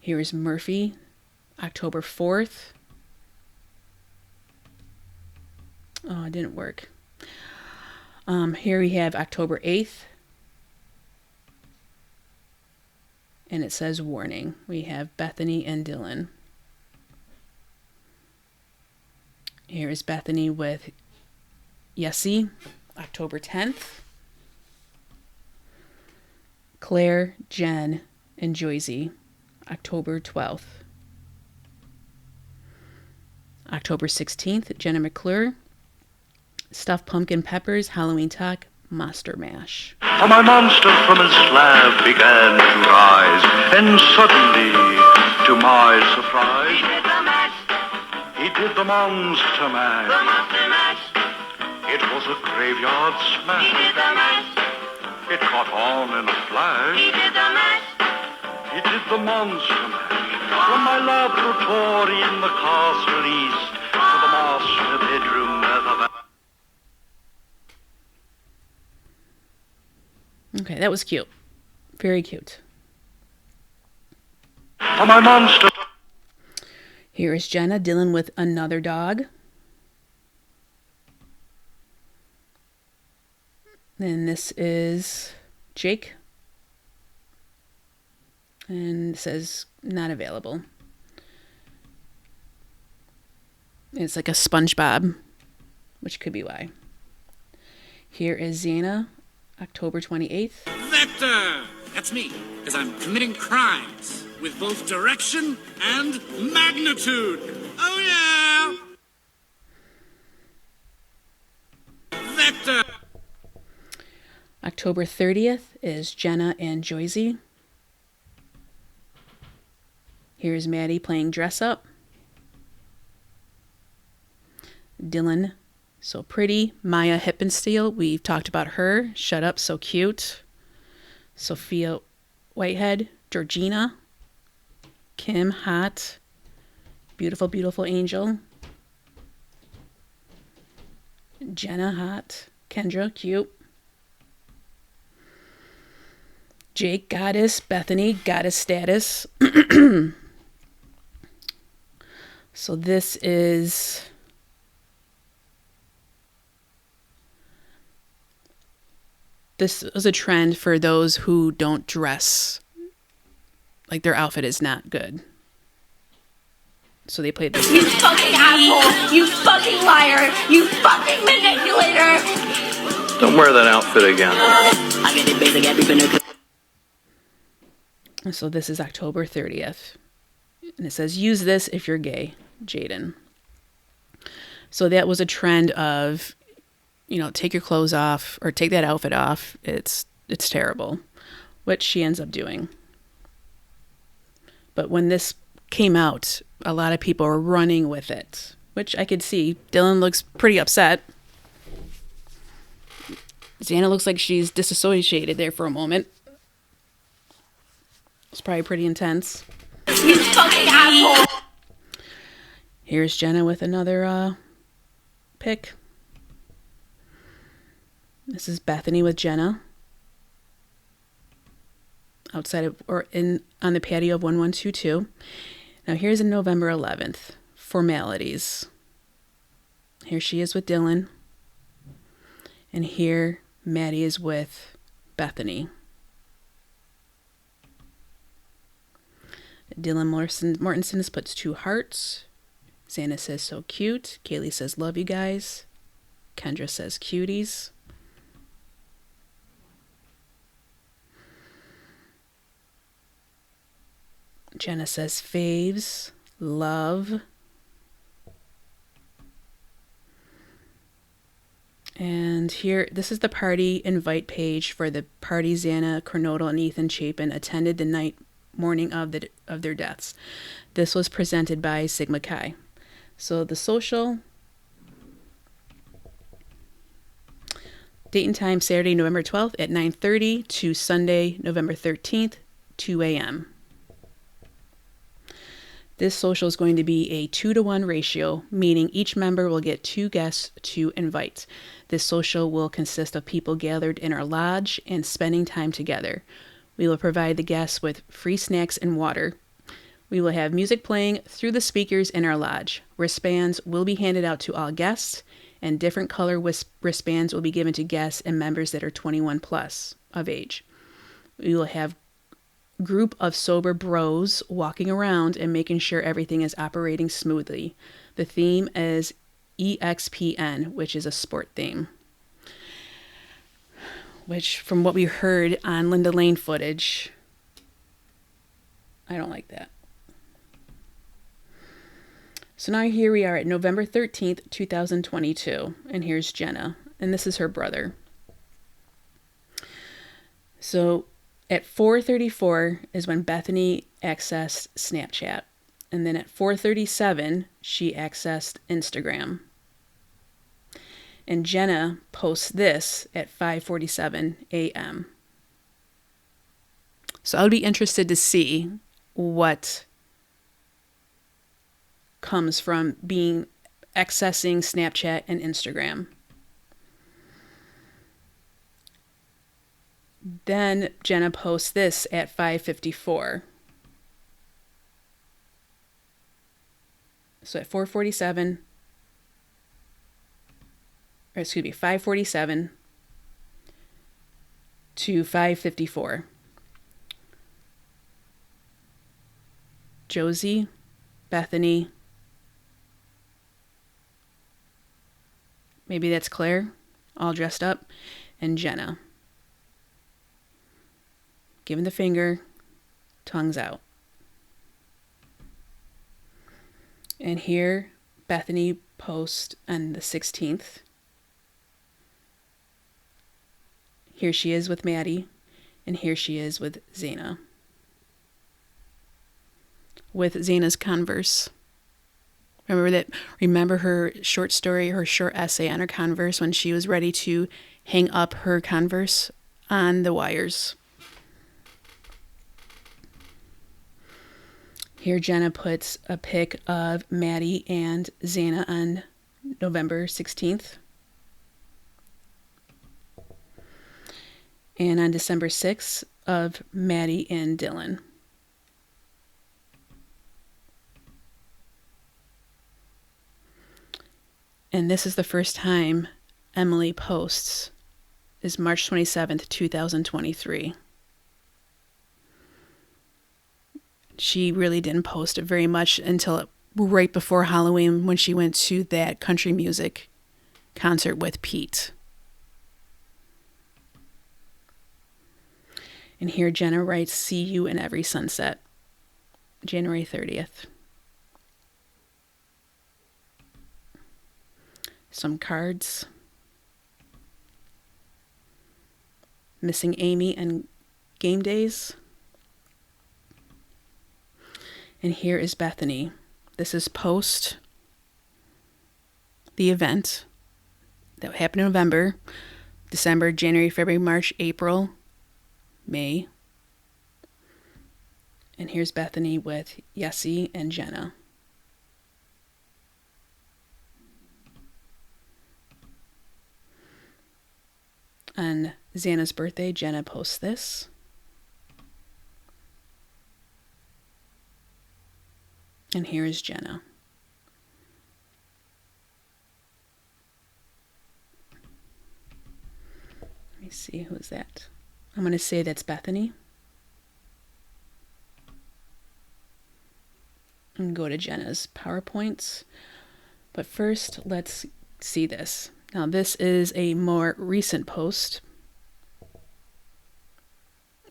[SPEAKER 1] Here is Murphy, October 4th. Oh, it didn't work. Here we have October 8th. And it says warning. We have Bethany and Dylan. Here is Bethany with Yessie, October 10th. Claire, Jen, and Joycey, October 12th. October 16th, Jenna McClure. Stuffed pumpkin peppers, Halloween talk, monster mash.
[SPEAKER 7] For my monster from his slab began to rise, and suddenly, to my surprise, he did the monster mash. The monster mash. It was a graveyard smash. He did the mash. It caught on in a flash. He did the mash. He did the monster mash. From my laboratory in the castle east to the master bedroom of the...
[SPEAKER 1] Okay, that was cute. Very cute.
[SPEAKER 7] For my monster...
[SPEAKER 1] Here is Jenna dealing with another dog. And this is Jake. And it says not available. It's like a SpongeBob, which could be why. Here is Xana October 28th.
[SPEAKER 8] Vector! That's me, as I'm committing crimes with both direction and magnitude. Oh yeah! Vector!
[SPEAKER 1] October 30th is Jenna and Joyzy. Here's Maddie playing dress up. Dylan, so pretty. Maya Hippensteel, we've talked about her. Shut up, so cute. Sophia Whitehead, Georgina. Kim, hot. Beautiful, beautiful angel. Jenna, hot. Kendra, cute. Jake, goddess. Bethany, goddess status. So this was a trend for those who don't dress. Like their outfit is not good. So they played this.
[SPEAKER 9] You fucking asshole! You fucking liar! You fucking manipulator!
[SPEAKER 10] Don't wear that outfit again.
[SPEAKER 1] So this is October 30th. And it says, use this if you're gay, Jaden. So that was a trend of, take your clothes off or take that outfit off. It's terrible, which she ends up doing. But when this came out, a lot of people were running with it, which I could see. Dylan looks pretty upset. Xana looks like she's disassociated there for a moment. It's probably pretty intense.
[SPEAKER 9] You fucking asshole!
[SPEAKER 1] Here's Jenna with another pic. This is Bethany with Jenna. Outside of, or in, on the patio of 1122. Now here's a November 11th. Formalities. Here she is with Dylan. And here Maddie is with Bethany. Dylan Mortensen puts 2 hearts. Xana says so cute. Kaylee says love you guys. Kendra says cuties. Jenna says faves, love. And here, this is the party invite page for the party Xana Kernodle and Ethan Chapin attended the morning of their deaths. This was presented by Sigma Chi. So the social, date and time Saturday, November 12th at 9:30 to Sunday, November 13th, 2 a.m. This social is going to be a 2-to-1 ratio, meaning each member will get 2 guests to invite. This social will consist of people gathered in our lodge and spending time together. We will provide the guests with free snacks and water. We will have music playing through the speakers in our lodge. Wristbands will be handed out to all guests, and different color wristbands will be given to guests and members that are 21 plus of age. We will have group of sober bros walking around and making sure everything is operating smoothly. The theme is EXPN, which is a sport theme. Which, from what we heard on Linda Lane footage, I don't like that. So now here we are at November 13th, 2022, and here's Jenna, and this is her brother. So at 4:34 is when Bethany accessed Snapchat. And then at 4:37, she accessed Instagram. And Jenna posts this at 5:47 a.m. So I would be interested to see what comes from accessing Snapchat and Instagram. Then Jenna posts this at 5:54. So at 5:47 to 5:54. Josie, Bethany, maybe that's Claire, all dressed up, and Jenna. giving the finger, tongues out. And here, Bethany posts on the 16th. Here she is with Maddie, and here she is with Zena. With Zena's Converse. Remember her short story, her short essay on her Converse when she was ready to hang up her Converse on the wires. Here Jenna puts a pic of Maddie and Zena on November 16th. And on December 6th of Maddie and Dylan. And this is the first time Emily posts, is March 27th, 2023. She really didn't post it very much until right before Halloween when she went to that country music concert with Pete. And here Jenna writes, "See you in every sunset." January 30th. Some cards. Missing Amy and game days. And here is Bethany. This is post the event that happened in November, December, January, February, March, April, May. And here's Bethany with Yessie and Jenna. On Xana's birthday, Jenna posts this. And here is Jenna. Let me see, who is that? I'm going to say that's Bethany. And go to Jenna's PowerPoints. But first, let's see this. Now, this is a more recent post.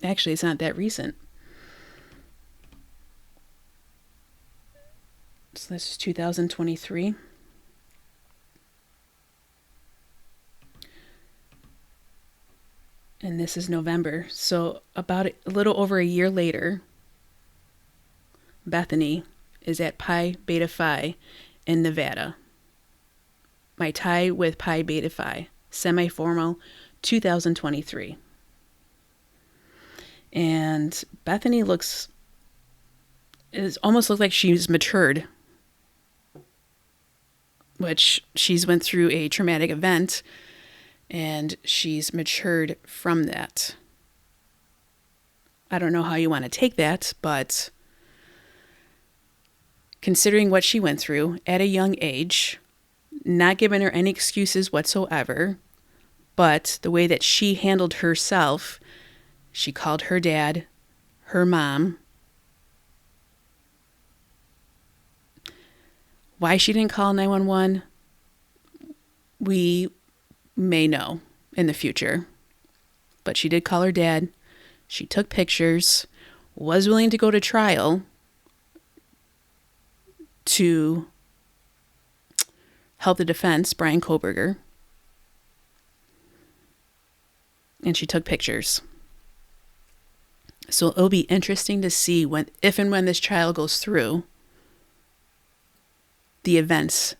[SPEAKER 1] Actually, it's not that recent. So this is 2023. And this is November. So about a little over a year later, Bethany is at Pi Beta Phi in Nevada. My tie with Pi Beta Phi, semi-formal, 2023. And Bethany almost looks like she's matured, which she's went through a traumatic event and she's matured from that. I don't know how you want to take that, but considering what she went through at a young age, not giving her any excuses whatsoever, but the way that she handled herself, she called her dad, her mom. Why she didn't call 911, we may know in the future. But she did call her dad. She took pictures, was willing to go to trial to help the defense, Bryan Kohberger. And she took pictures. So it'll be interesting to see if and when this trial goes through, the events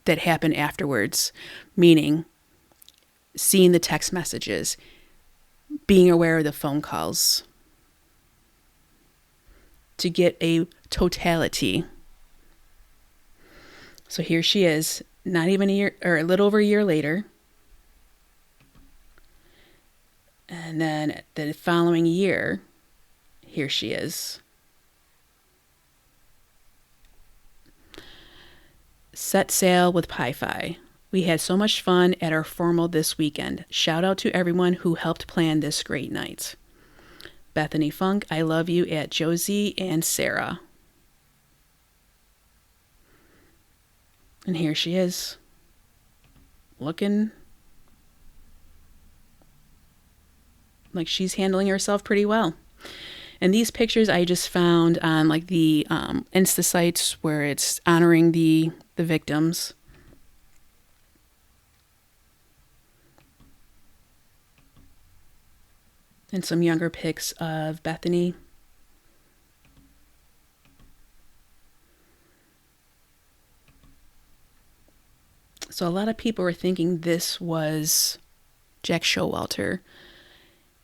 [SPEAKER 1] that happen afterwards, meaning seeing the text messages, being aware of the phone calls, to get a totality. So here she is, not even a year, or a little over a year later. And then the following year, here she is. Set sail with PiPhi. We had so much fun at our formal this weekend. Shout out to everyone who helped plan this great night. Bethany Funke, I love you, at Josie and Sarah. And here she is, looking like she's handling herself pretty well. And these pictures I just found on like the Insta sites where it's honoring the victims. And some younger pics of Bethany. So a lot of people were thinking this was Jack Showalter.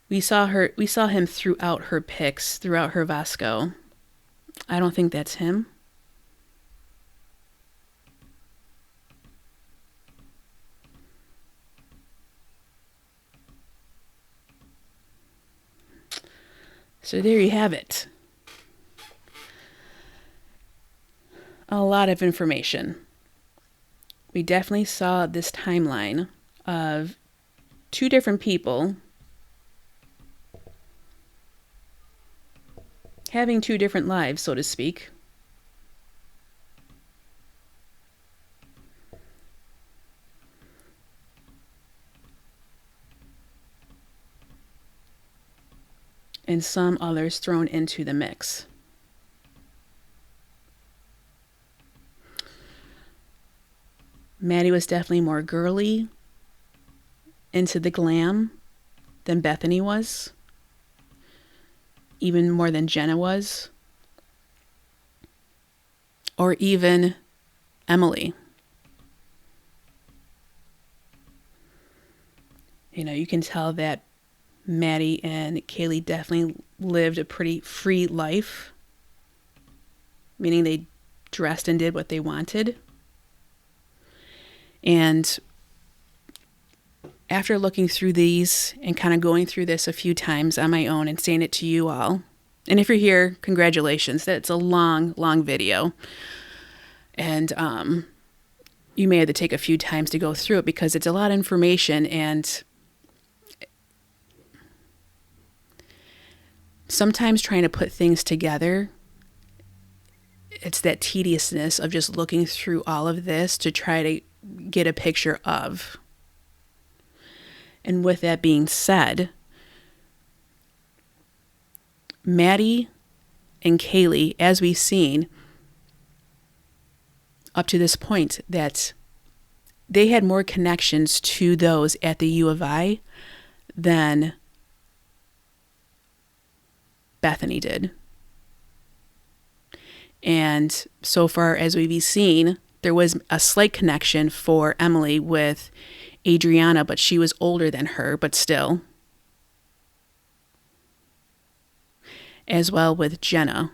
[SPEAKER 1] We saw him throughout her pics, throughout her VSCO. I don't think that's him. So there you have it. A lot of information. We definitely saw this timeline of two different people having two different lives, so to speak. And some others thrown into the mix. Maddie was definitely more girly, into the glam than Bethany was. Even more than Jenna was. Or even Emily. You know, you can tell that Maddie and Kaylee definitely lived a pretty free life. Meaning they dressed and did what they wanted. And after looking through these and kind of going through this a few times on my own and saying it to you all, and if you're here, congratulations. That's a long, long video. And you may have to take a few times to go through it because it's a lot of information, and sometimes trying to put things together, it's that tediousness of just looking through all of this to try to get a picture of. And with that being said, Maddie and Kaylee, as we've seen up to this point, that they had more connections to those at the UofI than Bethany did. And so far as we've seen, there was a slight connection for Emily with Adriana, but she was older than her, but still. As well with Jenna.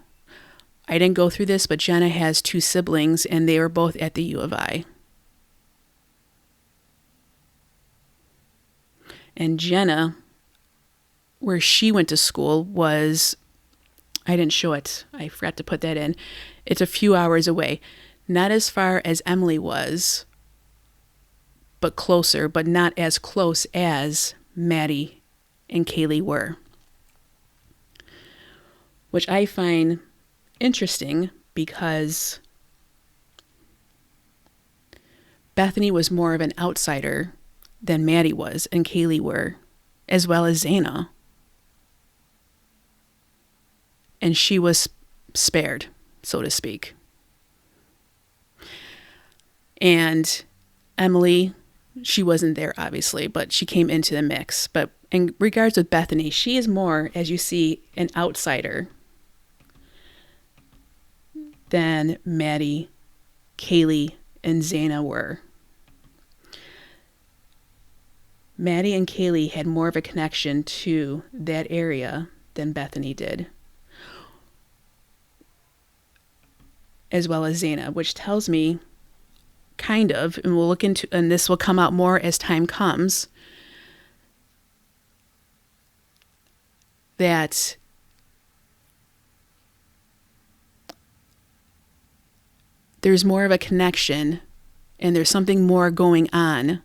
[SPEAKER 1] I didn't go through this, but Jenna has two siblings, and they were both at the UofI. And Jenna, where she went to school, was, I didn't show it. I forgot to put that in. It's a few hours away. Not as far as Emily was, but closer, but not as close as Maddie and Kaylee were. Which I find interesting because Bethany was more of an outsider than Maddie was and Kaylee were, as well as Zaina. And she was spared, so to speak. And Emily, she wasn't there, obviously, but she came into the mix. But in regards with Bethany, she is more, as you see, an outsider than Maddie, Kaylee, and Zaina were. Maddie and Kaylee had more of a connection to that area than Bethany did. As well as Zaina, which tells me kind of, and we'll look into, and this will come out more as time comes, that there's more of a connection and there's something more going on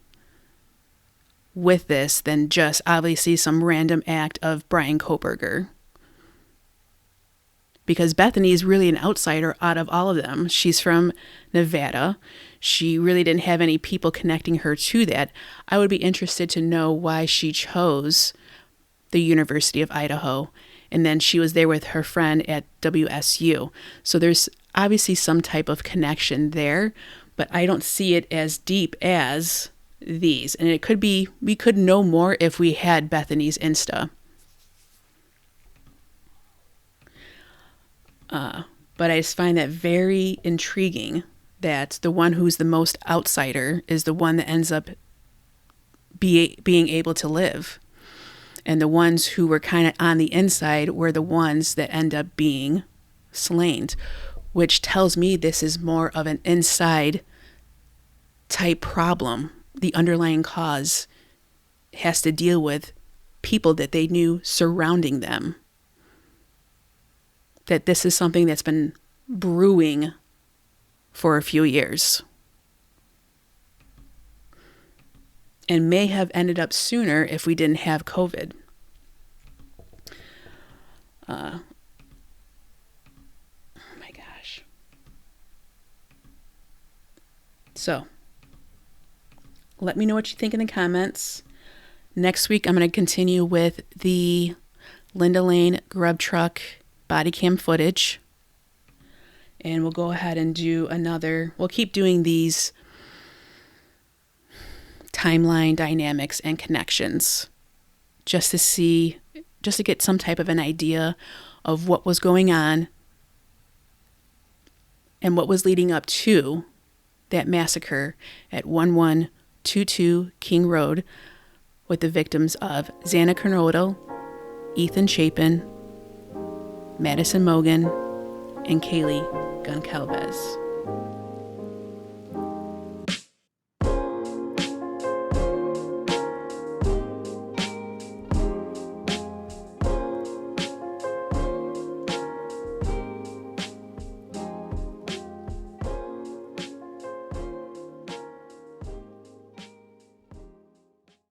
[SPEAKER 1] with this than just obviously some random act of Bryan Kohberger. Because Bethany is really an outsider out of all of them. She's from Nevada. She really didn't have any people connecting her to that. I would be interested to know why she chose the University of Idaho, and then she was there with her friend at WSU. So there's obviously some type of connection there, but I don't see it as deep as these. And it could be, we could know more if we had Bethany's Insta. But I just find that very intriguing that the one who's the most outsider is the one that ends up being able to live. And the ones who were kind of on the inside were the ones that end up being slain, which tells me this is more of an inside type problem. The underlying cause has to deal with people that they knew surrounding them. That this is something that's been brewing for a few years. And may have ended up sooner if we didn't have COVID. Oh my gosh. So, let me know what you think in the comments. Next week, I'm going to continue with the Linda Lane grub truck body cam footage. And we'll go ahead and do another, we'll keep doing these timeline dynamics and connections just to get some type of an idea of what was going on and what was leading up to that massacre at 1122 King Road with the victims of Xana Kernodle, Ethan Chapin, Madison Mogen, and Kaylee Goncalves.